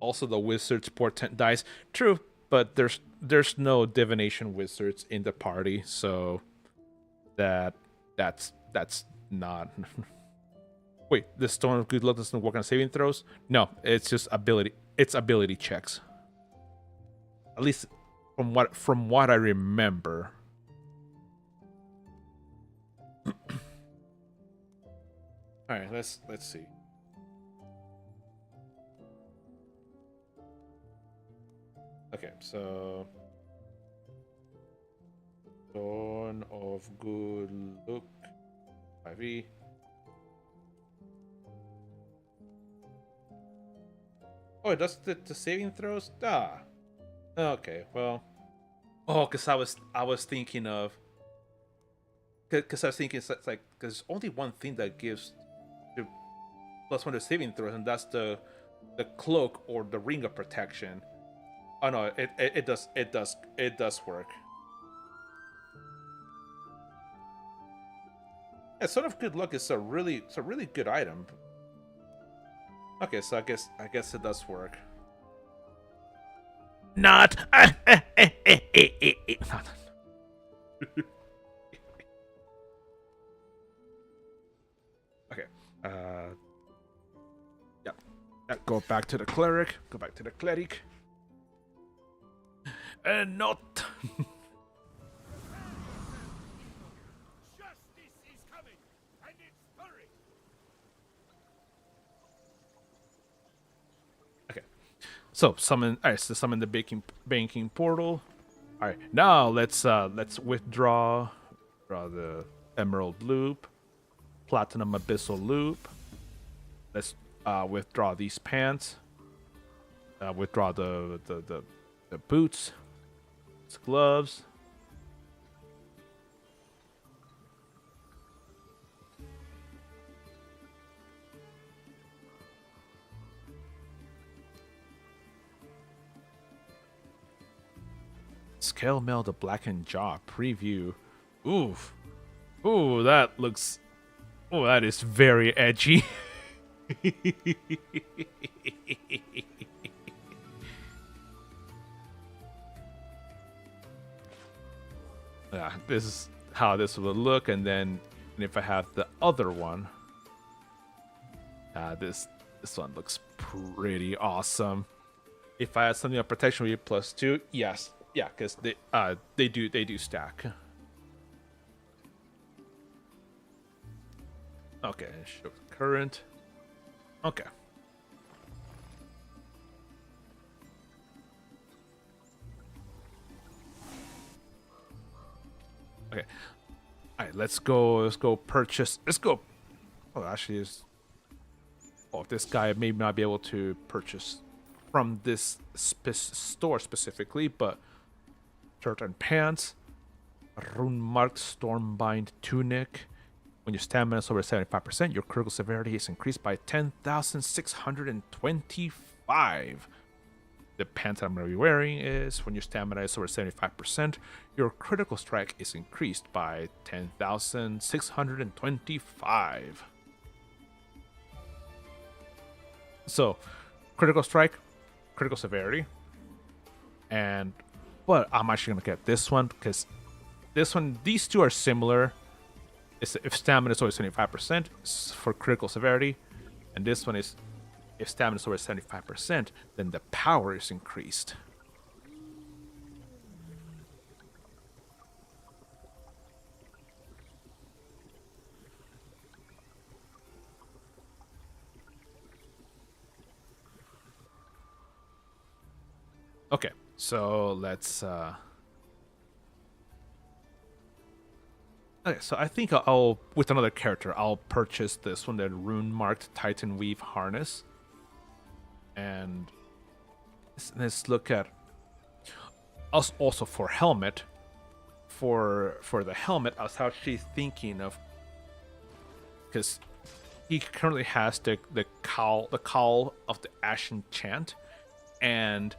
Also, the wizard's portent dice. True, but there's no divination wizards in the party, so that's not. Wait, the Stone of Good Luck doesn't work on saving throws? No, it's just ability. It's ability checks. At least from what I remember. All right, let's see. Okay, so Dawn of Good Look 5e. Oh, it does the saving throws? Ah. Okay, well. Oh, because I was thinking of. Because I was thinking it's like because there's only one thing that gives the +1 to saving throws, and that's the cloak or the ring of protection. Oh no, it does work. Yeah, Son of Good Luck is a really good item. Okay, so I guess it does work. Not. Okay. Yep. Go back to the cleric. Go back to the cleric. And not. Justice is coming, and it's hurry. Okay. So summon. Alright, so summon the banking portal. Alright, now let's withdraw the emerald loop, platinum abyssal loop. Let's withdraw these pants. Withdraw the boots, gloves. Scale mail the blackened jaw preview. Oof. Ooh, that looks. Oh, that is very edgy. Yeah, this is how this will look, and then if I have the other one, this one looks pretty awesome. If I had something on protection rate +2, yes, yeah, because they do stack. Okay, show current. Okay. Okay. All right, let's go. Let's go purchase. Let's go. Oh, actually, is. Oh, this guy may not be able to purchase from this store specifically, but shirt and pants, rune-marked Stormbind tunic. When your stamina is over 75%, your critical severity is increased by 10,625. The pants I'm going to be wearing is when your stamina is over 75%, your critical strike is increased by 10,625. So, critical strike, critical severity, but I'm actually going to get this one because these two are similar. If stamina is over 75% for critical severity, and this one is if stamina is over 75%, then the power is increased. Okay, so let's okay, so I think I'll with another character, I'll purchase this one, the rune-marked Titan Weave harness. And let's look at us also for helmet. For the helmet, I was actually thinking of because he currently has the cowl of the Ashen Chant, and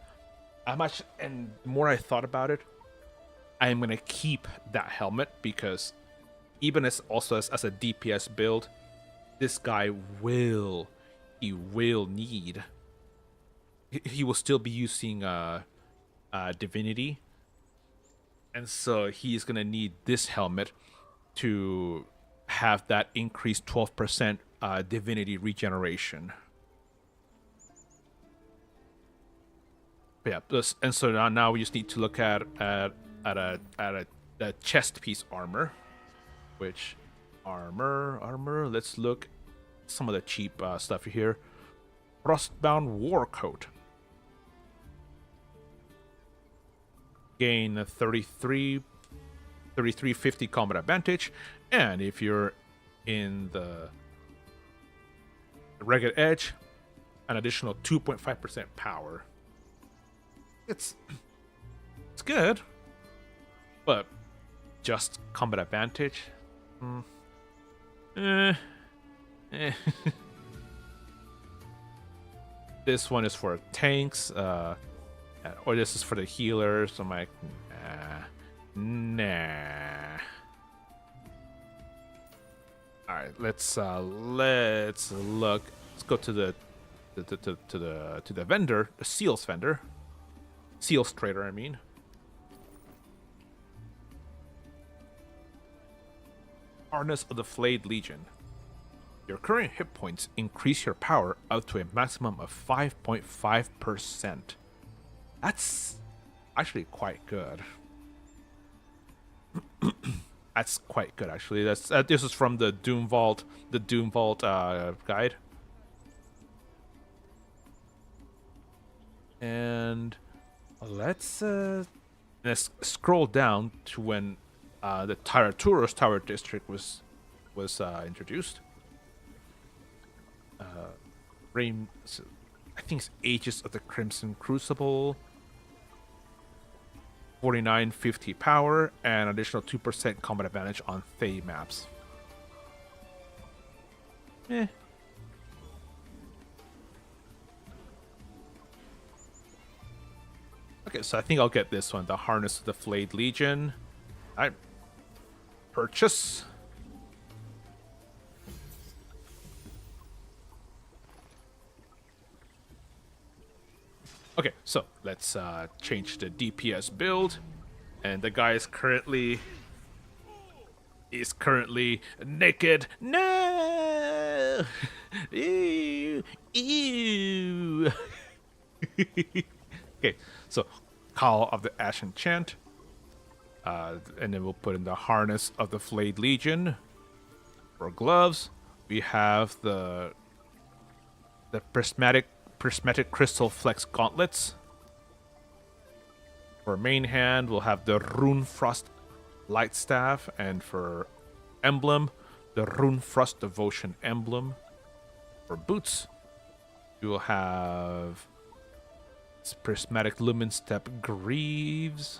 more I thought about it, I am gonna keep that helmet because even as a DPS build, this guy will need. He will still be using divinity, and so he's gonna need this helmet to have that increased 12% divinity regeneration. But yeah, and so now we just need to look at a chest piece armor, which armor. Let's look some of the cheap stuff here. Frostbound War Coat. Gain 3350 combat advantage, and if you're in the Ragged Edge, an additional 2.5% power. It's good, but just combat advantage. This one is for tanks, or this is for the healers. I'm like, nah. All right, let's look. Let's go to the vendor, the seals vendor, seals trader. I mean. Harness of the Flayed Legion. Your current hit points increase your power up to a maximum of 5.5%. That's actually quite good. That's quite good, actually. This is from the Doom Vault guide. And let's scroll down to when the Tyraturos Tower District was introduced. I think it's Aegis of the Crimson Crucible. 4950 power and additional 2% combat advantage on Thay maps. Okay, so I think I'll get this one, the Harness of the Flayed Legion. Alright. Purchase. Okay, so let's change the DPS build, and the guy is currently naked. No, ew, ew. Okay, so Call of the Ashen Chant, and then we'll put in the Harness of the Flayed Legion. For gloves, we have the the prismatic crystal flex gauntlets. For main hand, we'll have the Runefrost light staff, and for emblem, the Runefrost devotion emblem. For boots, we will have prismatic lumen step greaves.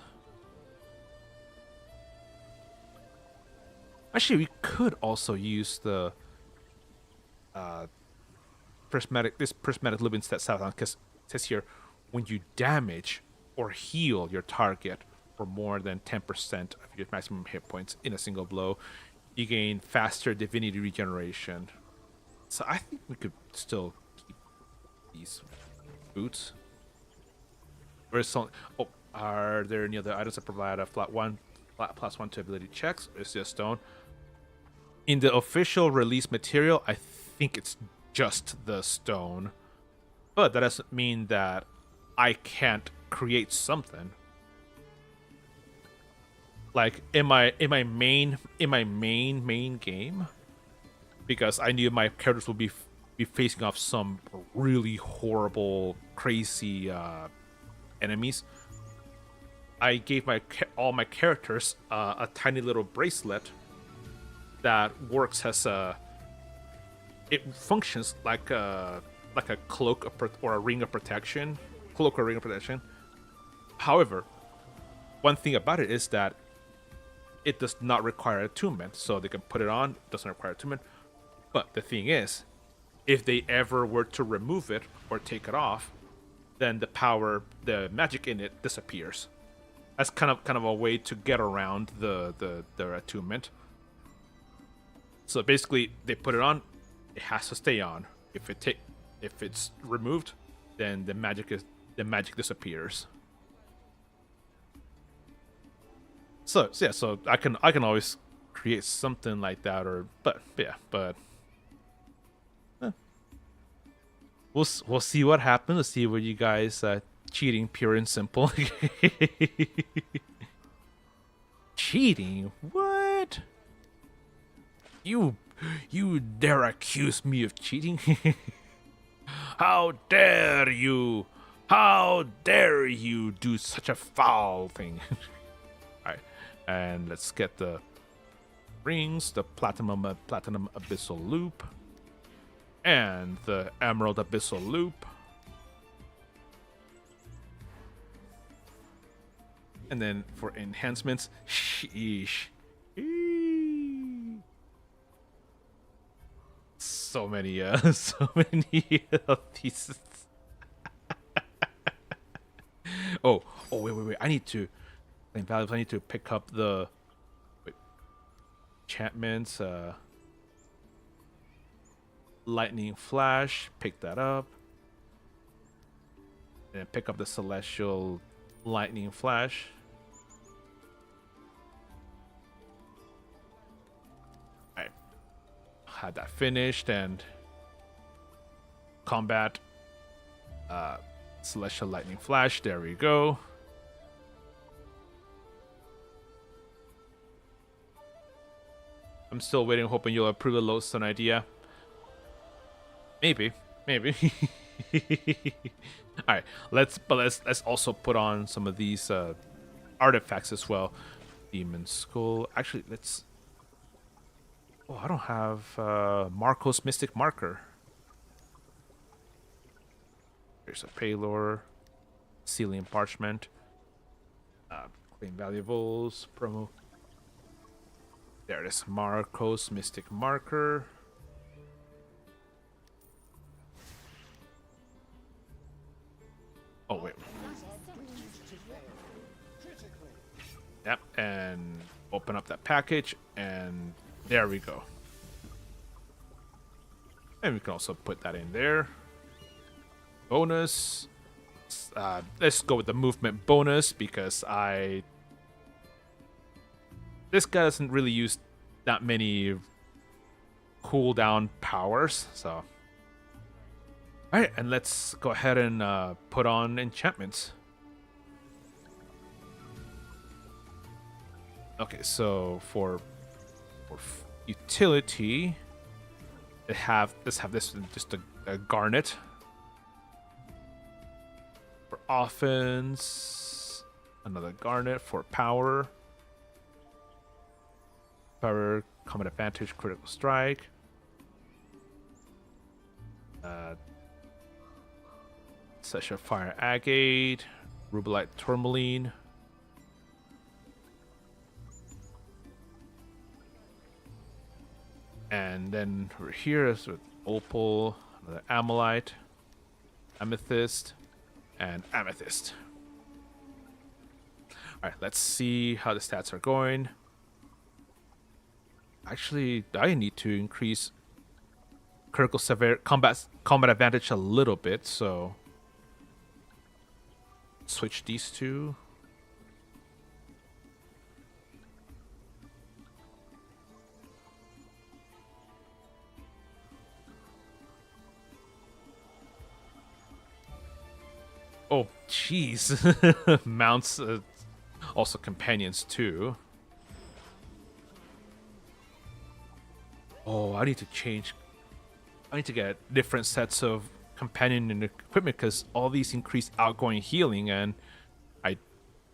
Actually, we could also use the prismatic lumen step saddle, because it says here, when you damage or heal your target for more than 10% of your maximum hit points in a single blow, you gain faster divinity regeneration. So I think we could still keep these boots. Are there any other items that provide a flat +1 to ability checks? Is this stone? In the official release material, I think it's just the stone, but that doesn't mean that I can't create something. Like in my main game, because I knew my characters would be facing off some really horrible, crazy enemies. I gave all my characters a tiny little bracelet that works as it functions like a cloak or a ring of protection. However, one thing about it is that it does not require attunement, so they can put it on. It doesn't require attunement. But the thing is, if they ever were to remove it or take it off, then the magic in it disappears. That's kind of a way to get around the attunement. So basically, they put it on, it has to stay on. If it's removed, then the magic disappears. So I can always create something like that, but we'll see what happens. Let's see what you guys cheating, pure and simple. Cheating? What? You dare accuse me of cheating? How dare you? How dare you do such a foul thing? Alright, and let's get the rings, the platinum abyssal loop, and the emerald abyssal loop. And then for enhancements, sheesh. So many of these. oh, wait. I need to pick up the enchantments. Lightning Flash, pick that up. And pick up the Celestial Lightning Flash. Alright. Had that finished, and combat Celestial Lightning Flash, there we go. I'm still waiting, hoping you'll approve the Lodestone idea. Maybe. All right, let's also put on some of these artifacts as well. Demon Skull. Actually, let's. Oh, I don't have Marco's Mystic Marker. Here's a Paylor, Celian Parchment, Claim Valuables, promo. There it is, Marco's Mystic Marker. Oh, wait. Yep, and open up that package, and there we go. And we can also put that in there. Bonus. Let's go with the movement bonus, because this guy doesn't really use that many cooldown powers, so. Alright, and let's go ahead and put on enchantments. Okay, so for utility, let's have this just a a garnet for offense. Another garnet for power. Power, combat advantage, critical strike. Session Fire Agate, Rubelite Tourmaline. And then over here is with Opal, another Amylite, Amethyst, and Amethyst. Alright, let's see how the stats are going. Actually, I need to increase critical combat advantage a little bit, so switch these two. Oh, jeez. Mounts, also companions too. Oh, I need to change. I need to get different sets of companion and equipment because all these increase outgoing healing, and I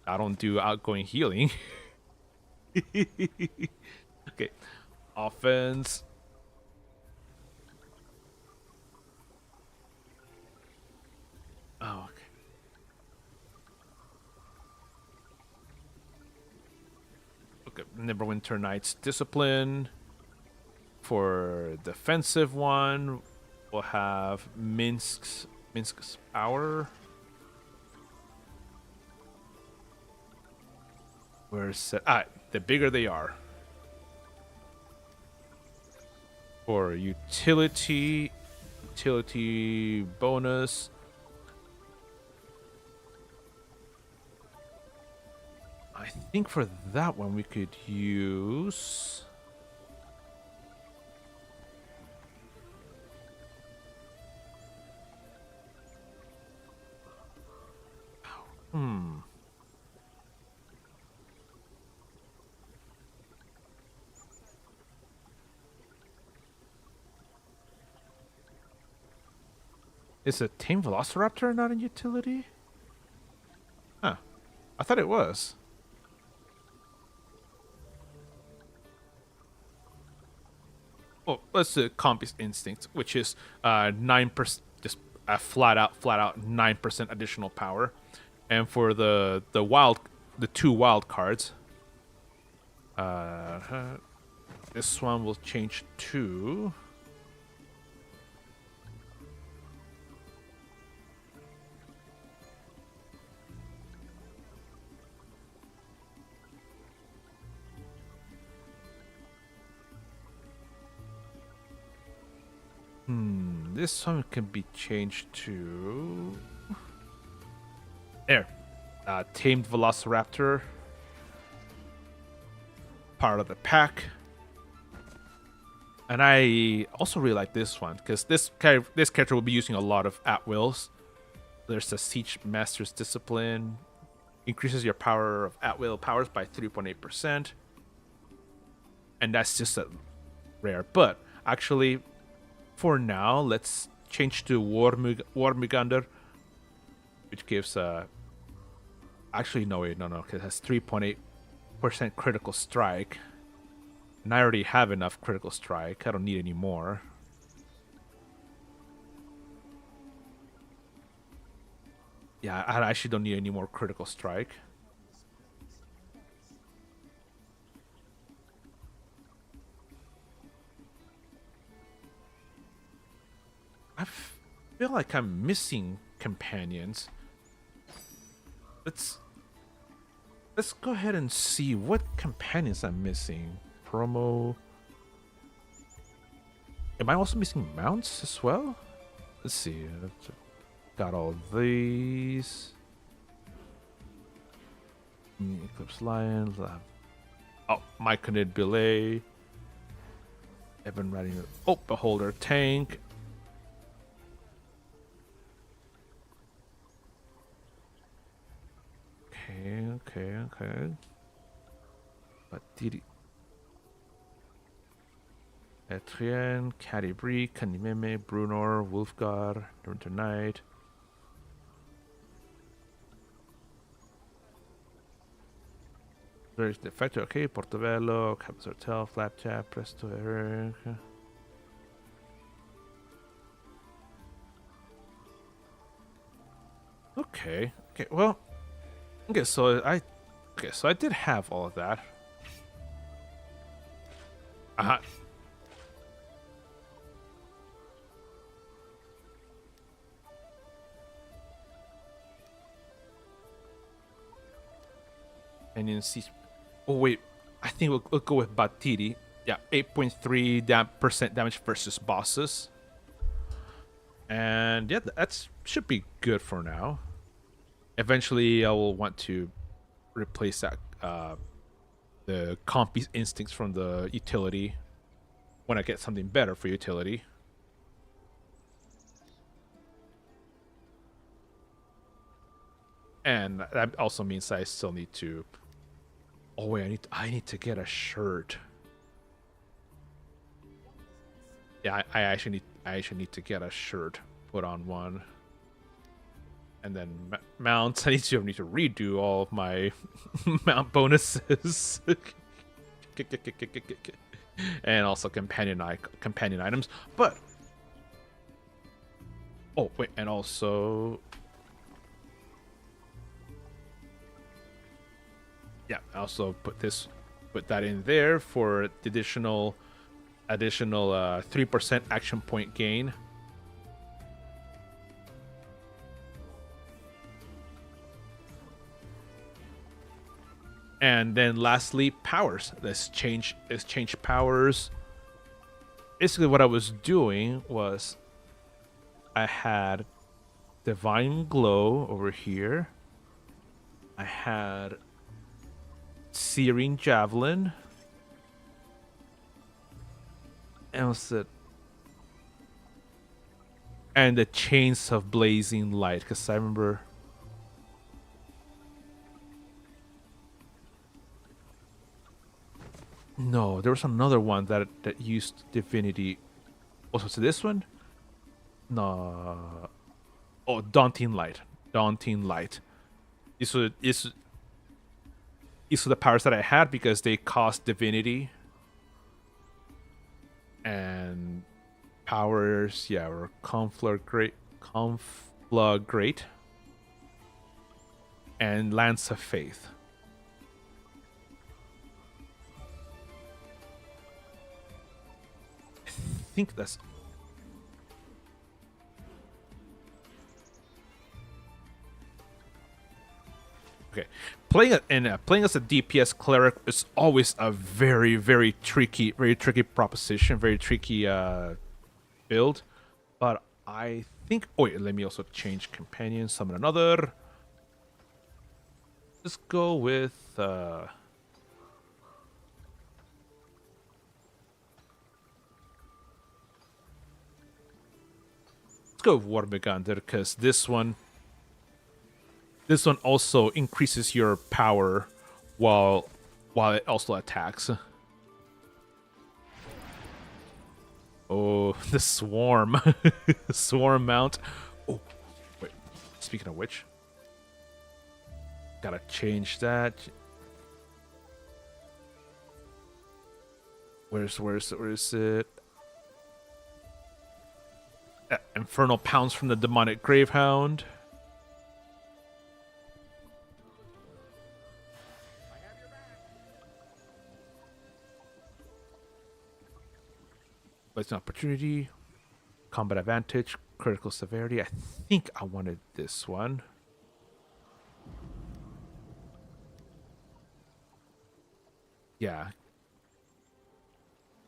don't do outgoing healing. Okay, offense. Oh, okay. Okay, Neverwinter Nights Discipline. For defensive one, we'll have Minsk's Power. Where's the bigger they are. For utility bonus. I think for that one we could use Is a Tame Velociraptor not a utility? Huh. I thought it was. Oh, let's do Compass Instinct, which is 9%, just a flat out 9% additional power. And for the two wild cards, this one will change to this one can be changed to there. Tamed Velociraptor, part of the pack. And I also really like this one because this character will be using a lot of at-wills. There's a Siege Master's Discipline, increases your power of at-will powers by 3.8%, and that's just a rare. But actually, for now, let's change to Warmigander, which gives actually no, because it has 3.8% critical strike. And I already have enough critical strike. I don't need any more. Yeah, I actually don't need any more critical strike. I feel like I'm missing companions. Let's go ahead and see what companions I'm missing. Promo. Am I also missing mounts as well? Let's see. Got all these. Eclipse Lion. Oh, Myconid Belay. Evan riding. Oh, Beholder Tank. Okay. But did he... Etrian, Cadibri, Kanimeme, Brunor, Wolfgar, Winter Knight. There's the Factor, okay, Portobello, Captain's Hotel, Flapjack, Presto, Eric. Okay, well, so I did have all of that. Uh-huh. And you see, oh wait, I think we'll go with Batiri. Yeah, 8.3% damage versus bosses. And yeah, that should be good for now. Eventually, I will want to replace that the Compy instincts from the utility when I get something better for utility. And that also means I still need to. Oh wait, I need to get a shirt. Yeah, I actually need to get a shirt. Put on one. And then mounts. I need to redo all of my mount bonuses. And also companion items. But oh wait, and also yeah, I also put that in there for the additional 3% action point gain. And then lastly, powers. Let's change powers. Basically what I was doing was I had Divine Glow over here. I had Searing Javelin. And what's it? And the Chains of Blazing Light, because I remember. No, there was another one that used divinity. Also, so this one? No. Oh, Daunting Light. Daunting Light. These were the powers that I had because they cost divinity. And powers, yeah, were Conflagrate, and Lance of Faith. I think that's okay. Playing as a DPS cleric is always a very tricky proposition, very tricky build. But I think. Oh wait, let me also change companion, summon another. Let's go with. Let's go with Warmigander, because this one also increases your power while it also attacks. Oh, the swarm. Swarm mount. Oh, wait. Speaking of which, gotta change that. Where is it? Infernal Pounce from the Demonic Gravehound. But it's an opportunity. Combat advantage. Critical severity. I think I wanted this one. Yeah.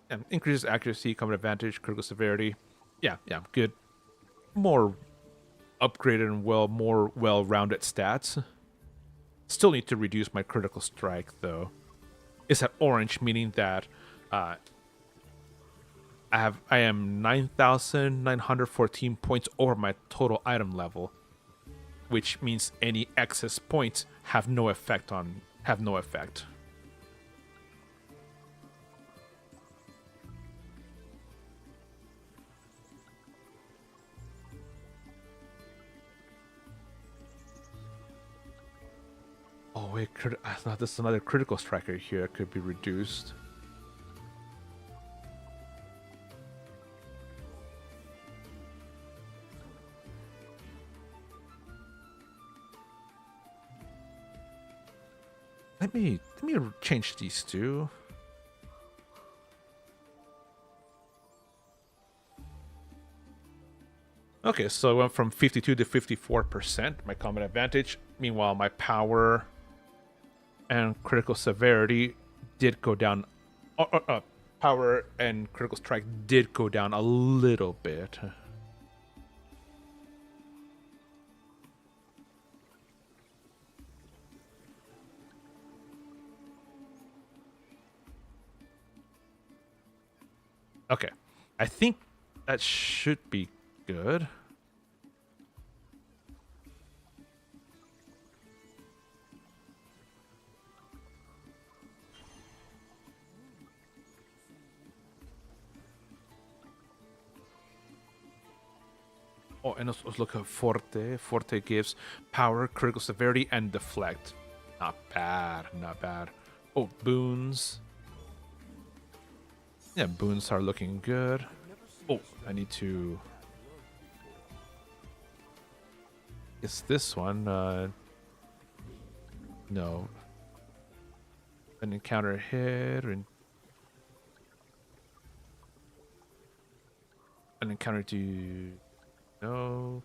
And increases accuracy, combat advantage, critical severity. Yeah, good. More upgraded and more well-rounded stats. Still need to reduce my critical strike though. It's at orange, meaning that I am 9,914 points over my total item level, which means any excess points have no effect. wait, I thought this is another critical striker here. It could be reduced. Let me change these two. Okay, so I went from 52 to 54%, my combat advantage. Meanwhile, my power and critical severity did go down. Power and critical strike did go down a little bit. Okay, I think that should be good. Oh, and let's look at Forte. Forte gives power, critical severity, and deflect. Not bad, not bad. Oh, boons. Yeah, boons are looking good. Oh, I need to... It's this one. No. An encounter hit and... An encounter to... No.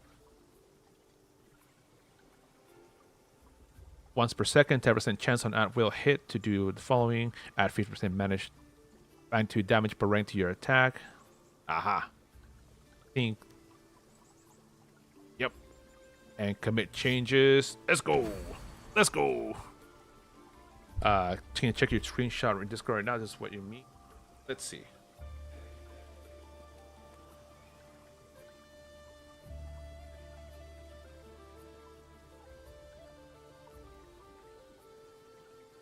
Once per second, 10% chance on at will hit to do the following. Add 50% managed to damage per rank to your attack. Aha. Think. Yep. And commit changes. Let's go. Let's go. Can you check your screenshot in Discord right now? This is what you mean. Let's see.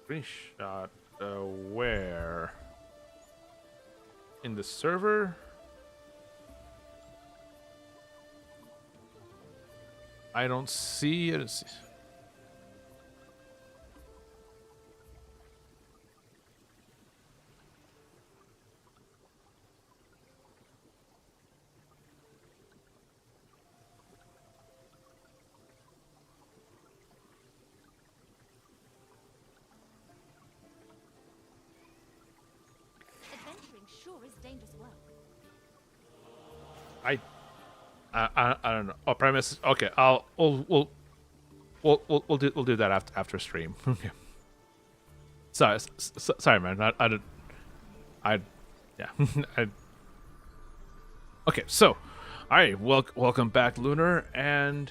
Screenshot where? In the server? I don't see it. Sure is dangerous work. I don't know. Oh, premise. Okay, we'll do that after stream. Okay. Sorry, man. Yeah. Okay, so, all right. Welcome back, Lunar, and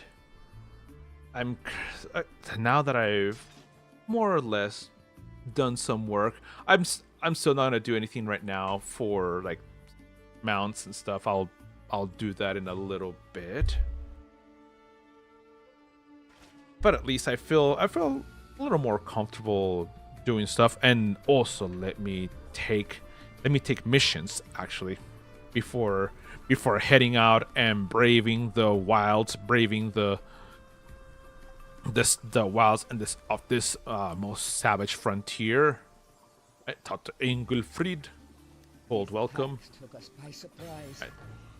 I'm now that I've more or less done some work. I'm still not gonna do anything right now for like mounts and stuff. I'll do that in a little bit. But at least I feel a little more comfortable doing stuff, and also let me take missions actually before heading out and braving the wilds, braving the wilds and this most savage frontier. I talked to Engelfried. Cold welcome. Took us by surprise.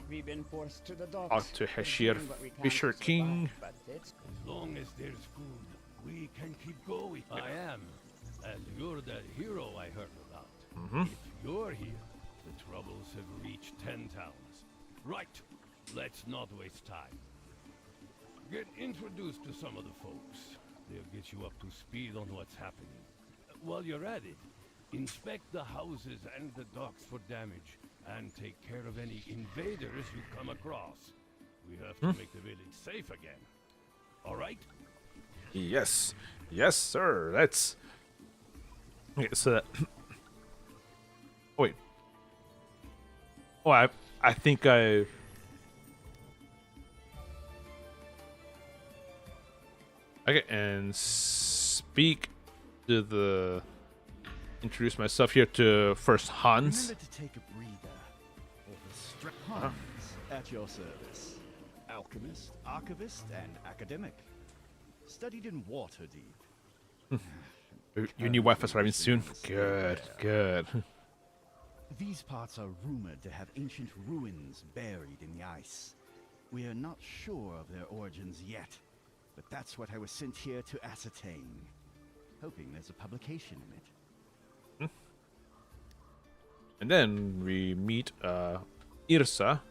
We've been forced to the docks. Talked to Heshir Fisher King. As long as there's food, we can keep going. I am. And you're the hero I heard about. If you're here, the troubles have reached 10 towns. Right. Let's not waste time. Get introduced to some of the folks. They'll get you up to speed on what's happening. While you're at it, inspect the houses and the docks for damage, and take care of any invaders you come across. We have to make the village safe again. All right? Yes, sir. That's okay. So, wait. Oh, I think I. Okay, and speak to the. Introduce myself here to first Hans. Remember to take a breather. Hans, at your service. Alchemist, archivist, and academic. Studied in Waterdeep. Your new wife is arriving soon. Good, good. These parts are rumored to have ancient ruins buried in the ice. We are not sure of their origins yet, but that's what I was sent here to ascertain. Hoping there's a publication in it. And then we meet Irsa.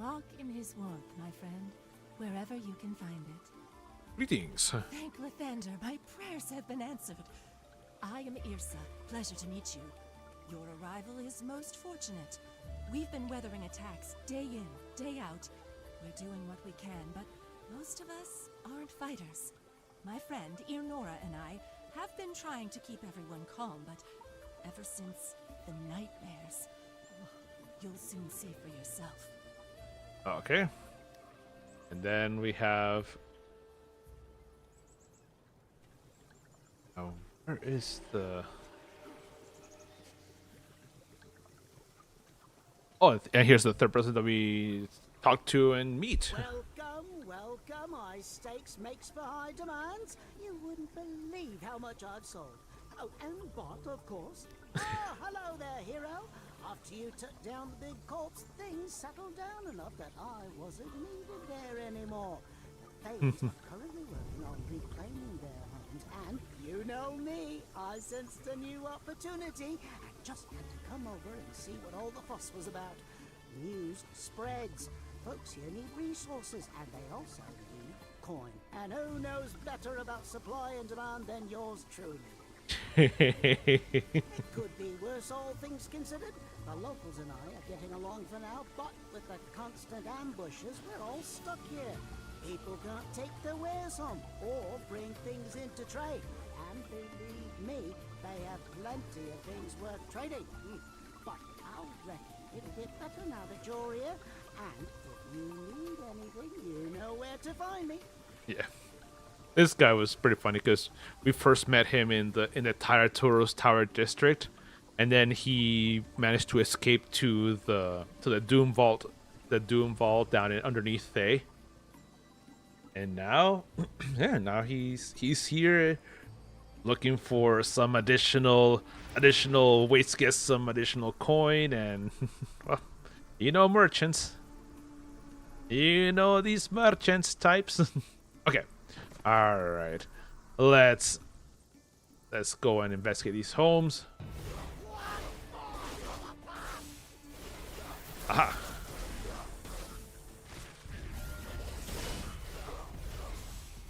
Walk in his warmth, my friend, wherever you can find it. Greetings. Thank Lathander, my prayers have been answered. I am Irsa. Pleasure to meet you. Your arrival is most fortunate. We've been weathering attacks day in, day out. We're doing what we can, but most of us aren't fighters. My friend, Irnora, and I have been trying to keep everyone calm, but ever since the nightmares, you'll soon see for yourself. Okay. And then we have... Oh, where is the... Oh, and here's the third person that we talk to and meet. Welcome, welcome. High stakes makes for high demands. You wouldn't believe how much I've sold. Oh, and bought, of course. Ah, hello there, hero. After you took down the big corpse, things settled down enough that I wasn't needed there anymore. The Thanes are currently working on reclaiming their homes, and you know me, I sensed a new opportunity and just had to come over and see what all the fuss was about. News spreads. Folks here need resources, and they also need coin. And who knows better about supply and demand than yours truly? It could be worse, all things considered. The locals and I are getting along for now, but with the constant ambushes, we're all stuck here. People can't take their wares home or bring things into trade. And believe me, they have plenty of things worth trading. But I reckon it'll get better now that you're here. And if you need anything, you know where to find me. Yeah. This guy was pretty funny because we first met him in the Tyratoros Tower district, and then he managed to escape to the Doom Vault, down underneath Thay. And now, yeah, now he's here looking for some additional ways to get some additional coin, and well, merchants. These merchants types. Okay. All right, let's go and investigate these homes. Aha!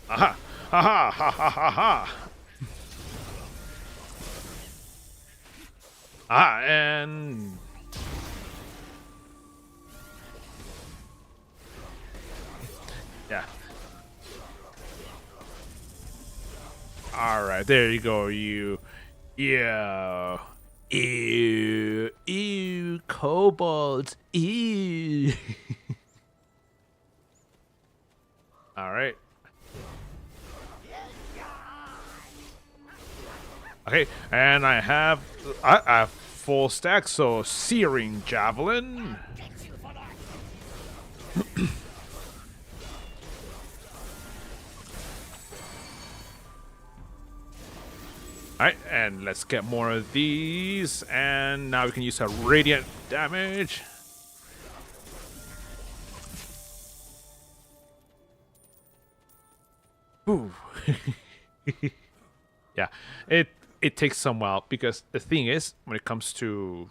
Aha! Aha! Ha ha ha ha! Ah, and yeah. Alright, there you go, you. Yeah. Ew. Ew. Kobolds. Ew. Alright. Okay, and I have a full stack, so Searing Javelin. Alright, and let's get more of these, and now we can use our radiant damage. Ooh. Yeah, it takes some while, because the thing is, when it comes to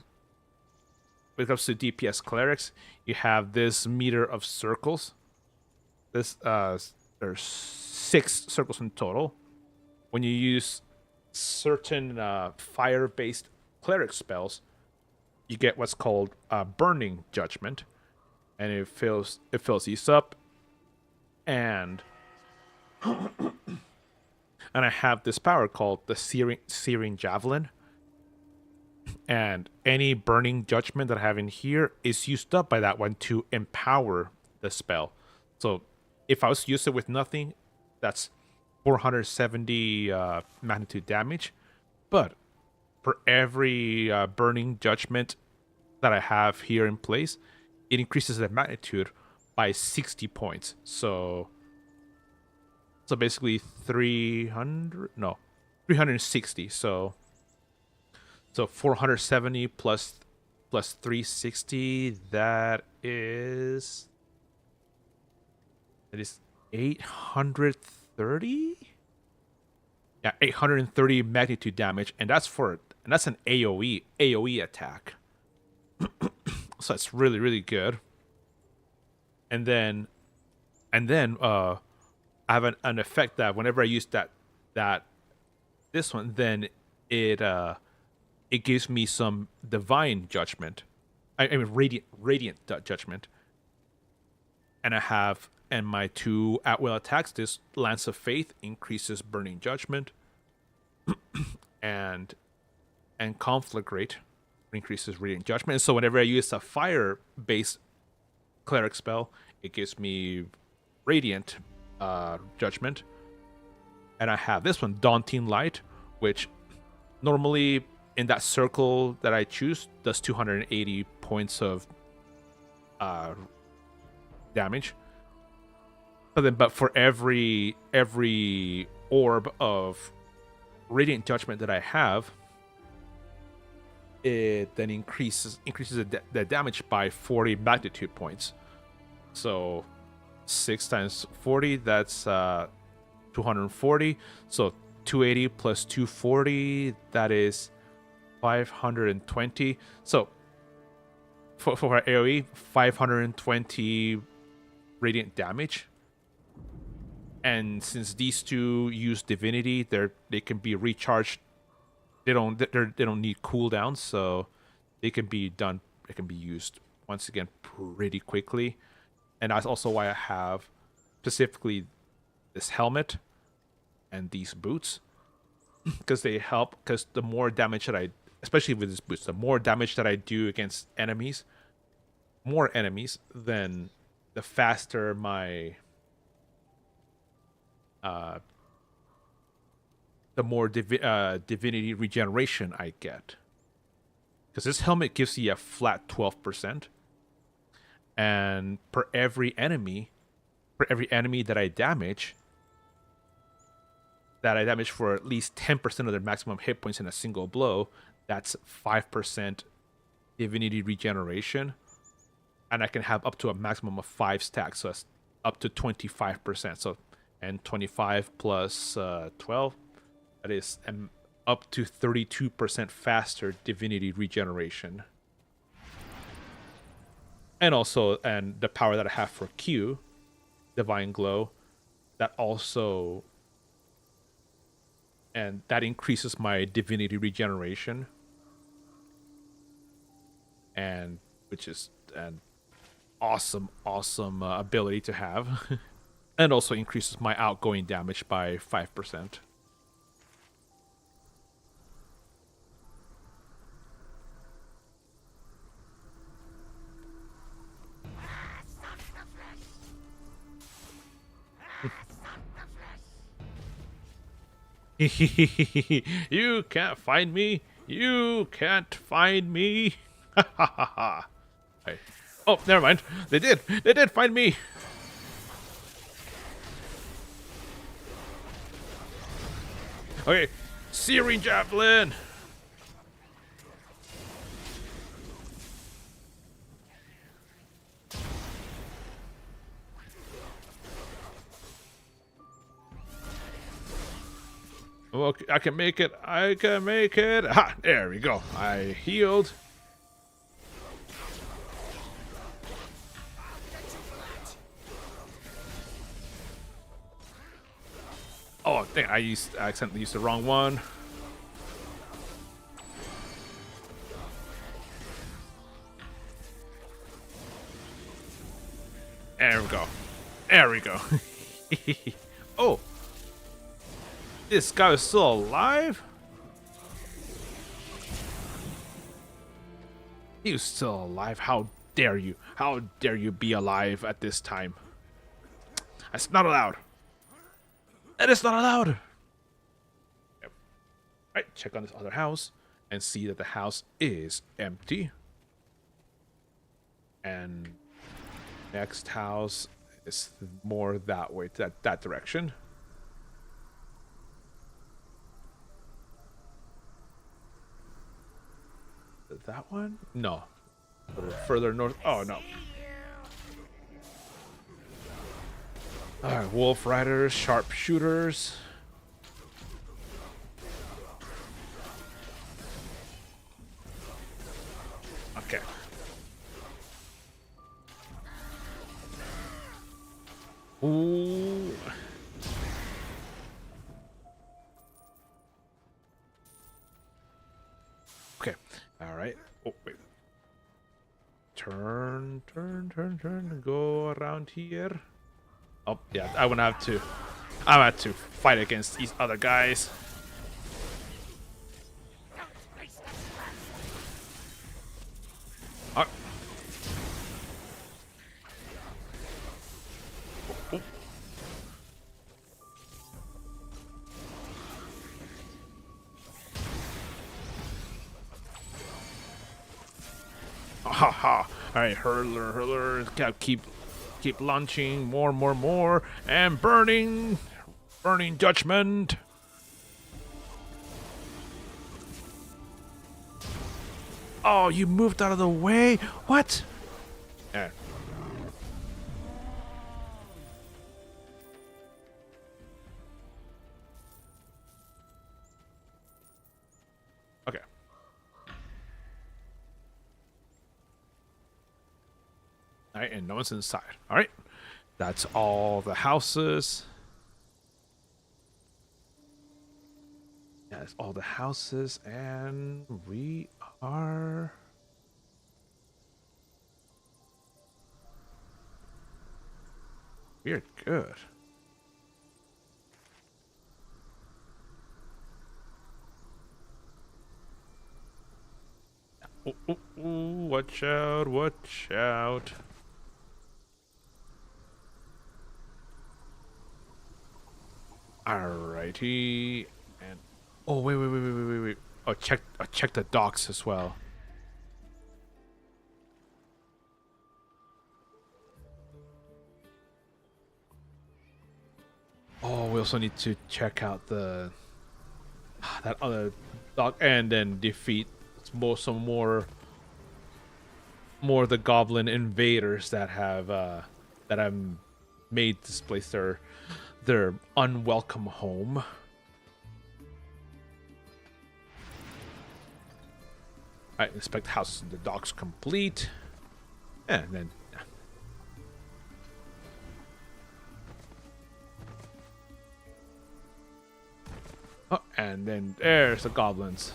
DPS clerics, you have this meter of circles. There's 6 circles in total. When you use certain fire-based cleric spells, you get what's called Burning Judgment, and it fills these up, and I have this power called the Searing Javelin, and any Burning Judgment that I have in here is used up by that one to empower the spell. So if I was to use it with nothing, that's 470 magnitude damage, but for every Burning Judgment that I have here in place, it increases the magnitude by 60 points. So basically 360. So 470 plus 360, that is 830. Yeah, 830 magnitude damage, and that's an AOE attack. So it's really, really good. And then I have an effect that whenever I use this one, then it gives me some divine judgment. I mean radiant judgment. And my 2 at will attacks, this Lance of Faith increases burning judgment, and Conflagrate increases radiant judgment. And so whenever I use a fire based cleric spell, it gives me radiant judgment. And I have this one, Daunting Light, which normally in that circle that I choose does 280 points of damage. But for every orb of radiant judgment that I have, it then increases the damage by 40 magnitude points. So 6 times 40, that's 240. So 280 plus 240, that is 520. So for AoE, 520 radiant damage. And since these two use divinity, they can be recharged. They don't need cooldowns, so they can be used once again pretty quickly. And that's also why I have specifically this helmet and these boots, because they help. Because the more damage that especially with these boots, the more damage that I do against more enemies, then the faster my the more divinity regeneration I get. Because this helmet gives you a flat 12%. And for every enemy that I damage for at least 10% of their maximum hit points in a single blow, that's 5% divinity regeneration. And I can have up to a maximum of 5 stacks, so that's up to 25%. So, and 25 plus 12, that is up to 32% faster divinity regeneration. And also, and the power that I have for Q, Divine Glow, that also, and that increases my divinity regeneration, and which is an awesome ability to have. And also increases my outgoing damage by 5%. You can't find me. You can't find me. Ha ha ha ha. Oh, never mind. They did. They did find me. Okay, Searing Javelin. Well, I can make it. I can make it. Ha! There we go. I healed. Oh, dang, I accidentally used the wrong one. There we go. There we go. Oh. This guy is still alive? He's still alive. How dare you? How dare you be alive at this time? That's not allowed. That is not allowed. Yep. Right, check on this other house and see that the house is empty. And next house is more that way, that direction. that one? No. A little further north. Oh, no. Alright, wolf riders, sharpshooters. Okay. Ooh. Okay. All right. Oh, wait. Turn, and go around here. Oh, yeah. I'm gonna have to fight against these other guys. Oh. Oh. Ha ha! Alright, hurler, keep launching more, and burning judgment. Oh, you moved out of the way. What? Yeah. Okay. All right, and no one's inside. All right, that's all the houses. Yeah, that's all the houses, and we're good. Ooh, watch out. Alrighty, and oh wait. Oh, check the docks as well. Oh, we also need to check out that other dock, and then defeat some more of the goblin invaders that have made this place their unwelcome home. I inspect the house and the docks complete, and then oh, and then there's the goblins.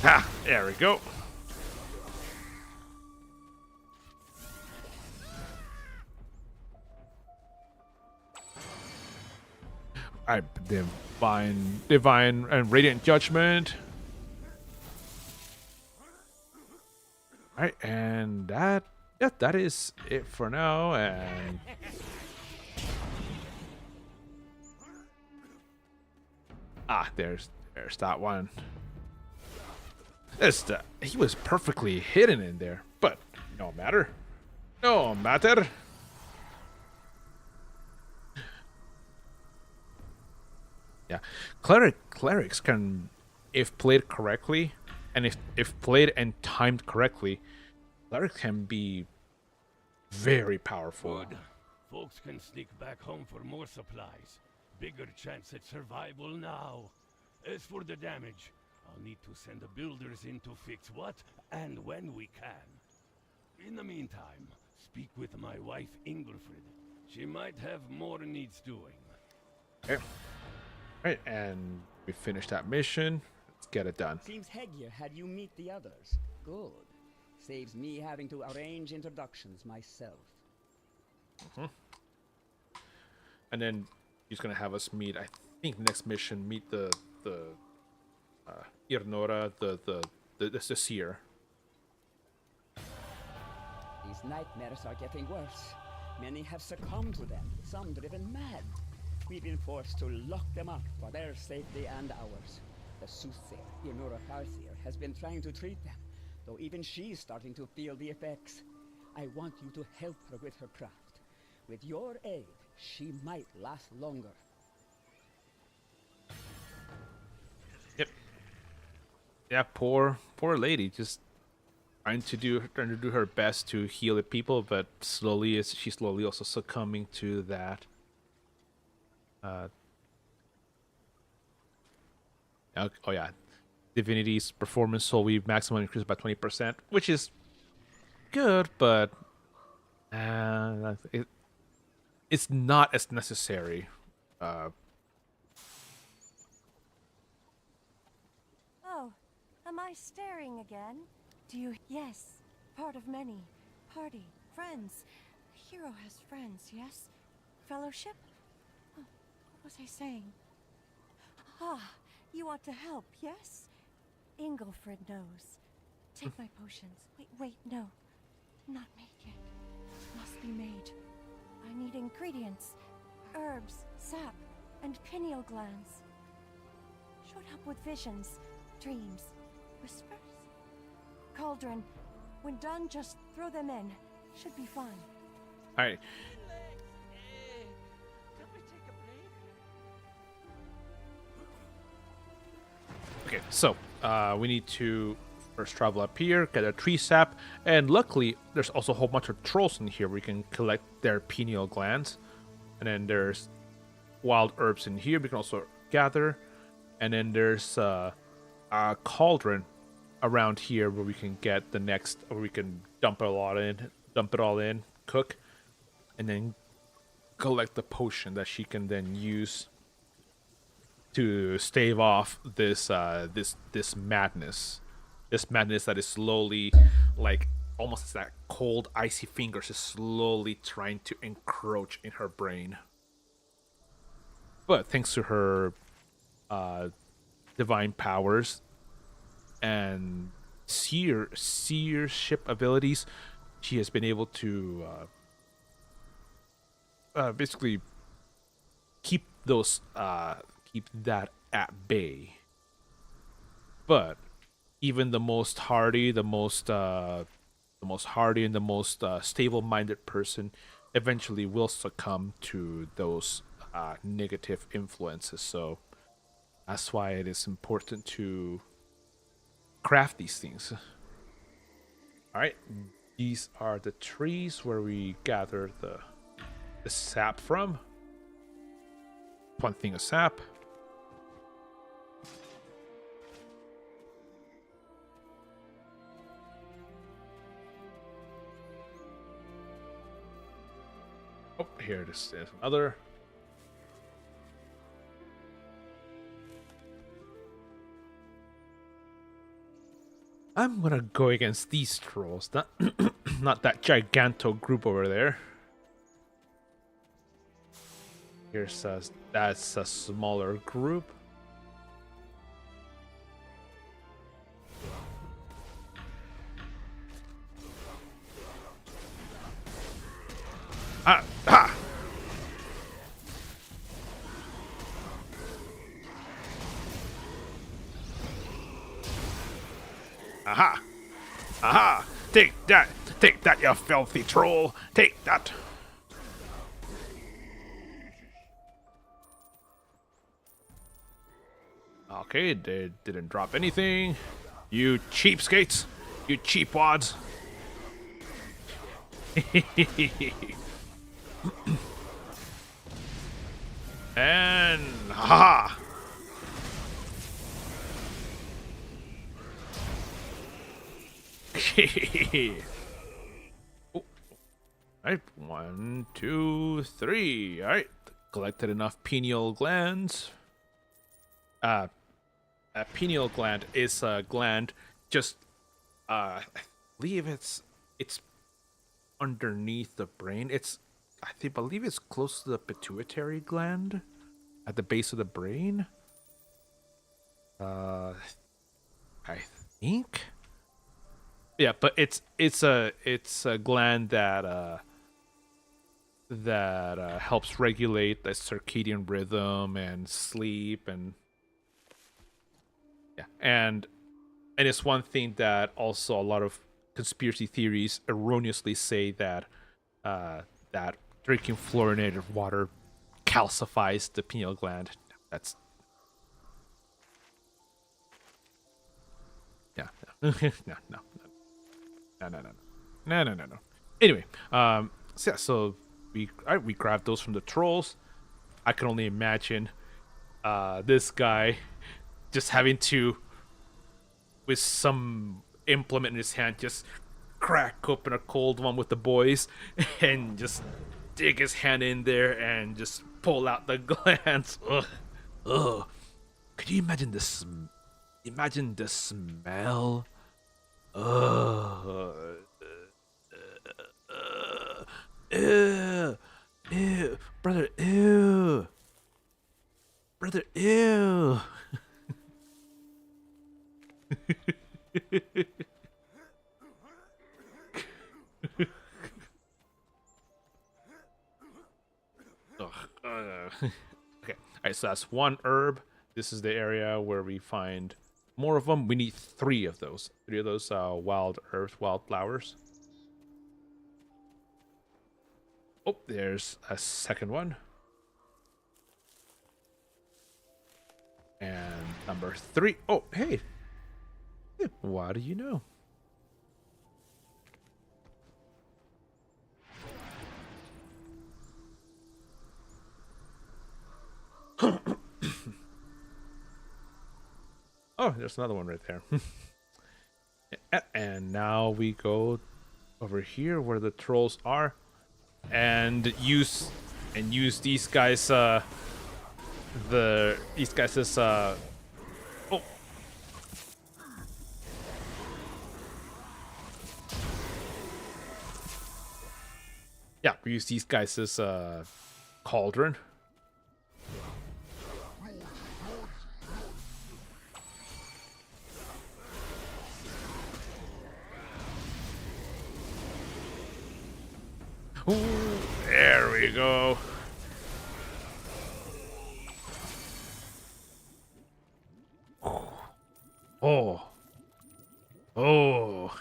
Ha! There we go. Alright, divine and radiant judgment. Alright, and that is it for now. And there's that one. He was perfectly hidden in there, but no matter. Yeah, clerics can, if played correctly, and if played and timed correctly, clerics can be very powerful. Good. Folks can sneak back home for more supplies. Bigger chance at survival now. As for the damage, I'll need to send the builders in to fix what and when we can. In the meantime, speak with my wife Ingelfrid. She might have more needs doing. Okay. Right, and we finished that mission. Let's get it done. Seems Hegia had you meet the others. Good. Saves me having to arrange introductions myself. And then he's gonna have us meet. I think next mission meet the Irnora, the seer. These nightmares are getting worse. Many have succumbed to them, some driven mad. We've been forced to lock them up for their safety and ours. The soothsayer, Irnora Farseer, has been trying to treat them, though even she's starting to feel the effects. I want you to help her with her craft. With your aid, she might last longer. Yep. Yeah, poor lady, just trying to do her best to heal the people, but she's slowly also succumbing to that. Oh yeah, Divinity's performance solely maximum increased by 20%, which is good, but it's not as necessary. Oh, am I staring again? Do you? Yes, part of many. Party, friends. A hero has friends, yes? Fellowship? Oh, what was I saying? Ah, you want to help, yes? Inglefrid knows. Take my potions. Wait, no. Not made yet. Must be made. I need ingredients. Herbs, sap, and pineal glands. Should help with visions, dreams, whispers. Cauldron. When done, just throw them in. Should be fine. All right. Okay, so we need to first travel up here, get a tree sap, and luckily there's also a whole bunch of trolls in here. We can collect their pineal glands, and then there's wild herbs in here we can also gather, and then there's a cauldron around here where we can get where we can dump it all in, cook, and then collect the potion that she can then use to stave off this madness. This madness that is slowly, like, almost as that cold, icy fingers is slowly trying to encroach in her brain. But thanks to her divine powers and seership abilities, she has been able to basically keep that at bay. But even the most hardy, and the most stable-minded person eventually will succumb to those negative influences. So that's why it is important to craft these things. All right, these are the trees where we gather the sap from. One thing of sap. Oh, here it is. There's another. I'm gonna go against these trolls, not that giganto group over there. That's a smaller group. Ah! Aha! Aha! Take that! Take that, you filthy troll! Take that! Okay, they didn't drop anything. You cheapskates! You cheapwads! And haha! Oh. Alright, 1, 2, 3. Alright, collected enough pineal glands. A pineal gland is a gland just I believe it's underneath the brain. I believe it's close to the pituitary gland at the base of the brain. I think. Yeah, but it's a gland that helps regulate the circadian rhythm and sleep and yeah, and And it's one thing that also a lot of conspiracy theories erroneously say that that drinking fluorinated water calcifies the pineal gland. That's yeah. No. No. Anyway, so yeah, so we grabbed those from the trolls. I can only imagine this guy just having to, with some implement in his hand, just crack open a cold one with the boys and just dig his hand in there and just pull out the glands. Ugh. Ugh. Could you imagine this? Imagine the smell. Ugh. Ew. Ew. Brother, ew. Brother, ew. Okay. Alright, so that's one herb. This is the area where we find more of them. We need 3 of those. 3 of those wild herbs, wild flowers. Oh, there's a second one. And number 3. Oh, hey. What do you know? Oh, there's another one right there. And now we go over here where the trolls are, and use these guys. These guys is oh. Yeah, we use these guys as cauldron. Ooh, there we go. Oh. Oh.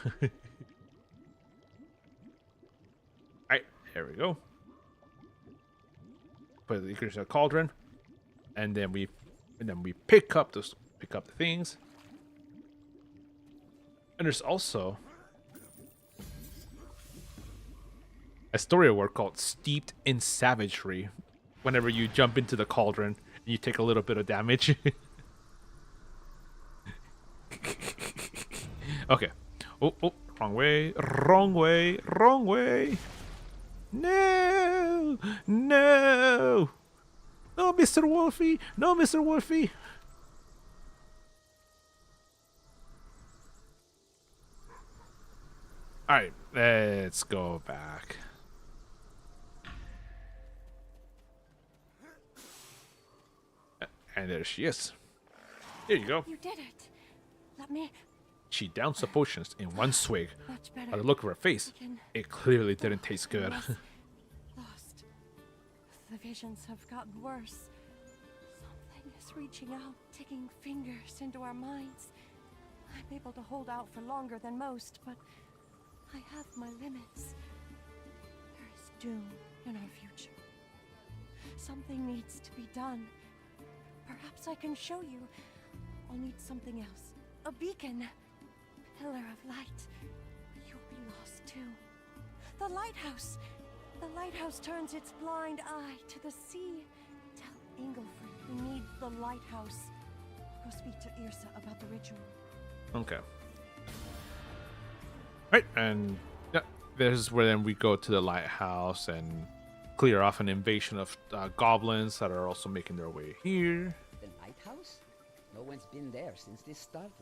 Alright, there we go. Put the increase in a cauldron. And then we pick up the things. And there's also a story award called Steeped in Savagery. Whenever you jump into the cauldron and you take a little bit of damage. Okay. Oh, wrong way. No. No, Mr. Wolfie. No, Mr. Wolfie. All right, let's go back. And there she is. There you go. You did it. Let me. She downed the potions in one swig. Much better. By the look of her face, it clearly didn't taste good. Lost. The visions have gotten worse. Something is reaching out, taking fingers into our minds. I'm able to hold out for longer than most, but I have my limits. There is doom in our future. Something needs to be done. Perhaps I can show you. I'll need something else. A beacon. Pillar of light. You'll be lost too. The lighthouse. The lighthouse turns its blind eye to the sea. Tell Ingleford we need the lighthouse. Go speak to Yrsa about the ritual. Okay. Right, and yeah, this is where then we go to the lighthouse and clear off an invasion of goblins that are also making their way here. The lighthouse? No one's been there since this started.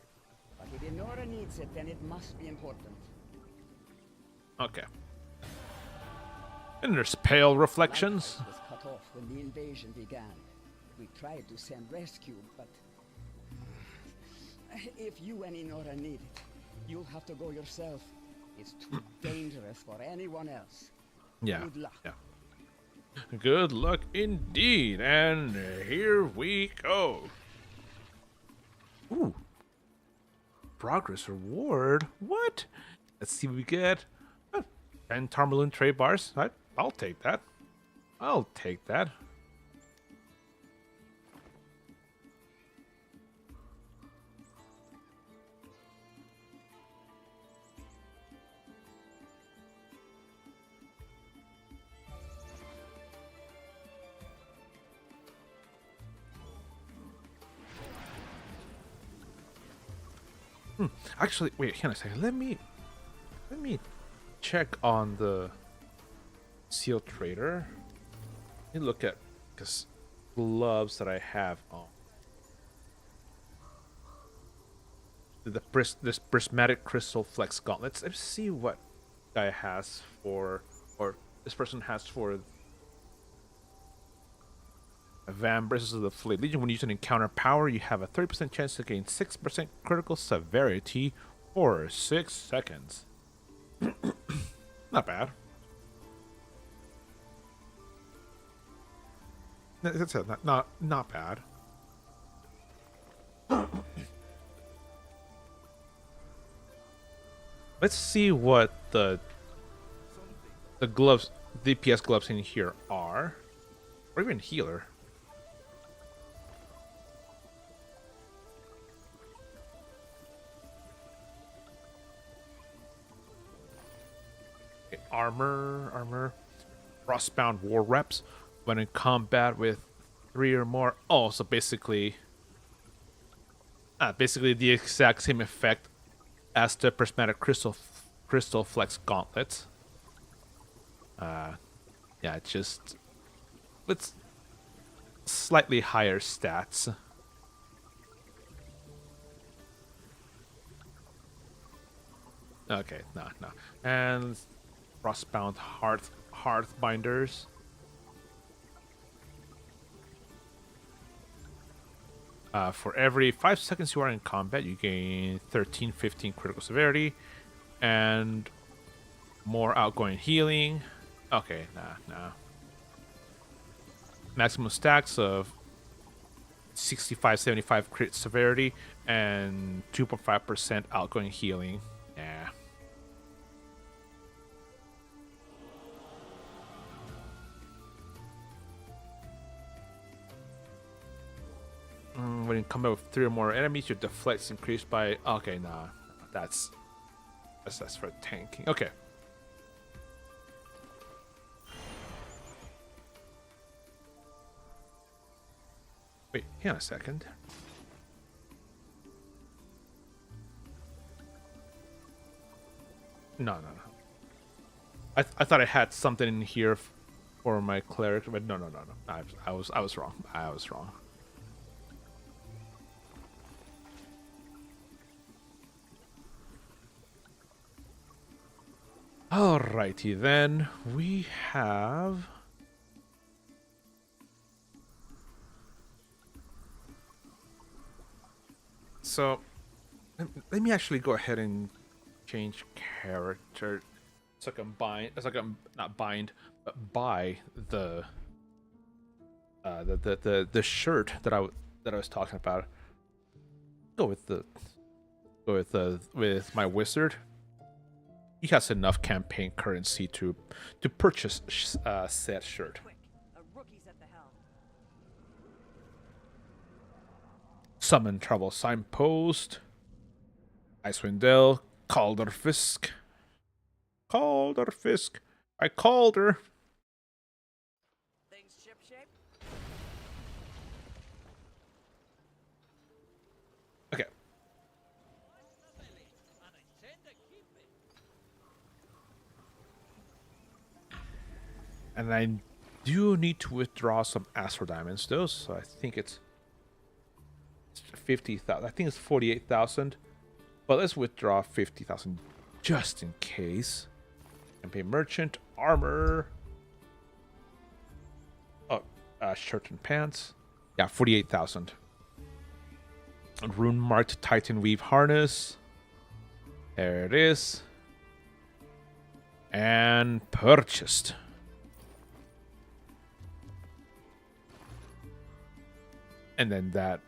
But if Inora needs it, then it must be important. Okay. And there's pale reflections. The lighthouse was cut off when the invasion began. We tried to send rescue, but if you and Inora need it, you'll have to go yourself. It's too dangerous for anyone else. Yeah. Good luck. Yeah. Good luck indeed. And here we go. Ooh. progress reward. What? Let's see what we get. 10 Tarmaloon trade bars. I'll take that. I'll take that. Actually, wait, hang on a second. Let me check on the seal trader. Let me look at because gloves that I have on. This prismatic crystal flex gauntlets. Let's see what guy has for, or this person has for Van versus the Fleet Legion. When using encounter power, you have a 30% chance to gain 6% critical severity for 6 seconds. Not bad. That's it. Not bad. Let's see what the gloves, DPS gloves in here are, or even healer. Armor, frostbound war reps when in combat with 3 or more. Oh, so basically the exact same effect as the prismatic crystal flex gauntlets. Yeah, just with slightly higher stats. Okay, no. And frostbound hearth binders. For every 5 seconds you are in combat, you gain 15 critical severity and more outgoing healing. Okay, nah. Maximum stacks of 75 crit severity and 2.5% outgoing healing. Yeah. When you come out with 3 or more enemies, your deflects increased by. Okay, nah, that's for tanking. Okay. Wait, hang on a second. No. I thought I had something in here for my cleric, but no. I was wrong. I was wrong. Alrighty then, we have. So, let me actually go ahead and change character so I can buy the shirt that I was talking about. Go with my wizard. He has enough campaign currency to purchase said shirt. Summon Trouble Signpost. Icewind Dale. Calderfisk. I called her. Things shipshape? Okay. And I do need to withdraw some Astro Diamonds, though, so I think it's 50,000. I think it's 48,000. But let's withdraw 50,000 just in case. Campaign Merchant, armor. Oh, shirt and pants. Yeah, 48,000. Rune marked Titan Weave harness. There it is. And purchased. And then that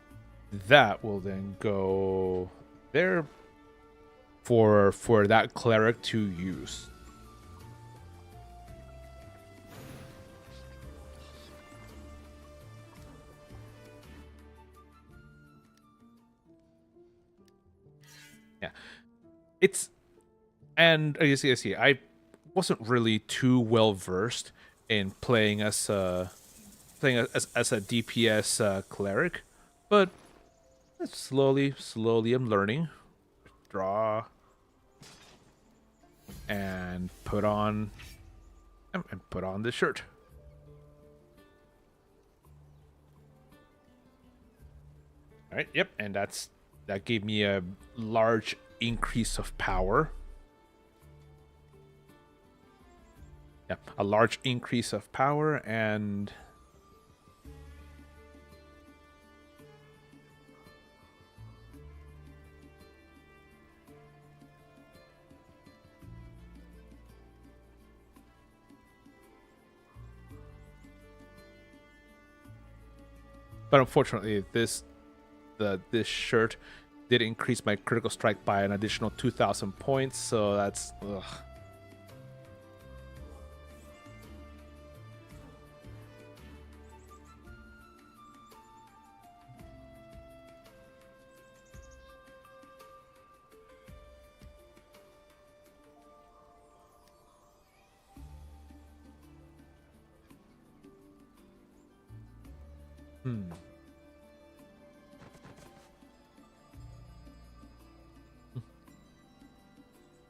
will then go there. for that cleric to use. Yeah, it's, and as you see, I wasn't really too well versed in playing as a DPS cleric, but slowly I'm learning. Draw and put on the shirt. All right, yep, and that gave me a large increase of power. Yeah, a large increase of power, and but unfortunately this shirt did increase my critical strike by an additional 2,000 points, so that's ugh.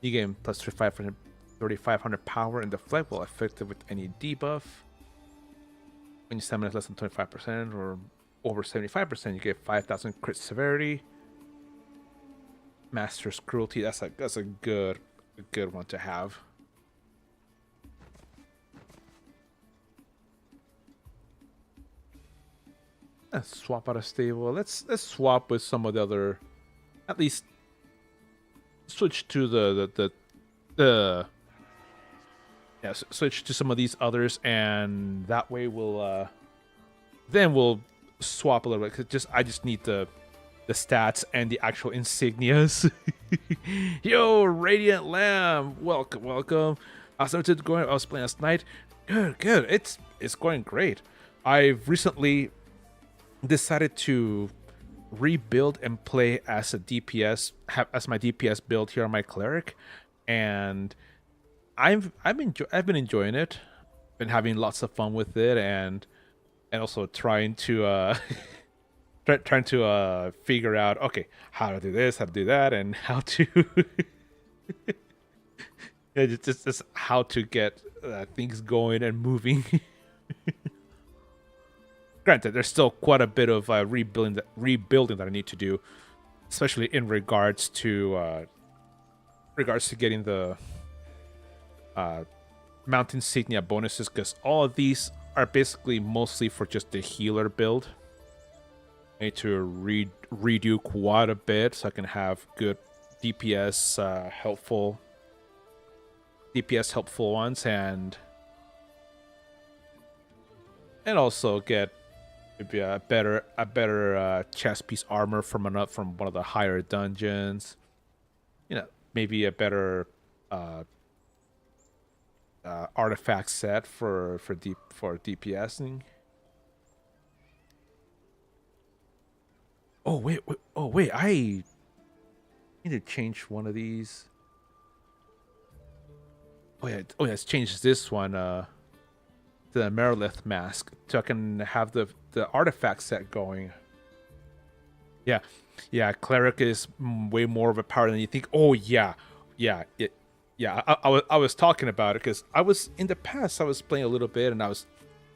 You gain plus 3,500 power and deflect while effective with any debuff. When your stamina is less than 25% or over 75%, you get 5,000 crit severity. Master's cruelty. That's a good one to have. Let's swap out a stable. Let's swap with some of the other, at least switch to switch to some of these others, and that way we'll swap a little bit, 'cause I just need the stats and the actual insignias. Yo, Radiant Lamb, welcome. How's it going? I was playing last night. Good. It's going great. I've recently decided to rebuild and play as a DPS, as my DPS build here on my cleric, and I've been enjoying it, been having lots of fun with it, and also trying to figure out, okay, how to do this, how to do that, and how to just how to get things going and moving. Granted, there's still quite a bit of rebuilding that I need to do, especially in regards to getting the Mount Insignia bonuses, because all of these are basically mostly for just the healer build. I need to redo quite a bit so I can have good DPS helpful ones, and also get maybe a better chest piece armor from one of the higher dungeons. Maybe a better artifact set for DPSing. Oh wait, I need to change one of these. Oh yeah, let's change this one to the Merilith mask so I can have the artifact set going. Yeah, cleric is way more of a power than you think. Oh yeah. I was talking about it because I was in the past. I was playing a little bit and I was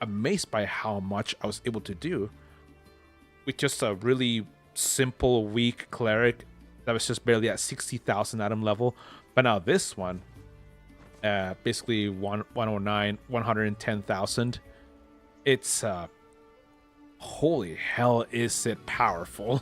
amazed by how much I was able to do with just a really simple, weak cleric that was just barely at 60,000 atom level. But now this one, basically 109, 110,000. It's holy hell, is it powerful?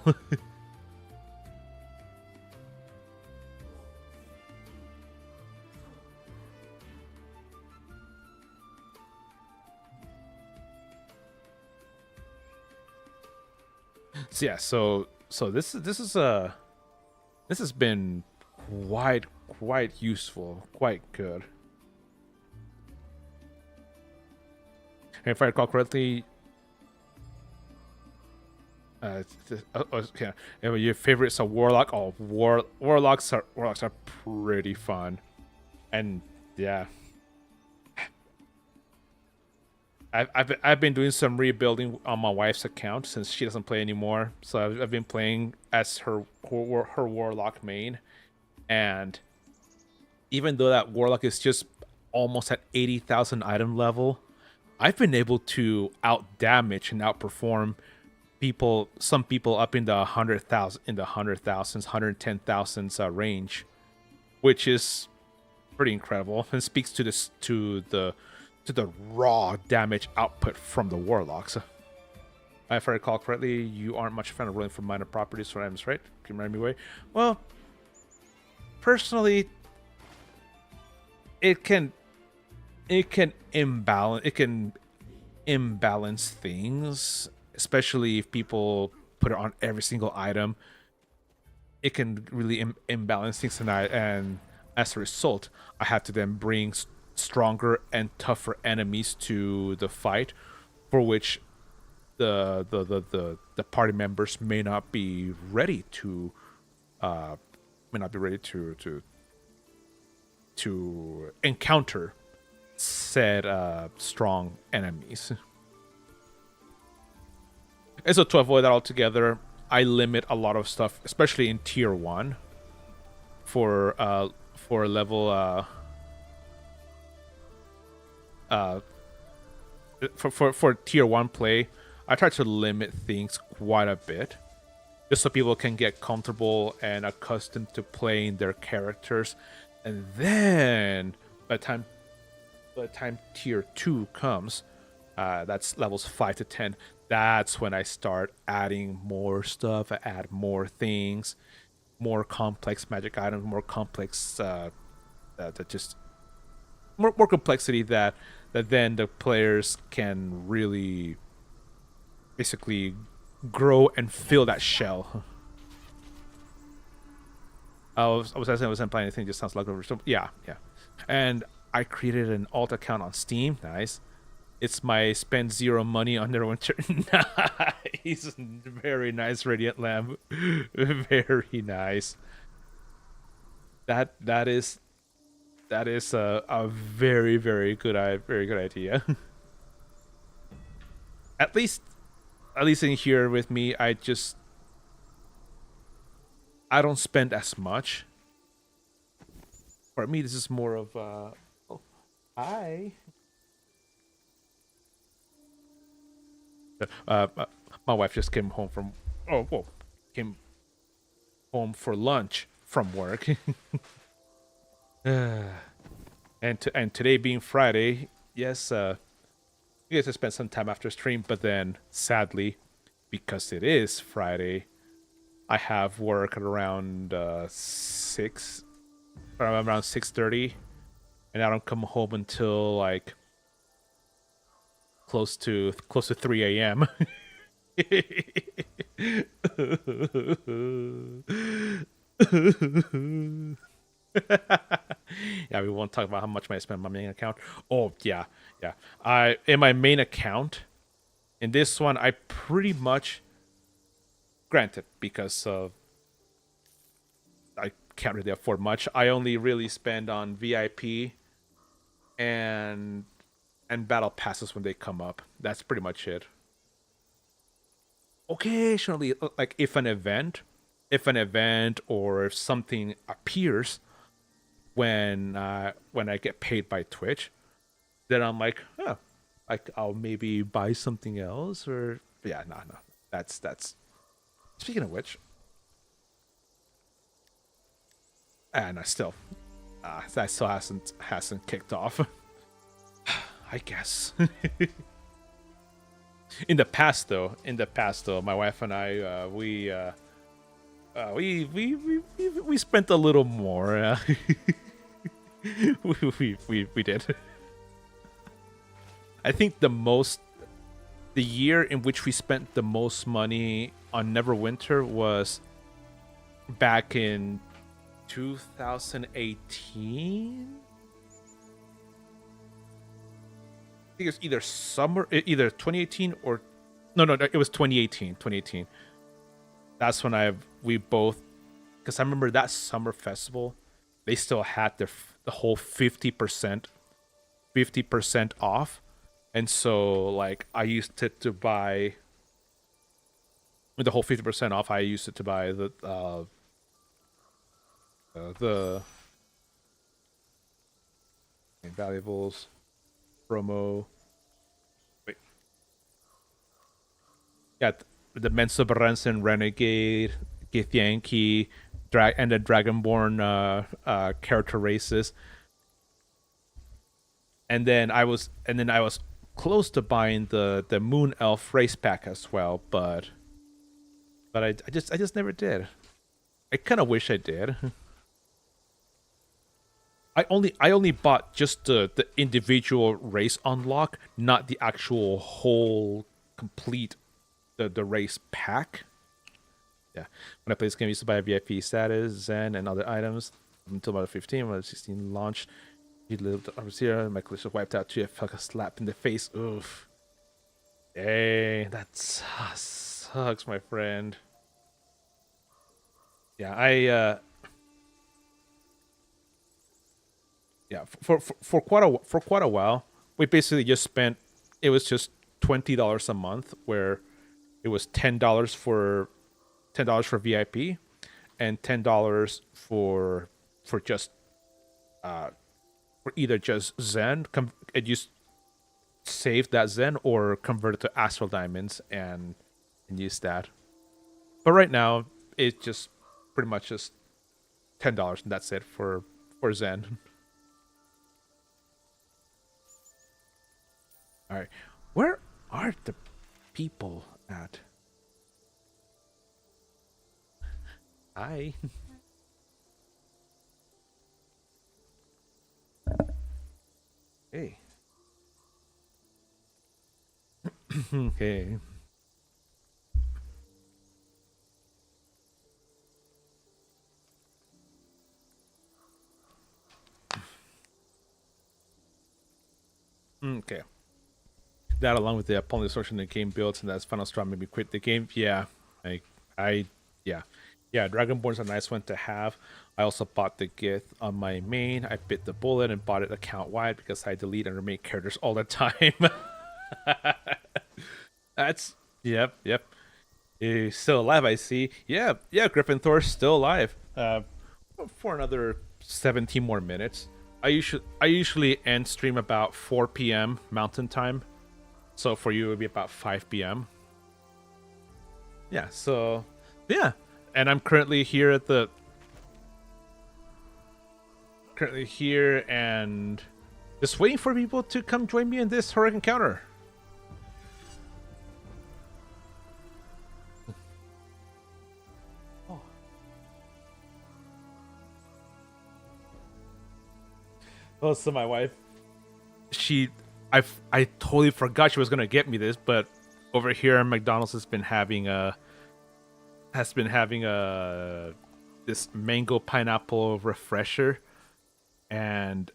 So yeah, so this has been quite useful, quite good. And if I recall correctly, yeah, your favorites are warlock. Oh, warlocks are pretty fun, and yeah, I've been doing some rebuilding on my wife's account since she doesn't play anymore. So I've been playing as her warlock main, and even though that warlock is just almost at 80,000 item level, I've been able to out damage and outperform some people up in the 100,000, 110,000s range, which is pretty incredible and speaks to the raw damage output from the warlocks. If I recall correctly, you aren't much a fan of rolling for minor properties for items, right? Can you remind me why? Well, personally, it can imbalance things, especially if people put it on every single item. It can really imbalance things, and as a result, I have to then bring stronger and tougher enemies to the fight, for which the party members may not be ready to encounter said strong enemies. And so to avoid that altogether, I limit a lot of stuff, especially in tier 1, for level for tier 1 play. I try to limit things quite a bit, just so people can get comfortable and accustomed to playing their characters. And then by the time tier 2 comes, that's levels 5 to 10, that's when I start adding more stuff. I add more things, more complex magic items, more complex just more complexity that then the players can really basically grow and fill that shell. I was asking, I wasn't playing anything, just sounds like over. Yeah. And I created an alt account on Steam. Nice. It's my spend 0 money on Neverwinter. Nice. Very nice, Radiant Lamb. Very nice. That is a very, very good idea. At least in here with me, I don't spend as much. For me, this is more of oh, hi. My wife just came home from came home for lunch from work. And today being Friday, yes, you get to spend some time after stream, but then sadly, because it is Friday, I have work at around 6:30, and I don't come home until like close to 3 a.m. Yeah, we won't talk about how much I spend on my main account. Oh yeah. In my main account, in this one, I pretty much, granted, because I can't really afford much, I only really spend on VIP and battle passes when they come up. That's pretty much it. Occasionally, like if an event or if something appears when I get paid by Twitch, then I'm like, oh, like I'll maybe buy something else, or yeah, no. That's speaking of which, and that still hasn't kicked off. I guess. In the past though, my wife and I, we spent a little more. We did. I think the year in which we spent the most money on Neverwinter was back in 2018. I think it's either either 2018 or no, it was 2018. 2018. That's when we both, because I remember that summer festival, they still had the whole 50% off, and so like I used it to buy with the whole 50% off. I used it to buy the valuables promo. Wait, yeah, the Mensa Berenson Renegade, Githyanki, and the Dragonborn character races. And then I was close to buying the Moon Elf race pack as well, but I just never did. I kind of wish I did. I only bought just the individual race unlock, not the actual whole complete the race pack. Yeah, when I play this game, I used to buy a VIP status, Zen, and other items until about 15. When 16 launched, he lived here. My collection wiped out too. I felt like a slap in the face. Oof. Dang, that sucks, my friend. Yeah, yeah, for quite a while, we basically just spent. It was just $20 a month, where it was $10 for VIP, and $10 for just for either just Zen. And you save that Zen or convert it to Astral Diamonds and use that. But right now, it's just pretty much just $10, and that's it for Zen. All right, where are the people at? Hi. Hey. Okay. Okay. That, along with the opponent destruction the game builds, and that's final straw made me quit the game. Yeah, yeah, Dragonborn's a nice one to have. I also bought the Gith on my main. I bit the bullet and bought it account wide because I delete and remake characters all the time. That's yep. He's still alive, I see. Yeah, Griffin Thor's still alive. For another 17 more minutes. I usually end stream about 4 p.m. Mountain Time. So for you, it would be about 5 p.m. Yeah, so yeah. And I'm currently here and just waiting for people to come join me in this heroic encounter. Oh, so my wife, I totally forgot she was gonna get me this, but over here McDonald's has been having this mango pineapple refresher, and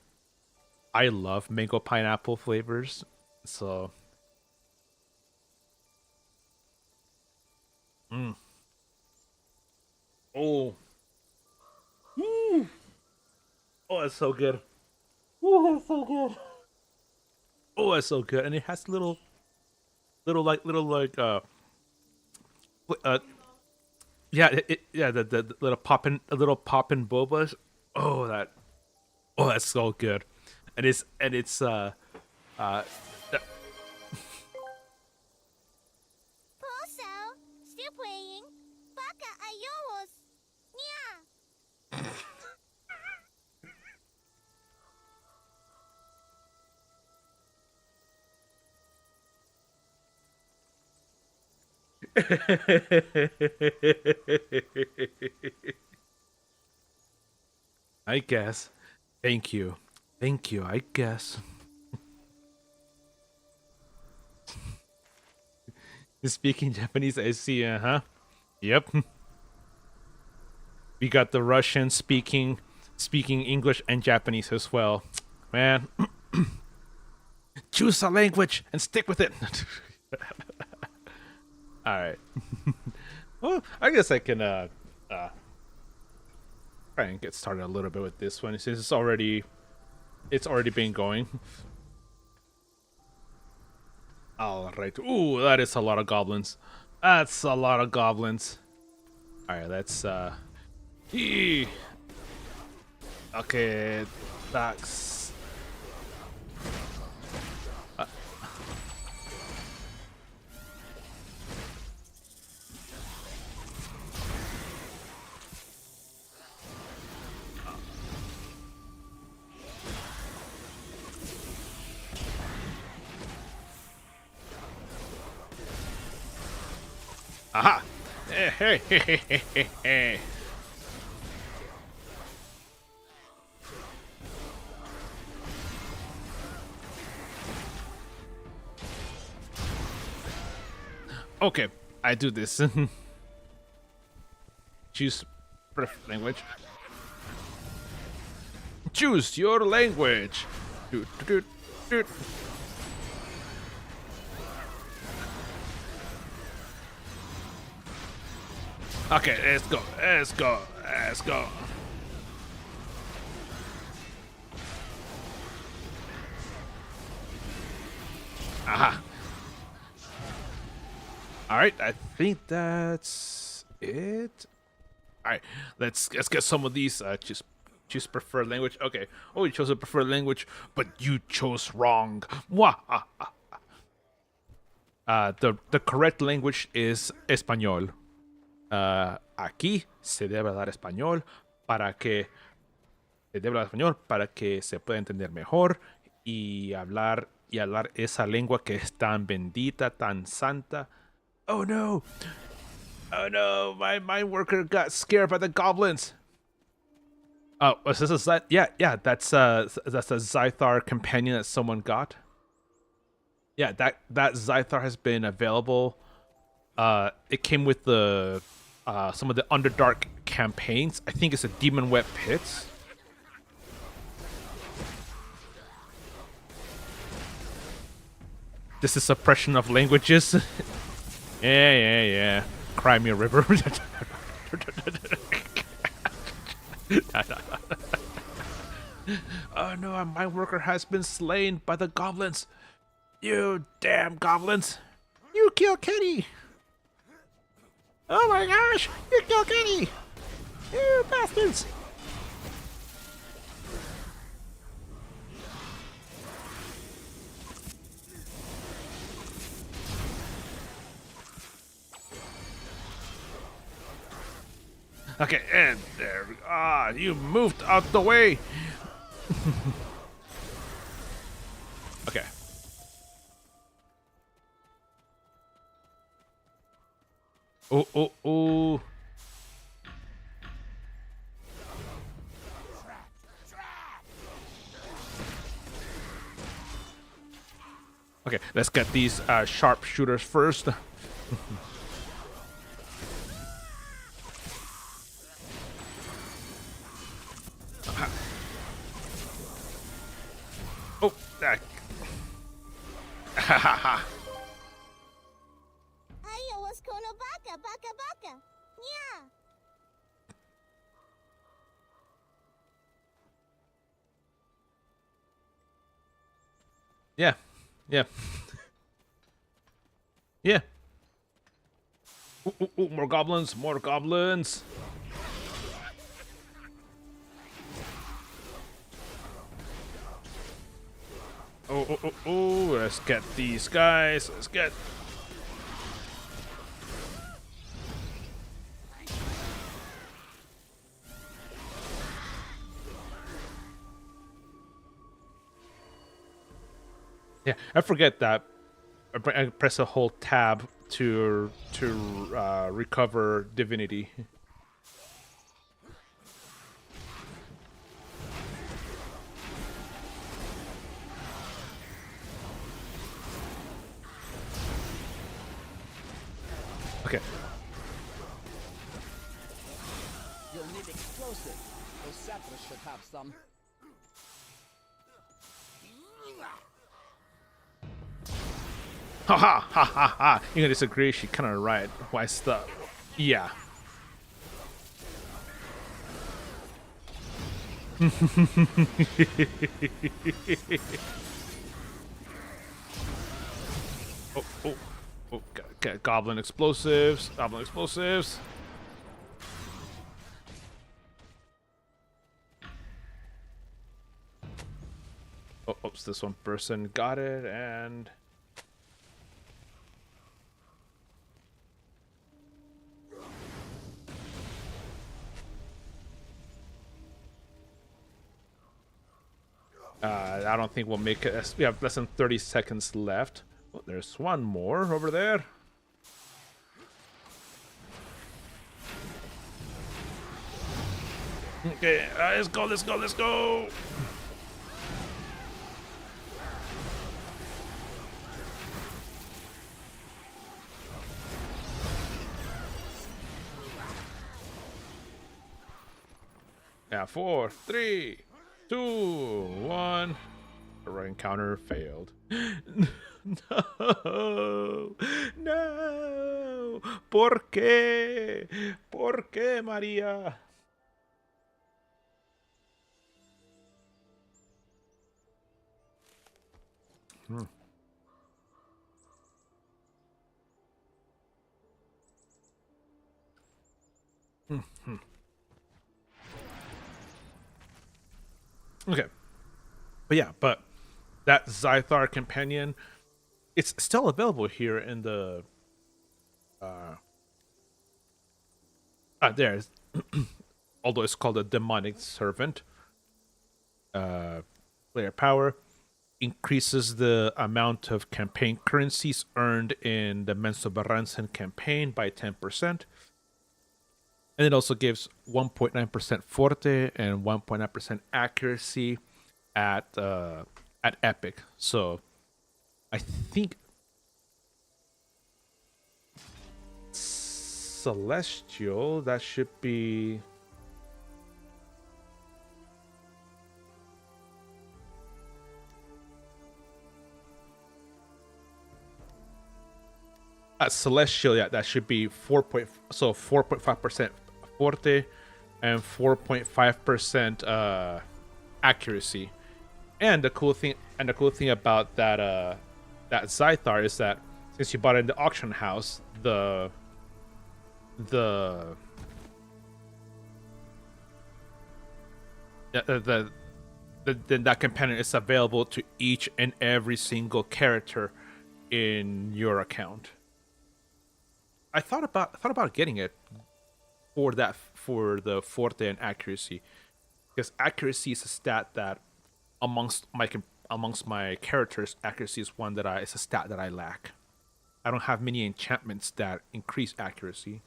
I love mango pineapple flavors, so oh that's so good. Oh, that's so good. Oh, that's so good. And it has little yeah, the little poppin' bobas. Oh, that's so good. And it's Poso, still playing. Baka ayos. Yeah. I guess. Thank you, I guess. Speaking Japanese, I see. Yep. We got the Russian speaking English and Japanese as well. Man, choose a language and stick with it. All right. Well, I guess I can try and get started a little bit with this one since it's already been going. All right. Ooh, that is a lot of goblins. That's a lot of goblins. All right, let's okay, that's aha. Hey, hey, hey, hey, hey, hey. Okay, I do this. Choose language. Choose your language. Doot, doot, doot. Okay, let's go. Let's go. Let's go. Aha. All right, I think that's it. All right, let's get some of these. Choose preferred language. Okay. Oh, you chose a preferred language, but you chose wrong. Wah. The correct language is español. Aquí se debe hablar español para que se pueda entender mejor y hablar esa lengua que es tan bendita, tan santa. Oh no! Oh no! My worker got scared by the goblins. Oh, is this a yeah? That's a Zythar companion that someone got. Yeah, that Zythar has been available. It came with the some of the Underdark campaigns. I think it's a Demon Wet Pits. This is suppression of languages. Yeah. Crimea River. Oh no, my worker has been slain by the goblins. You damn goblins. You killed Kenny. Oh my gosh, you killed Kenny. You bastards. Okay, and there. You moved out the way. Okay. Oh. Okay, let's get these sharpshooters first. Oh, that. Ha ha ha. Ayo was kono baka. Yeah. Yeah. Yeah. Ooh, more goblins. Oh, let's get these guys. Let's get. Yeah, I forget that. I press a whole tab to recover divinity. Okay. Huntress should have some. Ha ha ha ha ha! You're gonna disagree? She kind of right. Why stop? Yeah. Oh, oh, oh! Got goblin explosives. Goblin explosives. Oh, oops! This one person got it, and I don't think we'll make it. We have less than 30 seconds left. Oh, there's one more over there. Okay, let's go, let's go, let's go. Yeah, 4, 3, 2, 1. The right encounter failed. No, no. ¿Por qué? ¿Por qué, María? Okay. But yeah, but that Zythar companion, it's still available here in the there's although it's called a demonic servant. Player power increases the amount of campaign currencies earned in the Mensoberranzan campaign by 10%. And it also gives 1.9% forte and 1.9% accuracy at epic. So I think celestial, that should be celestial, yeah, that should be 4.5% forte and 4.5% accuracy. And the cool thing about that that Zythar is that since you bought it in the auction house, then that companion is available to each and every single character in your account. I thought about getting it for the forte and accuracy, because accuracy is a stat that amongst my characters, accuracy is it's a stat that I lack. I don't have many enchantments that increase accuracy.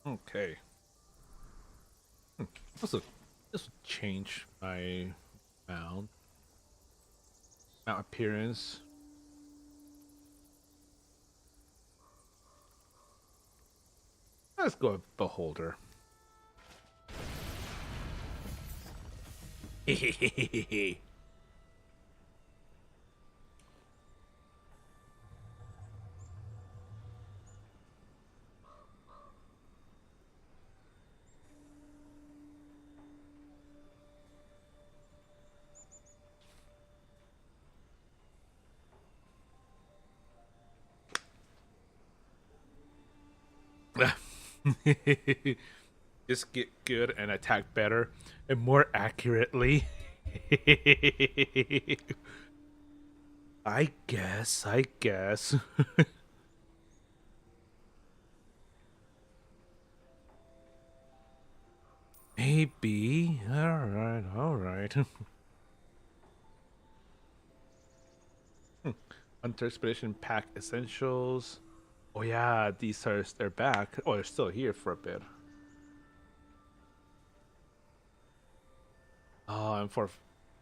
Okay. This will change my mount appearance. Let's go with Beholder. Just get good and attack better and more accurately. I guess. Maybe. All right. Hunter Expedition Pack Essentials. Oh yeah, they're back. Oh, they're still here for a bit. Oh, and for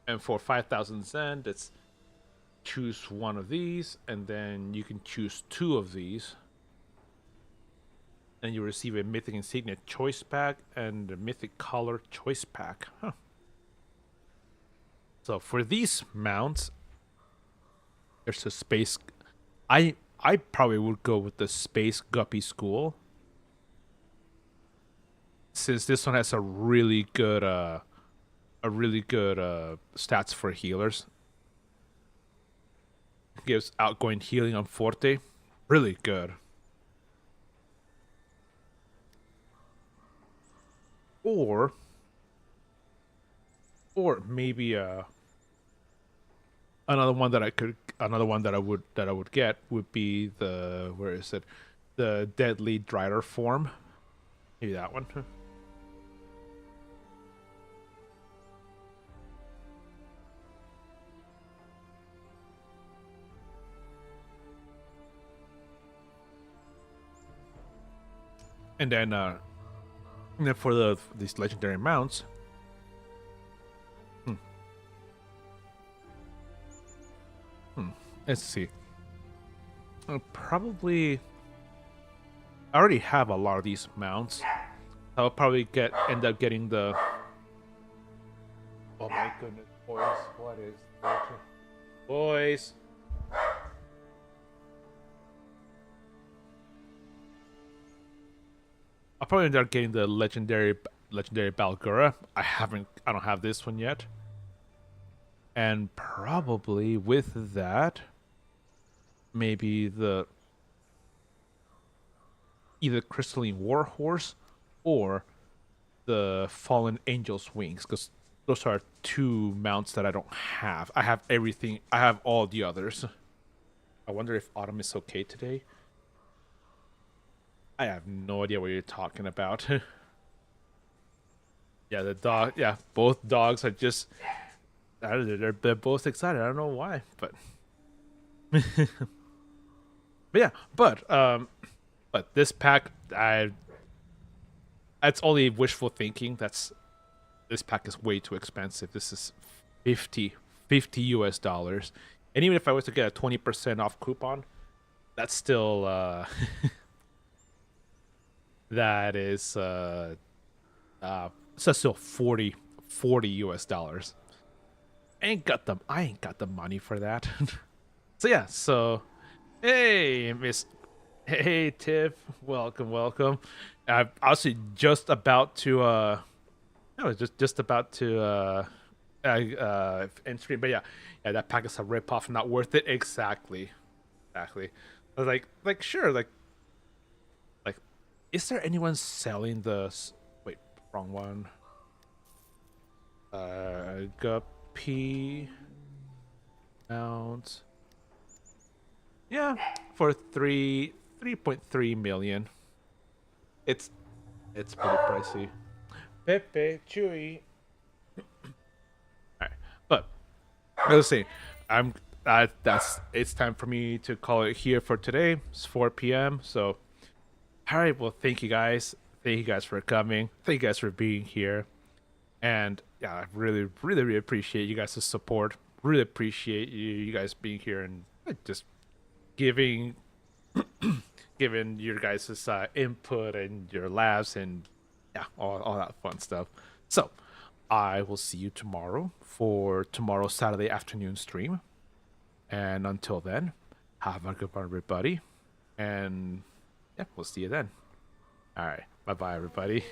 And for 5,000 Zen, that's choose one of these, and then you can choose two of these. And you receive a Mythic Insignia choice pack and a Mythic Color choice pack. Huh. So for these mounts, there's a space. I probably would go with the Space Guppy School, since this one has a really good stats for healers. Gives outgoing healing on Forte, really good. Or maybe another one that I would get would be the, where is it? The Deadly Drider form. Maybe that one. And then for these legendary mounts, let's see. Probably, I already have a lot of these mounts. I'll probably end up getting the. Oh my goodness, boys! What is that? Boys? I'll probably end up getting the legendary Balgura. I don't have this one yet. And probably with that, maybe the either Crystalline Warhorse or the Fallen Angel's Wings, because those are two mounts that I don't have. I have everything. I have all the others. I wonder if Autumn is okay today. I have no idea what you're talking about. Yeah, the dog. Yeah, both dogs are just. They're both excited. I don't know why, but. But yeah, but this pack, that's only wishful thinking. This pack is way too expensive. This is $50 US, and even if I was to get a 20% off coupon, that's still. That is so still $40 US. I ain't got the money for that. So yeah, hey Tiff, welcome. I'm actually just about to I was just about to end stream, but yeah, that pack is a ripoff, not worth it. Exactly. I was like sure, like is there anyone selling the... Wait, wrong one. Guppy mount. Yeah, for 3.3 million. It's pretty pricey. Pepe, Chewy. Alright, but let's see. It's time for me to call it here for today. It's 4 p.m. So. All right, well, thank you guys. Thank you guys for coming. Thank you guys for being here. And yeah, I really, really, really appreciate you guys' support. Really appreciate you guys being here and just giving your guys' input and your laughs and yeah, all that fun stuff. So I will see you tomorrow for tomorrow's Saturday afternoon stream. And until then, have a good one, everybody. And yeah, we'll see you then. All right. Bye-bye, everybody.